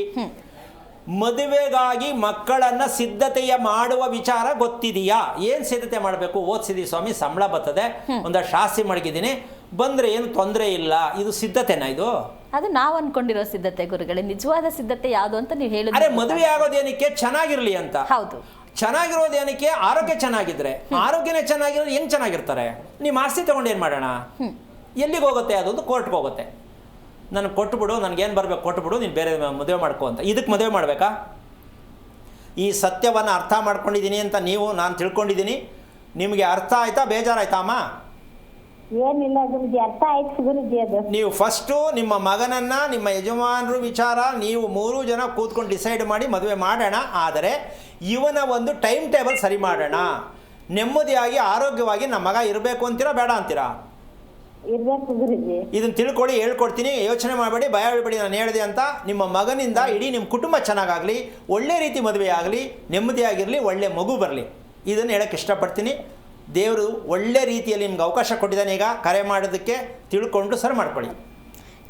ಮದುವೆಗಾಗಿ ಮಕ್ಕಳನ್ನು ಸಿದ್ಧತೆಯ ಮಾಡುವ ವಿಚಾರ ಗೊತ್ತಿದೆಯಾ? ಏನು ಸಿದ್ಧತೆ ಮಾಡಬೇಕು? ಓದಿಸಿದೀವಿ ಸ್ವಾಮಿ, ಸಂಬಳ ಬರ್ತದೆ, ಒಂದಷ್ಟು ಆಸ್ತಿ ಮಡಗಿದ್ದೀನಿ, ಬಂದರೆ ಏನು ತೊಂದರೆ ಇಲ್ಲ. ಇದು ಸಿದ್ಧತೆನಾ? ಇದು ಅದು ನಾವು ಅನ್ಕೊಂಡಿರೋ ಸಿದ್ಧತೆ ಗುರುಗಳೇ. ನಿಜವಾದ ಸಿದ್ಧತೆ ಯಾವುದು ಅಂತ ನೀವು ಹೇಳಿದ್ರೆ. ಅರೆ ಮದುವೆ ಆಗೋದೇನಕ್ಕೆ? ಚೆನ್ನಾಗಿರ್ಲಿ ಅಂತ. ಹೌದು, ಚೆನ್ನಾಗಿರೋದೇನಕ್ಕೆ? ಆರೋಗ್ಯ ಚೆನ್ನಾಗಿದ್ರೆ. ಆರೋಗ್ಯನೇ ಚೆನ್ನಾಗಿರೋದು ಹೆಂಗ್ ಚೆನ್ನಾಗಿರ್ತಾರೆ? ನಿಮ್ಮ ಆಸ್ತಿ ತಗೊಂಡು ಏನು ಮಾಡೋಣ? ಎಲ್ಲಿಗೆ ಹೋಗುತ್ತೆ? ಅದೊಂದು ಕೋರ್ಟ್ಗೆ ಹೋಗುತ್ತೆ. ನನಗೆ ಕೊಟ್ಟುಬಿಡು, ನನಗೇನು ಬರಬೇಕು ಕೊಟ್ಟುಬಿಡು, ನೀನು ಬೇರೆ ಮದುವೆ ಮಾಡ್ಕೊ ಅಂತ. ಇದಕ್ಕೆ ಮದುವೆ ಮಾಡಬೇಕಾ? ಈ ಸತ್ಯವನ್ನು ಅರ್ಥ ಮಾಡ್ಕೊಂಡಿದ್ದೀನಿ ಅಂತ ನಾನು ತಿಳ್ಕೊಂಡಿದ್ದೀನಿ. ನಿಮಗೆ ಅರ್ಥ ಆಯ್ತಾ? ಬೇಜಾರಾಯ್ತಾ ಅಮ್ಮ? ಏನಿಲ್ಲ ಗುರುಜಿ, ಅರ್ಥ ಆಯ್ತು ಗುರುಜಿ. ಅದು ನೀವು ಫಸ್ಟು ನಿಮ್ಮ ಮಗನನ್ನು, ನಿಮ್ಮ ಯಜಮಾನರು ವಿಚಾರ ನೀವು 3 ಜನ ಕೂತ್ಕೊಂಡು ಡಿಸೈಡ್ ಮಾಡಿ ಮದುವೆ ಮಾಡೋಣ. ಆದರೆ ಇವನ ಒಂದು ಟೈಮ್ ಟೇಬಲ್ ಸರಿ ಮಾಡೋಣ. ನೆಮ್ಮದಿಯಾಗಿ ಆರೋಗ್ಯವಾಗಿ ನಮ್ಮ ಮಗ ಇರಬೇಕು ಅಂತೀರಾ, ಬೇಡ ಅಂತೀರಾ? ಇರ್ಬೇಕು ಗುರುಜಿ. ಇದನ್ನು ತಿಳ್ಕೊಳ್ಳಿ, ಹೇಳ್ಕೊಡ್ತೀನಿ. ಯೋಚನೆ ಮಾಡಬೇಡಿ, ಭಯ ಬೀಳಬೇಡಿ. ನಾನು ಹೇಳಿದೆ ಅಂತ ನಿಮ್ಮ ಮಗನಿಂದ ಇಡೀ ನಿಮ್ಮ ಕುಟುಂಬ ಚೆನ್ನಾಗಾಗಲಿ, ಒಳ್ಳೆ ರೀತಿ ಮದುವೆ ಆಗಲಿ, ನೆಮ್ಮದಿಯಾಗಿರಲಿ, ಒಳ್ಳೆ ಮಗು ಬರಲಿ. ಇದನ್ನು ಹೇಳಕ್ಕೆ ಇಷ್ಟಪಡ್ತೀನಿ. ದೇವರು ಒಳ್ಳೆ ರೀತಿಯಲ್ಲಿ ನಿಮ್ಗೆ ಅವಕಾಶ ಕೊಟ್ಟಿದ್ದಾನೆ. ಈಗ ಕರೆ ಮಾಡೋದಕ್ಕೆ ತಿಳ್ಕೊಂಡು ಸರಿ ಮಾಡ್ಕೊಳ್ಳಿ.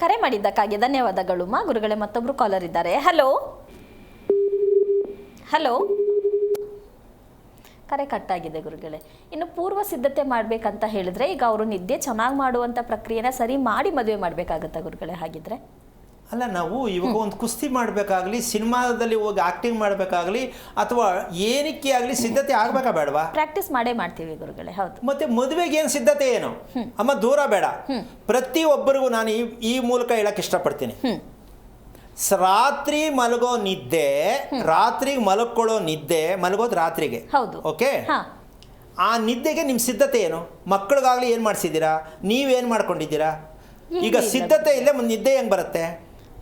ಕರೆ ಮಾಡಿದ್ದಕ್ಕಾಗಿ ಧನ್ಯವಾದಗಳು ಮಾ ಗುರುಗಳೇ. ಮತ್ತೊಬ್ರು ಕಾಲರ್ ಇದ್ದಾರೆ. ಹಲೋ ಹಲೋ, ಕರೆ ಕಟ್ಟಾಗಿದೆ ಗುರುಗಳೇ. ಇನ್ನು ಪೂರ್ವ ಸಿದ್ಧತೆ ಮಾಡಬೇಕಂತ ಹೇಳಿದ್ರೆ ಈಗ ಅವರು ನಿದ್ದೆ ಚೆನ್ನಾಗಿ ಮಾಡುವಂಥ ಪ್ರಕ್ರಿಯೆನ ಸರಿ ಮಾಡಿ ಮದುವೆ ಮಾಡಬೇಕಾಗತ್ತಾ ಗುರುಗಳೇ? ಹಾಗಿದ್ರೆ ಅಲ್ಲ, ನಾವು ಇವಾಗ ಒಂದು ಕುಸ್ತಿ ಮಾಡಬೇಕಾಗಲಿ, ಸಿನಿಮಾದಲ್ಲಿ ಹೋಗಿ ಆಕ್ಟಿಂಗ್ ಮಾಡಬೇಕಾಗಲಿ, ಅಥವಾ ಏನಕ್ಕೆ ಆಗಲಿ ಸಿದ್ಧತೆ ಆಗಬೇಕಾ ಬೇಡವಾ? ಪ್ರಾಕ್ಟೀಸ್ ಮಾಡೇ ಮಾಡ್ತೀವಿ ಗುರುಗಳೇ. ಹೌದು. ಮತ್ತೆ ಮದುವೆಗೆ ಏನು ಸಿದ್ಧತೆ ಏನು? ಅಮ್ಮ ದೂರ ಬೇಡ. ಪ್ರತಿಯೊಬ್ಬರಿಗೂ ನಾನು ಈ ಮೂಲಕ ಹೇಳಕ್ಕೆ ಇಷ್ಟಪಡ್ತೀನಿ. ರಾತ್ರಿ ಮಲಗೋ ನಿದ್ದೆ, ರಾತ್ರಿಗೆ ಮಲಗ್ಕೊಳ್ಳೋ ನಿದ್ದೆ, ಮಲಗೋದು ರಾತ್ರಿಗೆ. ಹೌದು. ಓಕೆ. ಆ ನಿದ್ದೆಗೆ ನಿಮ್ಮ ಸಿದ್ಧತೆ ಏನು? ಮಕ್ಕಳಿಗಾಗಲಿ ಏನು ಮಾಡಿಸಿದ್ದೀರಾ? ನೀವೇನು ಮಾಡ್ಕೊಂಡಿದ್ದೀರಾ? ಈಗ ಸಿದ್ಧತೆ ಇಲ್ಲೇ ನಿದ್ದೆ ಹೆಂಗೆ ಬರುತ್ತೆ?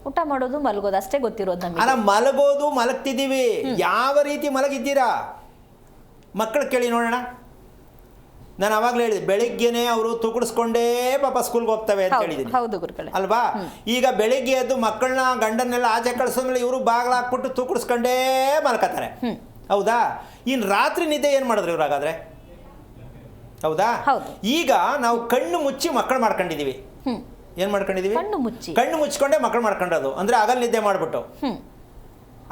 ಊಟ ಮಾಡೋದು, ಮಲಗೋದು ಅಷ್ಟೇ ಗೊತ್ತಿರೋದು ನಮಗೆ. ಅಲ್ಲ, ಮಲಗೋದು ಮಲಗ್ತಿದ್ದೀವಿ. ಯಾವ ರೀತಿ ಮಲಗಿದ್ದೀರಾ? ಮಕ್ಕಳು ಕೇಳಿ ನೋಡೋಣ. ನಾನು ಅವಾಗಲೇ ಹೇಳಿದೆ, ಬೆಳಿಗ್ಗೆನೆ ಅವರು ತೂಕಡಿಸ್ಕೊಂಡೇ ಪಾಪ ಸ್ಕೂಲ್ಗೆ ಹೋಗ್ತವೆ ಅಂತ ಹೇಳಿದ್ದೀನಿ. ಹೌದು ಗುರುಗಳೇ. ಅಲ್ವಾ? ಈಗ ಬೆಳಿಗ್ಗೆ ಎದ್ದು ಮಕ್ಕಳನ್ನ, ಗಂಡನ್ನೆಲ್ಲ ಆಚೆ ಕಳಿಸೋದ್ಮೇಲೆ ಇವರು ಬಾಗಿಲು ಹಾಕ್ಬಿಟ್ಟು ತೂಕಡಿಸ್ಕೊಂಡೇ ಮಲ್ಕೋತಾರೆ. ಹೌದಾ? ಇನ್ನು ರಾತ್ರಿ ನಿದ್ದೆ ಏನು ಮಾಡಿದ್ರು ಇವ್ರು ಹಾಗಾದ್ರೆ? ಹೌದಾ? ಈಗ ನಾವು ಕಣ್ಣು ಮುಚ್ಚಿ ಮಕ್ಕಳು ಮಾಡ್ಕೊಂಡಿದ್ದೀವಿ. ಏನು ಮಾಡ್ಕೊಂಡಿದೀವಿ? ಕಣ್ಣು ಮುಚ್ಕೊಂಡೇ ಮಕ್ಕಳು ಮಾಡ್ಕೊಂಡೋದು, ಅಂದರೆ ಹಗಲು ನಿದ್ದೆ ಮಾಡಿಬಿಟ್ಟು.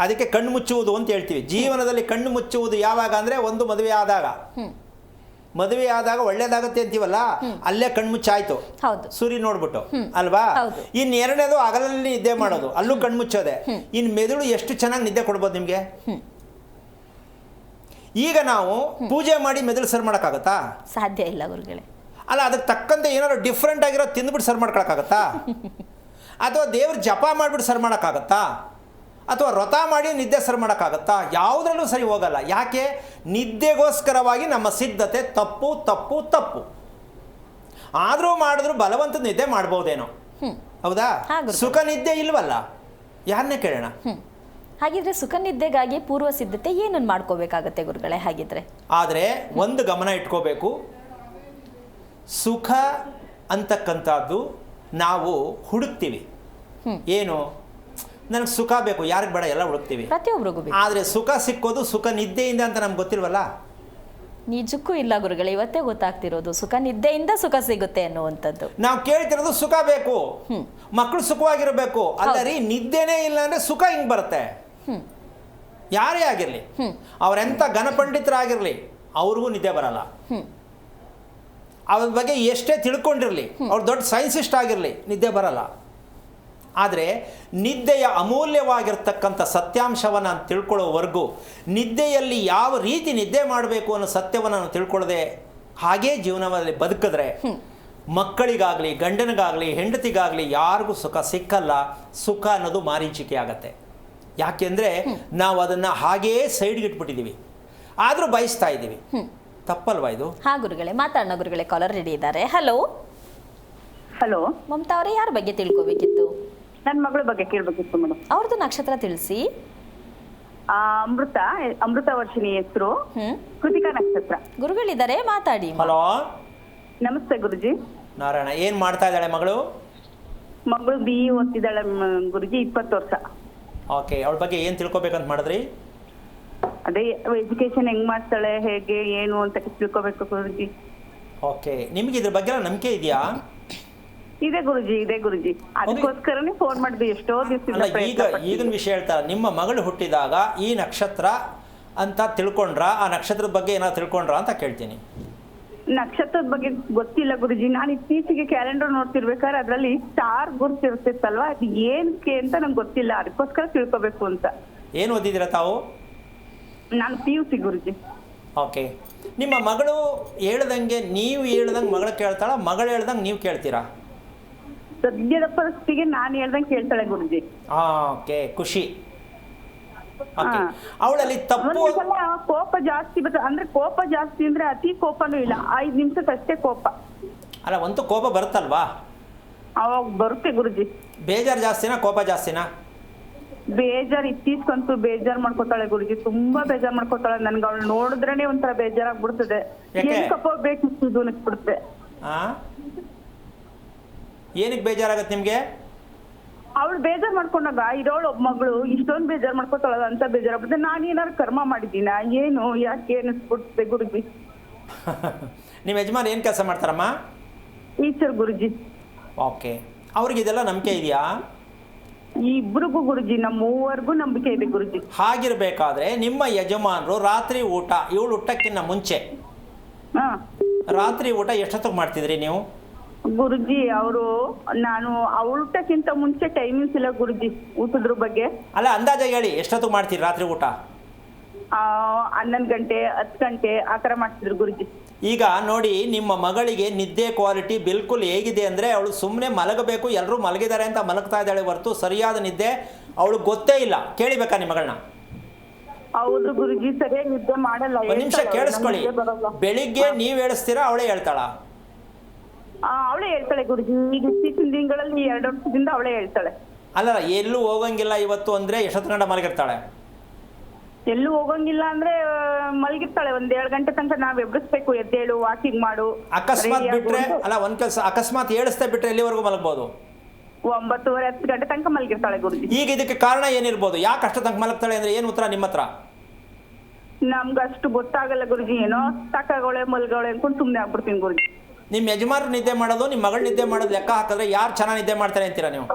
ಅದಕ್ಕೆ ಕಣ್ಣು ಮುಚ್ಚುವುದು ಅಂತ ಹೇಳ್ತೀವಿ. ಜೀವನದಲ್ಲಿ ಕಣ್ಣು ಮುಚ್ಚುವುದು ಯಾವಾಗ ಅಂದರೆ ಒಂದು ಮದುವೆ ಆದಾಗ. ಮದುವೆ ಆದಾಗ ಒಳ್ಳೇದಾಗತ್ತೆ ಅಂತೀವಲ್ಲ, ಅಲ್ಲೇ ಕಣ್ಮುಚ್ಚಾಯ್ತು ಸೂರ್ಯ ನೋಡ್ಬಿಟ್ಟು ಅಲ್ವಾ. ಇನ್ನು ಎರಡನೇದು ಹಗಲಲ್ಲಿ ನಿದ್ದೆ ಮಾಡೋದು, ಅಲ್ಲೂ ಕಣ್ಮುಚ್ಚೋದೆ. ಇನ್ನು ಮೆದುಳು ಎಷ್ಟು ಚೆನ್ನಾಗಿ ನಿದ್ದೆ ಕೊಡ್ಬೋದು ನಿಮಗೆ? ಈಗ ನಾವು ಪೂಜೆ ಮಾಡಿ ಮೆದುಳು ಸರ್ ಮಾಡೋಕ್ಕಾಗತ್ತಾ? ಸಾಧ್ಯ ಇಲ್ಲ ಗುರುಗಳೇ. ಅಲ್ಲ, ಅದಕ್ಕೆ ತಕ್ಕಂತೆ ಏನಾದ್ರು ಡಿಫ್ರೆಂಟ್ ಆಗಿರೋ ತಿಂದ್ಬಿಟ್ಟು ಸರ್ ಮಾಡ್ಕೊಳಕ್ಕಾಗತ್ತಾ? ಅಥವಾ ದೇವ್ರ ಜಪ ಮಾಡಿಬಿಟ್ಟು ಸರ್ ಮಾಡೋಕ್ಕಾಗತ್ತಾ? ಅಥವಾ ವ್ರತ ಮಾಡಿ ನಿದ್ದೆ ಸರಿ ಮಾಡೋಕ್ಕಾಗತ್ತಾ? ಯಾವುದ್ರಲ್ಲೂ ಸರಿ ಹೋಗಲ್ಲ. ಯಾಕೆ? ನಿದ್ದೆಗೋಸ್ಕರವಾಗಿ ನಮ್ಮ ಸಿದ್ಧತೆ ತಪ್ಪು ತಪ್ಪು ತಪ್ಪು. ಆದರೂ ಮಾಡಿದ್ರು ಬಲವಂತದ ನಿದ್ದೆ ಮಾಡ್ಬೋದೇನೋ, ಹೌದಾ? ಸುಖ ನಿದ್ದೆ ಇಲ್ವಲ್ಲ, ಯಾರನ್ನೇ ಕೇಳೋಣ. ಹಾಗಿದ್ರೆ ಸುಖ ನಿದ್ದೆಗಾಗಿ ಪೂರ್ವ ಸಿದ್ಧತೆ ಏನನ್ನು ಮಾಡ್ಕೋಬೇಕಾಗತ್ತೆ ಗುರುಗಳೇ ಹಾಗಿದ್ರೆ? ಆದರೆ ಒಂದು ಗಮನ ಇಟ್ಕೋಬೇಕು, ಸುಖ ಅಂತಕ್ಕಂಥದ್ದು ನಾವು ಹುಡುಕ್ತೀವಿ. ಏನು? ನನಗೆ ಸುಖ ಬೇಕು, ಯಾರಿಗೆ ಬೇಡ, ಎಲ್ಲ ಹುಡುಕ್ತೀವಿ, ಪ್ರತಿಯೊಬ್ಬರಿಗೂ. ಆದರೆ ಸುಖ ಸಿಕ್ಕೋದು ಸುಖ ನಿದ್ದೆಯಿಂದ ಅಂತ ನಮ್ಗೆ ಗೊತ್ತಿಲ್ವಲ್ಲ. ನಿಜಕ್ಕೂ ಇಲ್ಲ ಗುರುಗಳೇ, ಇವತ್ತೇ ಗೊತ್ತಾಗ್ತಿರೋದು ಸುಖ ನಿದ್ದೆಯಿಂದ ಸುಖ ಸಿಗುತ್ತೆ ಅನ್ನುವಂಥದ್ದು. ನಾವು ಕೇಳ್ತಿರೋದು ಸುಖ ಬೇಕು, ಮಕ್ಕಳು ಸುಖವಾಗಿರಬೇಕು. ಅಲ್ಲ ರೀ, ನಿದ್ದೆನೇ ಇಲ್ಲ ಅಂದರೆ ಸುಖ ಹಿಂಗೆ ಬರುತ್ತೆ? ಯಾರೇ ಆಗಿರಲಿ, ಅವರೆಂಥ ಘನಪಂಡಿತರಾಗಿರಲಿ, ಅವ್ರಿಗೂ ನಿದ್ದೆ ಬರಲ್ಲ. ಅವ್ರ ಬಗ್ಗೆ ಎಷ್ಟೇ ತಿಳ್ಕೊಂಡಿರಲಿ, ಅವ್ರು ದೊಡ್ಡ ಸೈನ್ಸಿಸ್ಟ್ ಆಗಿರಲಿ, ನಿದ್ದೆ ಬರಲ್ಲ. ಆದರೆ ನಿದ್ದೆಯ ಅಮೂಲ್ಯವಾಗಿರ್ತಕ್ಕಂಥ ಸತ್ಯಾಂಶವನ್ನು ತಿಳ್ಕೊಳ್ಳೋವರೆಗೂ, ನಿದ್ದೆಯಲ್ಲಿ ಯಾವ ರೀತಿ ನಿದ್ದೆ ಮಾಡಬೇಕು ಅನ್ನೋ ಸತ್ಯವನ್ನು ನಾವು ತಿಳ್ಕೊಳ್ಳದೆ ಹಾಗೇ ಜೀವನದಲ್ಲಿ ಬದುಕಿದ್ರೆ ಮಕ್ಕಳಿಗಾಗಲಿ, ಗಂಡನಿಗಾಗಲಿ, ಹೆಂಡತಿಗಾಗಲಿ ಯಾರಿಗೂ ಸುಖ ಸಿಕ್ಕಲ್ಲ. ಸುಖ ಅನ್ನೋದು ಮಾರೀಚಿಕೆ ಆಗತ್ತೆ. ಯಾಕೆಂದರೆ ನಾವು ಅದನ್ನು ಹಾಗೇ ಸೈಡ್ಗೆ ಇಟ್ಬಿಟ್ಟಿದ್ದೀವಿ, ಆದರೂ ಬಯಸ್ತಾ ಇದ್ದೀವಿ. ತಪ್ಪಲ್ವಾ ಇದು? ಗುರುಗಳೇ ಮಾತಾಡೋಣ ಗುರುಗಳೇ. ಕಾಲರ್ ರೆಡಿ ಇದ್ದಾರೆ. ಹಲೋ ಹಲೋ ಮಮತಾ ಅವರೇ, ಯಾರ ಬಗ್ಗೆ ತಿಳ್ಕೊಬೇಕಿತ್ತು? ನನ್ನ ಮಗಳ ಬಗ್ಗೆ ಕೇಳಬೇಕಿತ್ತು ಮೇಡಮ್. ಅವ್ರದ್ದು ನಕ್ಷತ್ರ ತಿಳಿಸಿ. ಅಮೃತ ವರ್ಷಿಣಿ ಹೆಸರು, ಕೃತಿಕಾ ನಕ್ಷತ್ರ. ಗುರುಗಳಿದ್ದಾರೆ, ಮಾತಾಡಿ. ಹಲೋ, ನಮಸ್ತೆ ಗುರುಜಿ. ನಾರಾಯಣ, ಏನು ಮಾಡ್ತಾ ಇದ್ದಾಳೆ ಮಗಳು? ಮಗಳು BE ಓದ್ತಿದ್ದಾಳೆ ಗುರುಜಿ, 20 ವರ್ಷ. ಓಕೆ, ಅವಳ ಬಗ್ಗೆ ಏನು ತಿಳ್ಕೊಬೇಕಂತ ಮಾಡಿದ್ರಿ? ಅದೇ ಎಜುಕೇಶನ್ ಹೆಂಗ್ ಮಾಡ್ತಾಳೆ, ಹೇಗೆ ಏನು ಅಂತ ತಿಳ್ಕೊಬೇಕು ಗುರುಜಿ. ಓಕೆ, ನಿಮ್ಗೆ ಇದ್ರ ಬಗ್ಗೆ ನಂಬಿಕೆ ಇದೆಯಾ? ಇದೆ ಗುರುಜಿ, ಅದಕ್ಕೋಸ್ಕರನೇ ಫೋನ್ ಮಾಡಿದ್ವಿ ಎಷ್ಟೋ ದಿವಸದಿಂದ. ಈಗಿನ ವಿಷಯ ಹೇಳ್ತಾರೆ, ನಿಮ್ಮ ಮಗಳು ಹುಟ್ಟಿದಾಗ ಈ ನಕ್ಷತ್ರ ಅಂತ ತಿಳ್ಕೊಂಡ್ರ, ಆ ನಕ್ಷತ್ರದ ಬಗ್ಗೆ ಏನಾದ್ರು ತಿಳ್ಕೊಂಡ್ರ ಅಂತ ಕೇಳ್ತೀನಿ. ನಕ್ಷತ್ರದ ಬಗ್ಗೆ ಗೊತ್ತಿಲ್ಲ ಗುರುಜಿ. ನಾನು ಇತ್ತೀಚೆಗೆ ಕ್ಯಾಲೆಂಡರ್ ನೋಡ್ತಿರ್ಬೇಕಾದ್ರೆ ಅದ್ರಲ್ಲಿ ಸ್ಟಾರ್ ಗುರುತಿರ್ತಿತ್ತಲ್ವಾ, ಅದು ಏನಕ್ಕೆ ಅಂತ ನಂಗೆ ಗೊತ್ತಿಲ್ಲ, ಅದಕ್ಕೋಸ್ಕರ ತಿಳ್ಕೊಬೇಕು ಅಂತ. ಏನು ಓದಿದ್ದೀರಾ ತಾವು? ನಾನು PUC ಗುರುಜಿ. ಓಕೆ, ನಿಮ್ಮ ಮಗಳು ಹೇಳ್ದಂಗೆ ನೀವು ಹೇಳ್ದಂಗೆ ಮಗಳು ಕೇಳ್ತಾಳ, ಮಗಳು ಹೇಳ್ದಂಗೆ ನೀವು ಕೇಳ್ತೀರಾ? ಸದ್ಯದ ಪರಿಸ್ಥಿತಿಗೆ ನಾನು ಹೇಳ್ದಂಗೆ ಕೇಳ್ತಾಳೆ ಗುರುಜಿ. ಓಕೆ, ಖುಷಿ. ಅವಳಲ್ಲಿ ತಪ್ಪು ಕೋಪ ಜಾಸ್ತಿ ಅಂದ್ರೆ ಕೋಪ ಜಾಸ್ತಿ ಅಂದ್ರೆ ಅತಿ ಕೋಪನೂ ಇಲ್ಲ, 5 ನಿಮಿಷಕ್ಕಷ್ಟೇ ಕೋಪ. ಅಲ್ಲ, ಒಂದು ಕೋಪ ಬರುತ್ತಲ್ವಾ? ಅವಾಗ ಬರುತ್ತೆ ಗುರುಜಿ. ಬೇಜಾರು ಜಾಸ್ತಿನಾ ಕೋಪ ಜಾಸ್ತಿನಾ? ಬೇಜಾರ್ ಇತ್ತೀಚೆಗಂತೂ ಬೇಜಾರ್ ಮಾಡ್ಕೋತಾಳೆ ಗುರುಜಿ, ತುಂಬಾ ಬೇಜಾರ್ ಮಾಡ್ಕೋತಾಳೆ. ನನ್ಗೆ ಅವಳು ನೋಡಿದ್ರೇನೆ ಒಂಥರ ಬೇಜಾರಾಗ್ಬಿಡ್ತದೆ. ಏನಕ್ಕಪ್ಪ ಬೇಕಿತ್ತು ಅನಿಸ್ಬಿಡುತ್ತೆ. ಏನಕ್ಕೆ ಬೇಜಾರಾಗತ್ತೆ ನಿಮ್ಗೆ? ಅವಳು ಬೇಜಾರ್ ಮಾಡ್ಕೊಂಡಾಗ ಇರೋಳು ಒಬ್ಬ ಮಗಳು ಇಷ್ಟೊಂದು ಬೇಜಾರ್ ಮಾಡ್ಕೋತಾಳ ಅಂತ ಬೇಜಾರಾಗ್ಬಿಡುತ್ತೆ. ನಾನು ಏನಾದ್ರು ಕರ್ಮ ಮಾಡಿದ್ದೀನ ಏನು, ಯಾಕೆ ಅನಿಸ್ಬಿಡುತ್ತೆ ಗುರುಜಿ. ನಿಮ್ಮ ಯಜಮಾನ್ ಏನು ಕೆಲಸ ಮಾಡ್ತಾರಮ್ಮ? ಟೀಚರ್ ಗುರುಜಿ. ಓಕೆ, ಅವ್ರಿಗೆ ಇದೆಲ್ಲ ನಂಬಿಕೆ ಇದೆಯಾ? ಇಬ್ರಿಗೂ ಗುರುಜಿ, ನಮ್ಮ ಮೂವರ್ಗೂ ನಂಬಿಕೆ ಇದೆ ಗುರುಜಿ. ಹಾಗಿರ್ಬೇಕಾದ್ರೆ ನಿಮ್ಮ ಯಜಮಾನರು ರಾತ್ರಿ ಊಟ, ಇವಳು ಊಟಕ್ಕಿಂತ ಮುಂಚೆ ರಾತ್ರಿ ಊಟ ಎಷ್ಟೊತ್ತಿಗೆ ಮಾಡ್ತಿದ್ರಿ ನೀವು? ಗುರುಜಿ ನಾನು ಊಟಕ್ಕಿಂತ ಮುಂಚೆ ಟೈಮಿಂಗ್ಸ್ ಇಲ್ಲ ಗುರುಜಿ ಊಟದ್ರ ಬಗ್ಗೆ. ಅಲ್ಲ, ಅಂದಾಜಾಗಿ ಹೇಳಿ, ಎಷ್ಟೊತ್ತಿಗೆ ಮಾಡ್ತೀರಿ ರಾತ್ರಿ ಊಟ? 11 ಗಂಟೆ 10 ಗಂಟೆ ಆ ಥರ ಮಾಡ್ತಿದ್ರು ಗುರುಜಿ. ಈಗ ನೋಡಿ, ನಿಮ್ಮ ಮಗಳಿಗೆ ನಿದ್ದೆ ಕ್ವಾಲಿಟಿ ಬಿಲ್ಕುಲ್ ಹೇಗಿದೆ ಅಂದರೆ, ಅವಳು ಸುಮ್ಮನೆ ಮಲಗಬೇಕು, ಎಲ್ಲರೂ ಮಲಗಿದ್ದಾರೆ ಅಂತ ಮಲಗ್ತಾ ಇದ್ದಾಳೆ ಹೊರತು ಸರಿಯಾದ ನಿದ್ದೆ ಅವಳು ಗೊತ್ತೇ ಇಲ್ಲ. ಕೇಳಿಬೇಕಾ ನಿಮ್ಮ ಮಗಳನ್ನ? ಹೌದು ಗುರುಜಿ, ಸರಿಯಾಗಿ ನಿದ್ದೆ ಮಾಡಲ್ಲ. ಒಂದು ನಿಮಿಷ ಕೇಳಿಸ್ಕೊಳ್ಳಿ, ಬೆಳಿಗ್ಗೆ ನೀವು ಹೇಳಿಸ್ತೀರಾ ಅವಳೇ ಹೇಳ್ತಾಳ? ಅವಳೇ ಹೇಳ್ತಾಳೆ ಗುರುಜಿ. ಈಗ ಇತ್ತೀಚಿನ ದಿನಗಳಲ್ಲಿ 2 ವರ್ಷದಿಂದ ಅವಳೇ ಹೇಳ್ತಾಳೆ. ಅಲ್ಲ, ಎಲ್ಲೂ ಹೋಗಂಗಿಲ್ಲ ಇವತ್ತು ಅಂದರೆ ಎಷ್ಟೊತ್ತು ಗಂಟೆ ಮಲಗಿರ್ತಾಳೆ? ಎಲ್ಲೂ ಹೋಗಂಗಿಲ್ಲ ಅಂದ್ರೆ ಮಲಗಿರ್ತಾಳೆ. 1-2 ಗಂಟೆ ತನಕ ನಾವ್ ಎಬ್ಬಿಸ್ಬೇಕು, ಎದ್ದೇಳು, ವಾಕಿಂಗ್ ಮಾಡು. ಅಕಸ್ಮಾತ್ ಬಿಟ್ರೆ, ಅಲ್ಲ ಒಂದ್ ಕೆಲಸ, ಅಕಸ್ಮಾತ್ ಹೇಳಿಸ್ತಾ ಬಿಟ್ರೆ ಎಲ್ಲಿವರೆಗೂ ಮಲಗಬಹುದು? 9:30-10 ಗಂಟೆ ತನಕ ಮಲಗಿರ್ತಾಳೆ ಗುರುಜಿ. ಈಗ ಇದಕ್ಕೆ ಕಾರಣ ಏನಿರ್ಬೋದು? ಯಾಕೆ ಅಷ್ಟು ತನಕ ಮಲಗ್ತಾಳೆ ಅಂದ್ರೆ ಏನು ಉತ್ತರ ನಿಮ್ಮ ಹತ್ರ? ನಮ್ಗೆ ಅಷ್ಟು ಗೊತ್ತಾಗಲ್ಲ ಗುರುಜಿ. ಏನೋ ಸಾಕಾಗೋಳೆ ಮಲ್ಗೋಳೆ ಅನ್ಕೊಂಡು ಸುಮ್ನೆ ಆಗ್ಬಿಡ್ತೀನಿ ಗುರುಜಿ. ನಿಮ್ಮ ಯಜಮಾನರು ನಿದ್ದೆ ಮಾಡೋದು ನಿಮ್ಮ ಮಗಳು ನಿದ್ದೆ ಮಾಡೋದು ಲೆಕ್ಕ ಹಾಕಿದ್ರೆ ಯಾರು ಚೆನ್ನಾಗಿ ನಿದ್ದೆ ಮಾಡ್ತಾರೆ ಅಂತೀರಾ ನೀವು?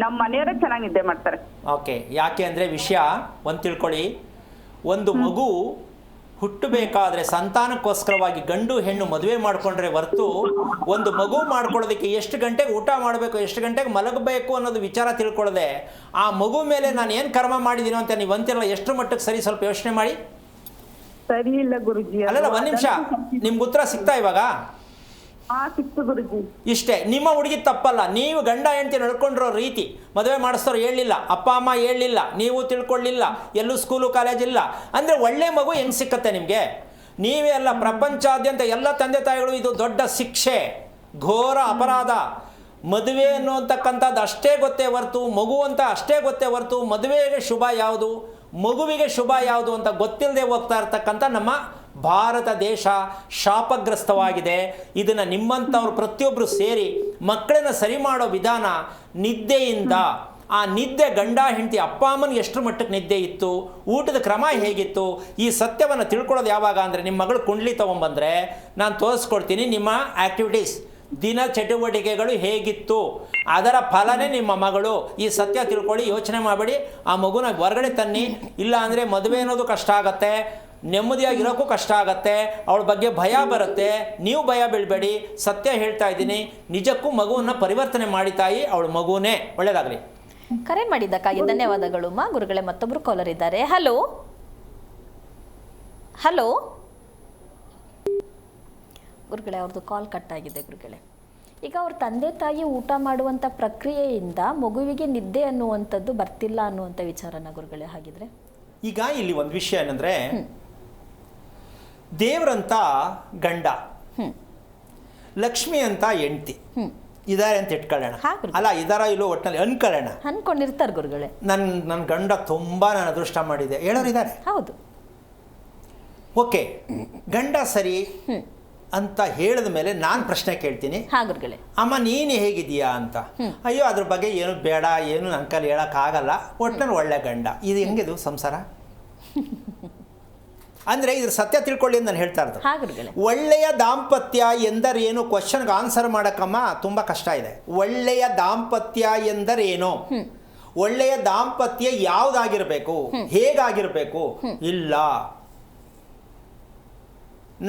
ನಮ್ಮ ಮನೆಯವರೇ ಚೆನ್ನಾಗಿ ನಿದ್ದೆ ಮಾಡ್ತಾರೆ. ಓಕೆ, ಯಾಕೆ ಅಂದರೆ ವಿಷಯ ಒಂದು ತಿಳ್ಕೊಳ್ಳಿ. ಒಂದು ಮಗು ಹುಟ್ಟಬೇಕಾದ್ರೆ ಸಂತಾನಕ್ಕೋಸ್ಕರವಾಗಿ ಗಂಡು ಹೆಣ್ಣು ಮದುವೆ ಮಾಡಿಕೊಂಡ್ರೆ ಹೊರತು ಒಂದು ಮಗು ಮಾಡ್ಕೊಳ್ಳೋದಕ್ಕೆ ಎಷ್ಟು ಗಂಟೆಗೆ ಊಟ ಮಾಡಬೇಕು, ಎಷ್ಟು ಗಂಟೆಗೆ ಮಲಗಬೇಕು ಅನ್ನೋದು ವಿಚಾರ ತಿಳ್ಕೊಳ್ಳದೆ ಆ ಮಗು ಮೇಲೆ ನಾನು ಏನು ಕರ್ಮ ಮಾಡಿದ್ದೀನೋ ಅಂತ ನೀವು ಅಂತಿರಲ್ಲ, ಎಷ್ಟು ಮಟ್ಟಕ್ಕೆ ಸರಿ ಸ್ವಲ್ಪ ಯೋಚನೆ ಮಾಡಿ. ಸರಿ ಇಲ್ಲ ಗುರುಜಿ. ಅಲ್ಲಲ್ಲ, ಒಂದು ನಿಮಿಷ, ನಿಮ್ಗೆ ಉತ್ತರ ಸಿಗ್ತಾ ಇವಾಗ? ಸಿಕ್ತು ಗುರುಜಿ. ಇಷ್ಟೇ, ನಿಮ್ಮ ಹುಡುಗಿ ತಪ್ಪಲ್ಲ. ನೀವು ಗಂಡ ಹೆಂಡತಿ ನಡ್ಕೊಂಡಿರೋ ರೀತಿ, ಮದುವೆ ಮಾಡಿಸೋರು ಹೇಳಲಿಲ್ಲ, ಅಪ್ಪ ಅಮ್ಮ ಹೇಳಲಿಲ್ಲ, ನೀವು ತಿಳ್ಕೊಳ್ಳಿಲ್ಲ, ಎಲ್ಲೂ ಸ್ಕೂಲು ಕಾಲೇಜ್ ಇಲ್ಲ ಅಂದರೆ ಒಳ್ಳೆ ಮಗು ಹೆಂಗೆ ಸಿಕ್ಕತ್ತೆ ನಿಮಗೆ? ನೀವೇ ಅಲ್ಲ, ಪ್ರಪಂಚಾದ್ಯಂತ ಎಲ್ಲ ತಂದೆ ತಾಯಿಗಳು ಇದು ದೊಡ್ಡ ಶಿಕ್ಷೆ, ಘೋರ ಅಪರಾಧ. ಮದುವೆ ಅನ್ನೋತಕ್ಕಂಥದ್ದು ಅಷ್ಟೇ ಗೊತ್ತೇ ಹೊರತು, ಮಗು ಅಂತ ಅಷ್ಟೇ ಗೊತ್ತೇ ಹೊರತು ಮದುವೆಗೆ ಶುಭ ಯಾವುದು, ಮಗುವಿಗೆ ಶುಭ ಯಾವುದು ಅಂತ ಗೊತ್ತಿಲ್ಲದೆ ಹೋಗ್ತಾ ಇರ್ತಕ್ಕಂಥ ನಮ್ಮ ಭಾರತ ದೇಶ ಶಾಪಗ್ರಸ್ತವಾಗಿದೆ. ಇದನ್ನು ನಿಮ್ಮಂಥವ್ರು ಪ್ರತಿಯೊಬ್ಬರು ಸೇರಿ ಮಕ್ಕಳನ್ನ ಸರಿ ಮಾಡೋ ವಿಧಾನ ನಿದ್ದೆಯಿಂದ. ಆ ನಿದ್ದೆ ಗಂಡ ಹೆಂಡತಿ ಅಪ್ಪ ಅಮ್ಮನಿಗೆ ಎಷ್ಟು ಮಟ್ಟಕ್ಕೆ ನಿದ್ದೆ ಇತ್ತು, ಊಟದ ಕ್ರಮ ಹೇಗಿತ್ತು, ಈ ಸತ್ಯವನ್ನು ತಿಳ್ಕೊಳ್ಳೋದು ಯಾವಾಗ ಅಂದರೆ ನಿಮ್ಮ ಮಗಳು ಕುಂಡ್ಲಿ ತೊಗೊಂಬಂದರೆ ನಾನು ತೋರಿಸ್ಕೊಡ್ತೀನಿ ನಿಮ್ಮ ಆ್ಯಕ್ಟಿವಿಟೀಸ್, ದಿನ ಚಟುವಟಿಕೆಗಳು ಹೇಗಿತ್ತು, ಅದರ ಫಲನೇ ನಿಮ್ಮ ಮಗಳು. ಈ ಸತ್ಯ ತಿಳ್ಕೊಳ್ಳಿ, ಯೋಚನೆ ಮಾಡಬೇಡಿ. ಆ ಮಗುನ ಹೊರಗಡೆ ತನ್ನಿ, ಇಲ್ಲ ಅಂದರೆ ಮದುವೆ ಅನ್ನೋದು ಕಷ್ಟ ಆಗತ್ತೆ, ನೆಮ್ಮದಿಯಾಗಿರೋಕ್ಕೂ ಕಷ್ಟ ಆಗತ್ತೆ, ಅವಳ ಬಗ್ಗೆ ಭಯ ಬರುತ್ತೆ. ನೀವು ಭಯ ಬೀಳಬೇಡಿ, ಸತ್ಯ ಹೇಳ್ತಾ ಇದ್ದೀನಿ. ನಿಜಕ್ಕೂ ಮಗುವನ್ನು ಪರಿವರ್ತನೆ ಮಾಡಿ ತಾಯಿ, ಅವಳ ಮಗುನೇ. ಒಳ್ಳೆಯದಾಗಲಿ. ಕರೆ ಮಾಡಿದ್ದಕ್ಕಾಗಿ ಧನ್ಯವಾದಗಳು ಮಾ. ಗುರುಗಳೇ, ಮತ್ತೊಬ್ಬರು ಕಾಲರ್ ಇದ್ದಾರೆ. ಹಲೋ ಹಲೋ ಗುರುಗಳೇ, ಅವ್ರದ್ದು ಕಾಲ್ ಕಟ್ ಆಗಿದೆ ಗುರುಗಳೇ. ಈಗ ಅವ್ರ ತಂದೆ ತಾಯಿ ಊಟ ಮಾಡುವಂಥ ಪ್ರಕ್ರಿಯೆಯಿಂದ ಮಗುವಿಗೆ ನಿದ್ದೆ ಅನ್ನುವಂಥದ್ದು ಬರ್ತಿಲ್ಲ ಅನ್ನುವಂಥ ವಿಚಾರನ ಗುರುಗಳೇ ಹಾಗಿದ್ರೆ? ಈಗ ಇಲ್ಲಿ ಒಂದು ವಿಷಯ ಏನಂದರೆ, ದೇವ್ರಂತ ಗಂಡ, ಲಕ್ಷ್ಮಿ ಅಂತ ಹೆಂಡ್ತಿ ಇದ್ದಾರೆ ಅಂತ ಇಟ್ಕೊಳ್ಳೋಣ. ಅಲ್ಲ, ಇದಾರ ಇಲ್ಲೋ ಒಟ್ಟಿನಲ್ಲಿ ಅನ್ಕೊಳ್ಳೋಣ, ಅನ್ಕೊಂಡಿರ್ತಾರೆ ಗುರುಗಳೇ. ನನ್ನ ಗಂಡ ತುಂಬ ನಾನು ಅದೃಷ್ಟ ಮಾಡಿದೆ ಹೇಳೋರು ಇದ್ದಾರೆ. ಹೌದು, ಓಕೆ, ಗಂಡ ಸರಿ ಅಂತ ಹೇಳಿದ ಮೇಲೆ ನಾನು ಪ್ರಶ್ನೆ ಕೇಳ್ತೀನಿ, ಗುರುಗಳೇ, ಅಮ್ಮ ನೀನು ಹೇಗಿದೀಯಾ ಅಂತ. ಅಯ್ಯೋ ಅದ್ರ ಬಗ್ಗೆ ಏನು ಬೇಡ, ಏನು ನನ್ನ ಕೈಲಿ ಹೇಳೋಕ್ಕಾಗಲ್ಲ, ಒಟ್ಟಿನಲ್ಲಿ ಒಳ್ಳೆ ಗಂಡ. ಇದು ಹೆಂಗಿದು ಸಂಸಾರ ಅಂದರೆ ಇದ್ರ ಸತ್ಯ ತಿಳ್ಕೊಳ್ಳಿ ಅಂತ ನಾನು ಹೇಳ್ತಾ ಇರೋದು. ಒಳ್ಳೆಯ ದಾಂಪತ್ಯ ಎಂದರೇನು ಕ್ವಶನ್ಗೆ ಆನ್ಸರ್ ಮಾಡೋಕ್ಕಮ್ಮ ತುಂಬ ಕಷ್ಟ ಇದೆ. ಒಳ್ಳೆಯ ದಾಂಪತ್ಯ ಎಂದರೇನು, ಒಳ್ಳೆಯ ದಾಂಪತ್ಯ ಯಾವುದಾಗಿರಬೇಕು, ಹೇಗಾಗಿರಬೇಕು? ಇಲ್ಲ,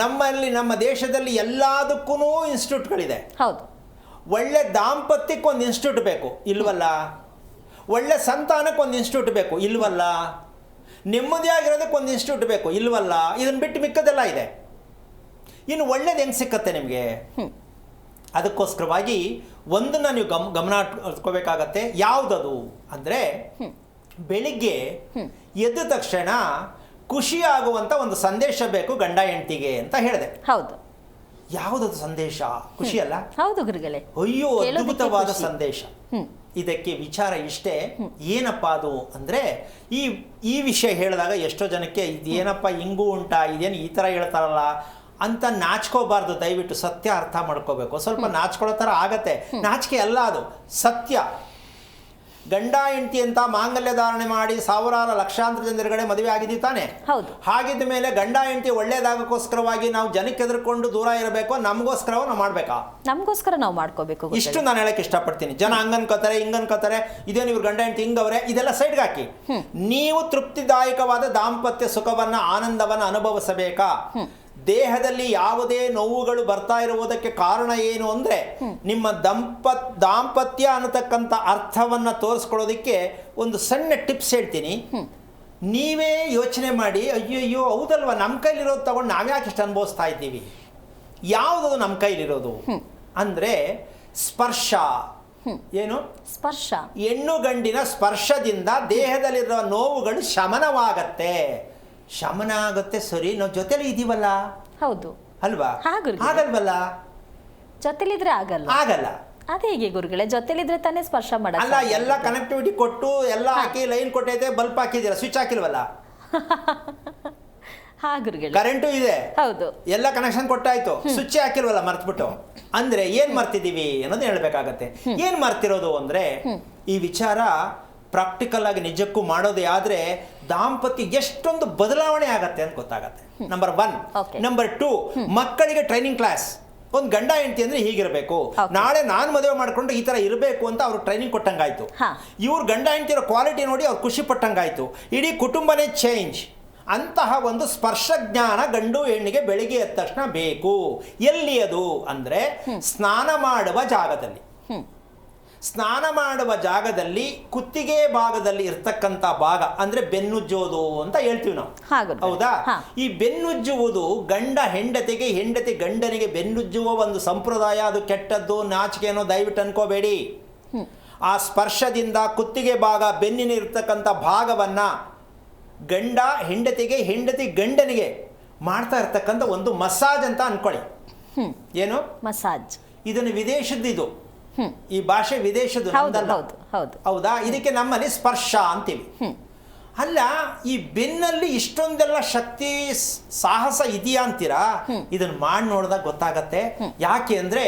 ನಮ್ಮಲ್ಲಿ ನಮ್ಮ ದೇಶದಲ್ಲಿ ಎಲ್ಲದಕ್ಕೂ ಇನ್ಸ್ಟಿಟ್ಯೂಟ್ಗಳಿದೆ. ಹೌದು, ಒಳ್ಳೆ ದಾಂಪತ್ಯಕ್ಕೊಂದು ಇನ್ಸ್ಟಿಟ್ಯೂಟ್ ಬೇಕು, ಇಲ್ವಲ್ಲ? ಒಳ್ಳೆ ಸಂತಾನಕ್ಕೊಂದು ಇನ್ಸ್ಟಿಟ್ಯೂಟ್ ಬೇಕು, ಇಲ್ವಲ್ಲ? ನೆಮ್ಮದಿಯಾಗಿರೋದಕ್ಕೊಂದು ಇನ್ಸ್ಟಿಟ್ಯೂಟ್ ಬೇಕು, ಇಲ್ವಲ್ಲ? ಇದನ್ನು ಬಿಟ್ಟು ಮಿಕ್ಕದೆಲ್ಲ ಇದೆ. ಇನ್ನು ಒಳ್ಳೇದು ಹೆಂಗೆ ಸಿಕ್ಕತ್ತೆ ನಿಮಗೆ? ಅದಕ್ಕೋಸ್ಕರವಾಗಿ ಒಂದನ್ನು ನೀವು ಗಮನ ಇಟ್ಕೋಬೇಕಾಗತ್ತೆ. ಯಾವುದದು ಅಂದರೆ, ಬೆಳಿಗ್ಗೆ ಎದ್ದ ತಕ್ಷಣ ಖುಷಿಯಾಗುವಂಥ ಒಂದು ಸಂದೇಶ ಬೇಕು ಗಂಡ ಹೆಂಡತಿಗೆ ಅಂತ ಹೇಳಿದೆ. ಹೌದು, ಯಾವುದದು ಸಂದೇಶ? ಖುಷಿ ಅಲ್ಲ? ಹೌದು ಗುರುಗಳೇ. ಅಯ್ಯೋ, ಅದ್ಭುತವಾದ ಸಂದೇಶ. ಇದಕ್ಕೆ ವಿಚಾರ ಇಷ್ಟೇ. ಏನಪ್ಪ ಅದು ಅಂದರೆ, ಈ ವಿಷಯ ಹೇಳಿದಾಗ ಎಷ್ಟೋ ಜನಕ್ಕೆ ಇದೇನಪ್ಪ ಹಿಂಗೂ ಉಂಟಾ, ಇದೇನು ಈ ಥರ ಹೇಳ್ತಾರಲ್ಲ ಅಂತ ನಾಚ್ಕೋಬಾರ್ದು. ದಯವಿಟ್ಟು ಸತ್ಯ ಅರ್ಥ ಮಾಡ್ಕೋಬೇಕು. ಸ್ವಲ್ಪ ನಾಚ್ಕೊಳ್ಳೋ ಥರ ಆಗತ್ತೆ, ನಾಚಿಕೆ ಅಲ್ಲ, ಅದು ಸತ್ಯ. ಗಂಡ ಹೆಂಡತಿ ಅಂತ ಮಾಂಗಲ್ಯ ಧಾರಣೆ ಮಾಡಿ ಸಾವಿರಾರು ಲಕ್ಷಾಂತರ ಜನರುಗಡೆ ಮದುವೆ ಆಗಿದ್ದೀವಿ ತಾನೆ? ಹೌದು. ಹಾಗಿದ್ದ ಮೇಲೆ ಗಂಡ ಹೆಂಡತಿ ಒಳ್ಳೇದಾಗಕ್ಕೋಸ್ಕರವಾಗಿ ನಾವು ಜನಕ್ಕೆ ಎದುರ್ಕೊಂಡು ದೂರ ಇರಬೇಕು, ನಮಗೋಸ್ಕರ ನಾವು ಮಾಡಬೇಕಾ? ನಮಗೋಸ್ಕರ ನಾವು ಮಾಡ್ಕೋಬೇಕು. ಇಷ್ಟು ನಾನು ಹೇಳಕ್ಕೆ ಇಷ್ಟಪಡ್ತೀನಿ. ಜನ ಹಂಗನ್ಕೋತಾರೆ, ಹಿಂಗನ್ಕೋತಾರೆ, ಇದೇನು ಇವ್ರು ಗಂಡ ಹೆಂಡತಿ ಹಿಂಗವ್ರೆ, ಇದೆಲ್ಲ ಸೈಡ್ಗೆ ಹಾಕಿ. ನೀವು ತೃಪ್ತಿದಾಯಕವಾದ ದಾಂಪತ್ಯ ಸುಖವನ್ನ, ಆನಂದವನ್ನ ಅನುಭವಿಸಬೇಕಾ? ದೇಹದಲ್ಲಿ ಯಾವುದೇ ನೋವುಗಳು ಬರ್ತಾ ಇರುವುದಕ್ಕೆ ಕಾರಣ ಏನು ಅಂದರೆ, ನಿಮ್ಮ ದಾಂಪತ್ಯ ಅನ್ನತಕ್ಕಂಥ ಅರ್ಥವನ್ನು ತೋರಿಸ್ಕೊಳ್ಳೋದಕ್ಕೆ ಒಂದು ಸಣ್ಣ ಟಿಪ್ಸ್ ಹೇಳ್ತೀನಿ. ನೀವೇ ಯೋಚನೆ ಮಾಡಿ, ಅಯ್ಯೋ ಹೌದಲ್ವ, ನಮ್ಮ ಕೈಲಿರೋದು ತಗೊಂಡು ನಾವ್ಯಾಕೆ ಇಷ್ಟು ಅನುಭವಿಸ್ತಾ ಇದ್ದೀವಿ? ಯಾವುದದು ನಮ್ಮ ಕೈಲಿರೋದು ಅಂದರೆ ಸ್ಪರ್ಶ. ಏನು ಸ್ಪರ್ಶ? ಹೆಣ್ಣು ಗಂಡಿನ ಸ್ಪರ್ಶದಿಂದ ದೇಹದಲ್ಲಿರುವ ನೋವುಗಳು ಶಮನವಾಗತ್ತೆ. ಶಮನ ಆಗುತ್ತೆ, ಸರಿ, ನಾವು ಜೊತೆಲಿ ಇದೀವಲ್ಲ. ಹೌದು ಅಲ್ವಾ? ಆಗಲ್ವಲ್ಲ? ಜೊತೆಲಿದ್ರೆ ಆಗಲ್ಲ. ಅದೇ ಹೇಗೆ ಗುರುಗಳೇ? ಜೊತೆಲಿದ್ರೆ ತಾನೇ ಸ್ಪರ್ಶ ಮಾಡಲ್ಲ. ಅಲ್ಲ, ಎಲ್ಲ ಕನೆಕ್ಟಿವಿಟಿ ಕೊಟ್ಟು ಎಲ್ಲ ಹಾಕಿ ಲೈನ್ ಕೊಟ್ಟೈತೆ, ಬಲ್ಪ್ ಹಾಕಿದ್ದೀರಾ, ಸ್ವಿಚ್ ಹಾಕಿಲ್ವಲ್ಲ? ಕರೆಂಟು ಇದೆ, ಹೌದು, ಎಲ್ಲ ಕನೆಕ್ಷನ್ ಕೊಟ್ಟಾಯ್ತು, ಸ್ವಿಚ್ ಹಾಕಿಲ್ವಲ್ಲ, ಮರ್ತ್ಬಿಟ್ಟು. ಅಂದ್ರೆ ಏನ್ ಮರ್ತಿದೀವಿ ಅನ್ನೋದು ಹೇಳ್ಬೇಕಾಗತ್ತೆ. ಏನ್ ಮರ್ತಿರೋದು ಅಂದ್ರೆ, ಈ ವಿಚಾರ ಪ್ರಾಕ್ಟಿಕಲ್ ಆಗಿ ನಿಜಕ್ಕೂ ಮಾಡೋದೇ ಆದ್ರೆ ದಾಂಪತ್ಯ ಎಷ್ಟೊಂದು ಬದಲಾವಣೆ ಆಗತ್ತೆ ಅಂತ ಗೊತ್ತಾಗತ್ತೆ. ನಂಬರ್ 1. ನಂಬರ್ 2, ಮಕ್ಕಳಿಗೆ ಟ್ರೈನಿಂಗ್ ಕ್ಲಾಸ್. ಒಂದು ಗಂಡ ಹೆಂಡತಿ ಅಂದರೆ ಹೀಗಿರಬೇಕು, Okay. ನಾಳೆ ನಾನು ಮದುವೆ ಮಾಡಿಕೊಂಡು ಈ ಥರ ಇರಬೇಕು ಅಂತ ಅವ್ರು ಟ್ರೈನಿಂಗ್ ಕೊಟ್ಟಂಗಾಯ್ತು. ಹಾ. ಇವ್ರು ಗಂಡ ಹೆಂಡತಿರೋ ಕ್ವಾಲಿಟಿ ನೋಡಿ ಅವ್ರು ಖುಷಿ ಪಟ್ಟಂಗಾಯ್ತು. ಇಡೀ ಕುಟುಂಬನೇ ಚೇಂಜ್. ಅಂತಹ ಒಂದು ಸ್ಪರ್ಶ ಜ್ಞಾನ ಗಂಡು ಹೆಣ್ಣಿಗೆ ಬೆಳಿಗ್ಗೆ ಎದ್ದ ತಕ್ಷಣ ಬೇಕು. ಎಲ್ಲಿ ಅದು ಅಂದರೆ ಸ್ನಾನ ಮಾಡುವ ಜಾಗದಲ್ಲಿ. ಸ್ನಾನ ಮಾಡುವ ಜಾಗದಲ್ಲಿ ಕುತ್ತಿಗೆ ಭಾಗದಲ್ಲಿ ಇರ್ತಕ್ಕಂಥ ಭಾಗ ಅಂದರೆ ಬೆನ್ನುಜ್ಜೋದು ಅಂತ ಹೇಳ್ತೀವಿ ನಾವು, ಹೌದಾ? ಈ ಬೆನ್ನುಜ್ಜುವುದು ಗಂಡ ಹೆಂಡತಿಗೆ, ಹೆಂಡತಿ ಗಂಡನಿಗೆ ಬೆನ್ನುಜ್ಜುವ ಒಂದು ಸಂಪ್ರದಾಯ. ಅದು ಕೆಟ್ಟದ್ದು, ನಾಚಿಕೆನೋ ದಯವಿಟ್ಟು ಅನ್ಕೋಬೇಡಿ. ಆ ಸ್ಪರ್ಶದಿಂದ ಕುತ್ತಿಗೆ ಭಾಗ, ಬೆನ್ನಿನ ಇರ್ತಕ್ಕಂಥ ಭಾಗವನ್ನು ಗಂಡ ಹೆಂಡತಿಗೆ, ಹೆಂಡತಿ ಗಂಡನಿಗೆ ಮಾಡ್ತಾ ಇರ್ತಕ್ಕಂಥ ಒಂದು ಮಸಾಜ್ ಅಂತ ಅನ್ಕೊಳ್ಳಿ. ಏನು ಮಸಾಜ್? ಇದನ್ನು ವಿದೇಶದ್ದು, ಈ ಭಾಷೆ ವಿದೇಶದ್ದು, ನಮ್ದಲ್ಲ. ಹೌದಾ? ಇದಕ್ಕೆ ನಮ್ಮಲ್ಲಿ ಸ್ಪರ್ಶ ಅಂತೀವಿ. ಅಲ್ಲ, ಈ ಬೆನ್ನಲ್ಲಿ ಇಷ್ಟೊಂದೆಲ್ಲ ಶಕ್ತಿ ಸಾಹಸ ಇದೆಯಾ ಅಂತೀರಾ? ಇದನ್ನು ಮಾಡಿ ನೋಡಿದಾಗ ಗೊತ್ತಾಗತ್ತೆ. ಯಾಕೆ ಅಂದರೆ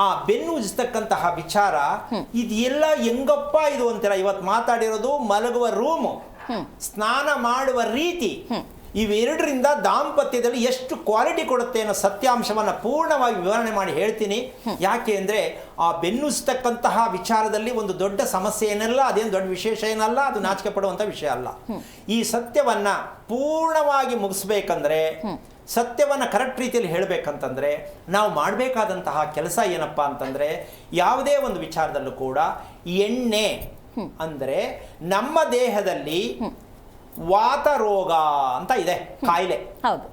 ಆ ಬೆನ್ನು ಉಜ್ತಕ್ಕಂತಹ ವಿಚಾರ ಇದೆಲ್ಲ ಹೆಂಗಪ್ಪ ಇದು ಅಂತೀರ. ಇವತ್ತು ಮಾತಾಡಿರೋದು ಮಲಗುವ ರೂಮು, ಸ್ನಾನ ಮಾಡುವ ರೀತಿ, ಇವೆರಡರಿಂದ ದಾಂಪತ್ಯದಲ್ಲಿ ಎಷ್ಟು ಕ್ವಾಲಿಟಿ ಕೊಡುತ್ತೆ ಅನ್ನೋ ಸತ್ಯಾಂಶವನ್ನು ಪೂರ್ಣವಾಗಿ ವಿವರಣೆ ಮಾಡಿ ಹೇಳ್ತೀನಿ. ಯಾಕೆ ಅಂದರೆ ಆ ಬೆನ್ನುಸ್ತಕ್ಕಂತಹ ವಿಚಾರದಲ್ಲಿ ಒಂದು ದೊಡ್ಡ ಸಮಸ್ಯೆ ಏನಲ್ಲ, ಅದೇನು ದೊಡ್ಡ ವಿಶೇಷ ಏನಲ್ಲ, ಅದು ನಾಚಿಕೆ ಪಡುವಂಥ ವಿಷಯ ಅಲ್ಲ. ಈ ಸತ್ಯವನ್ನು ಪೂರ್ಣವಾಗಿ ಮುಗಿಸ್ಬೇಕಂದ್ರೆ, ಸತ್ಯವನ್ನು ಕರೆಕ್ಟ್ ರೀತಿಯಲ್ಲಿ ಹೇಳಬೇಕಂತಂದರೆ ನಾವು ಮಾಡಬೇಕಾದಂತಹ ಕೆಲಸ ಏನಪ್ಪ ಅಂತಂದರೆ, ಯಾವುದೇ ಒಂದು ವಿಚಾರದಲ್ಲೂ ಕೂಡ ಎಣ್ಣೆ ಅಂದರೆ ನಮ್ಮ ದೇಹದಲ್ಲಿ ವಾತ ರೋಗ ಅಂತ ಇದೆ ಕಾಯಿಲೆ. ಹೌದು.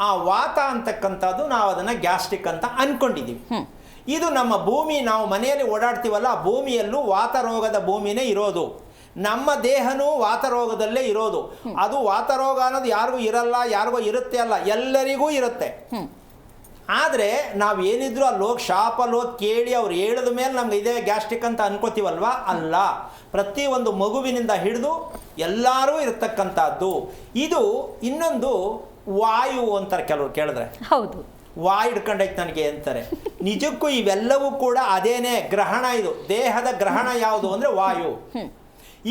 ಆ ವಾತ ಅಂತಕ್ಕಂಥದ್ದು ನಾವು ಅದನ್ನು ಗ್ಯಾಸ್ಟ್ರಿಕ್ ಅಂತ ಅನ್ಕೊಂಡಿದ್ದೀವಿ. ಇದು ನಮ್ಮ ಭೂಮಿ, ನಾವು ಮನೆಯಲ್ಲಿ ಓಡಾಡ್ತೀವಲ್ಲ, ಆ ಭೂಮಿಯಲ್ಲೂ ವಾತ ರೋಗದ ಭೂಮಿನೇ ಇರೋದು. ನಮ್ಮ ದೇಹನೂ ವಾತರೋಗದಲ್ಲೇ ಇರೋದು. ಅದು ವಾತರೋಗ ಅನ್ನೋದು ಯಾರಿಗೂ ಇರಲ್ಲ, ಯಾರಿಗೂ ಇರುತ್ತೆ ಅಲ್ಲ, ಎಲ್ಲರಿಗೂ ಇರುತ್ತೆ. ಆದರೆ ನಾವು ಏನಿದ್ರು ಅಲ್ಲಿ ಹೋಗಿ ಶಾಪಲ್ಲಿ ಹೋಗಿ ಕೇಳಿ ಅವ್ರು ಹೇಳಿದ ಮೇಲೆ ನಮ್ಗೆ ಇದೇ ಗ್ಯಾಸ್ಟ್ರಿಕ್ ಅಂತ ಅನ್ಕೋತೀವಲ್ವಾ? ಅಲ್ಲ, ಪ್ರತಿಯೊಂದು ಮಗುವಿನಿಂದ ಹಿಡಿದು ಎಲ್ಲರೂ ಇರತಕ್ಕಂಥದ್ದು. ಇದು ಇನ್ನೊಂದು ವಾಯು ಅಂತಾರೆ ಕೆಲವರು ಕೇಳಿದ್ರೆ. ಹೌದು, ವಾಯು ಹಿಡ್ಕೊಂಡೈತೆ ನನಗೆ ಅಂತಾರೆ. ನಿಜಕ್ಕೂ ಇವೆಲ್ಲವೂ ಕೂಡ ಅದೇನೇ ಗ್ರಹಣ. ಇದು ದೇಹದ ಗ್ರಹಣ ಯಾವುದು ಅಂದರೆ ವಾಯು.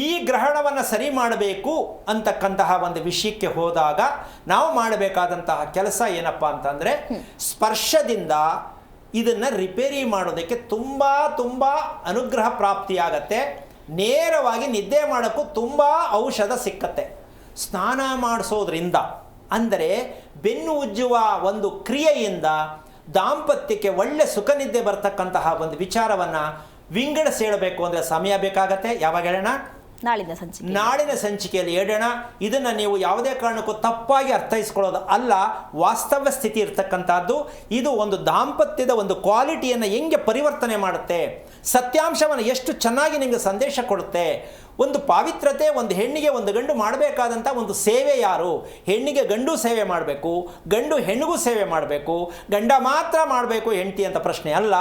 ಈ ಗ್ರಹಣವನ್ನು ಸರಿ ಮಾಡಬೇಕು ಅಂತಕ್ಕಂತಹ ಒಂದು ವಿಷಯಕ್ಕೆ ಹೋದಾಗ ನಾವು ಮಾಡಬೇಕಾದಂತಹ ಕೆಲಸ ಏನಪ್ಪ ಅಂತಂದರೆ, ಸ್ಪರ್ಶದಿಂದ ಇದನ್ನು ರಿಪೇರಿ ಮಾಡೋದಕ್ಕೆ ತುಂಬ ತುಂಬ ಅನುಗ್ರಹ ಪ್ರಾಪ್ತಿಯಾಗತ್ತೆ. ನೇರವಾಗಿ ನಿದ್ದೆ ಮಾಡೋಕ್ಕೂ ತುಂಬ ಔಷಧ ಸಿಕ್ಕತ್ತೆ ಸ್ನಾನ ಮಾಡಿಸೋದ್ರಿಂದ. ಅಂದರೆ ಬೆನ್ನು ಉಜ್ಜುವ ಒಂದು ಕ್ರಿಯೆಯಿಂದ ದಾಂಪತ್ಯಕ್ಕೆ ಒಳ್ಳೆ ಸುಖ ನಿದ್ದೆ ಬರ್ತಕ್ಕಂತಹ ಒಂದು ವಿಚಾರವನ್ನು ವಿಂಗಡಿಸಿ ಹೇಳಬೇಕು ಅಂದರೆ ಸಮಯ ಬೇಕಾಗತ್ತೆ. ಯಾವಾಗ ಹೇಳೋಣ? ನಾಳಿನ ಸಂಚಿಕೆಯಲ್ಲಿ ಹೇಳೋಣ. ಇದನ್ನು ನೀವು ಯಾವುದೇ ಕಾರಣಕ್ಕೂ ತಪ್ಪಾಗಿ ಅರ್ಥೈಸ್ಕೊಳ್ಳೋದು ಅಲ್ಲ, ವಾಸ್ತವ ಸ್ಥಿತಿ ಇರ್ತಕ್ಕಂಥದ್ದು. ಇದು ಒಂದು ದಾಂಪತ್ಯದ ಒಂದು ಕ್ವಾಲಿಟಿಯನ್ನು ಹೆಂಗೆ ಪರಿವರ್ತನೆ ಮಾಡುತ್ತೆ, ಸತ್ಯಾಂಶವನ್ನು ಎಷ್ಟು ಚೆನ್ನಾಗಿ ನಿಮಗೆ ಸಂದೇಶ ಕೊಡುತ್ತೆ. ಒಂದು ಪಾವಿತ್ರತೆ, ಒಂದು ಹೆಣ್ಣಿಗೆ ಒಂದು ಗಂಡು ಮಾಡಬೇಕಾದಂಥ ಒಂದು ಸೇವೆ ಯಾರು? ಹೆಣ್ಣಿಗೆ ಗಂಡು ಸೇವೆ ಮಾಡಬೇಕು, ಗಂಡು ಹೆಣ್ಣಿಗೂ ಸೇವೆ ಮಾಡಬೇಕು. ಗಂಡ ಮಾತ್ರ ಮಾಡಬೇಕು ಹೆಂಡತಿ ಅಂತ ಪ್ರಶ್ನೆ ಅಲ್ಲ.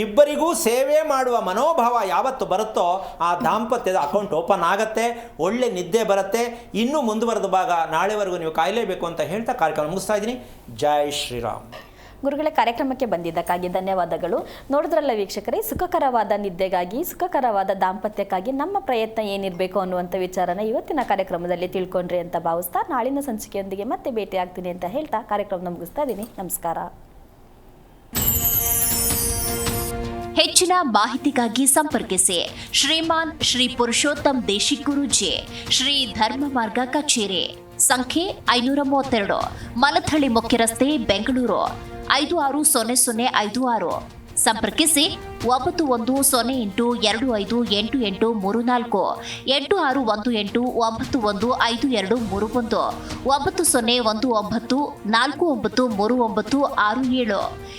ಇಬ್ಬರಿಗೂ ಸೇವೆ ಮಾಡುವ ಮನೋಭಾವ ಯಾವತ್ತು ಬರುತ್ತೋ ಆ ದಾಂಪತ್ಯದ ಅಕೌಂಟ್ ಓಪನ್ ಆಗುತ್ತೆ, ಒಳ್ಳೆ ನಿದ್ದೆ ಬರುತ್ತೆ. ಇನ್ನೂ ಮುಂದುವರೆದ ಭಾಗ ನಾಳೆವರೆಗೂ ನೀವು ಕಾಯಲೇಬೇಕು ಅಂತ ಹೇಳ್ತಾ ಕಾರ್ಯಕ್ರಮ ಮುಗಿಸ್ತಾ ಇದ್ದೀನಿ. ಜೈ ಶ್ರೀರಾಮ್. ಗುರುಗಳೇ, ಕಾರ್ಯಕ್ರಮಕ್ಕೆ ಬಂದಿದ್ದಕ್ಕಾಗಿ ಧನ್ಯವಾದಗಳು. ನೋಡಿದ್ರಲ್ಲ ವೀಕ್ಷಕರೇ, ಸುಖಕರವಾದ ನಿದ್ದೆಗಾಗಿ, ಸುಖಕರವಾದ ದಾಂಪತ್ಯಕ್ಕಾಗಿ ನಮ್ಮ ಪ್ರಯತ್ನ ಏನಿರಬೇಕು ಅನ್ನುವಂಥ ವಿಚಾರನ ಇವತ್ತಿನ ಕಾರ್ಯಕ್ರಮದಲ್ಲಿ ತಿಳ್ಕೊಂಡ್ರಿ ಅಂತ ಭಾವಿಸ್ತಾ, ನಾಳಿನ ಸಂಚಿಕೆಯೊಂದಿಗೆ ಮತ್ತೆ ಭೇಟಿ ಆಗ್ತೀನಿ ಅಂತ ಹೇಳ್ತಾ ಕಾರ್ಯಕ್ರಮ ಮುಗಿಸ್ತಾ ಇದ್ದೀನಿ. ನಮಸ್ಕಾರ. ಹೆಚ್ಚಿನ ಮಾಹಿತಿಗಾಗಿ ಸಂಪರ್ಕಿಸಿ ಶ್ರೀಮಾನ್ ಶ್ರೀ ಪುರುಷೋತ್ತಮ್ ದೇಶಿಕ್ ಗುರೂಜಿ, ಶ್ರೀ ಧರ್ಮ ಮಾರ್ಗ ಕಚೇರಿ, ಸಂಖ್ಯೆ 532, ಮಲಥಳಿ ಮುಖ್ಯ ರಸ್ತೆ, ಬೆಂಗಳೂರು 560056. ಸಂಪರ್ಕಿಸಿ 9108258834, 8618915231, 9019493937.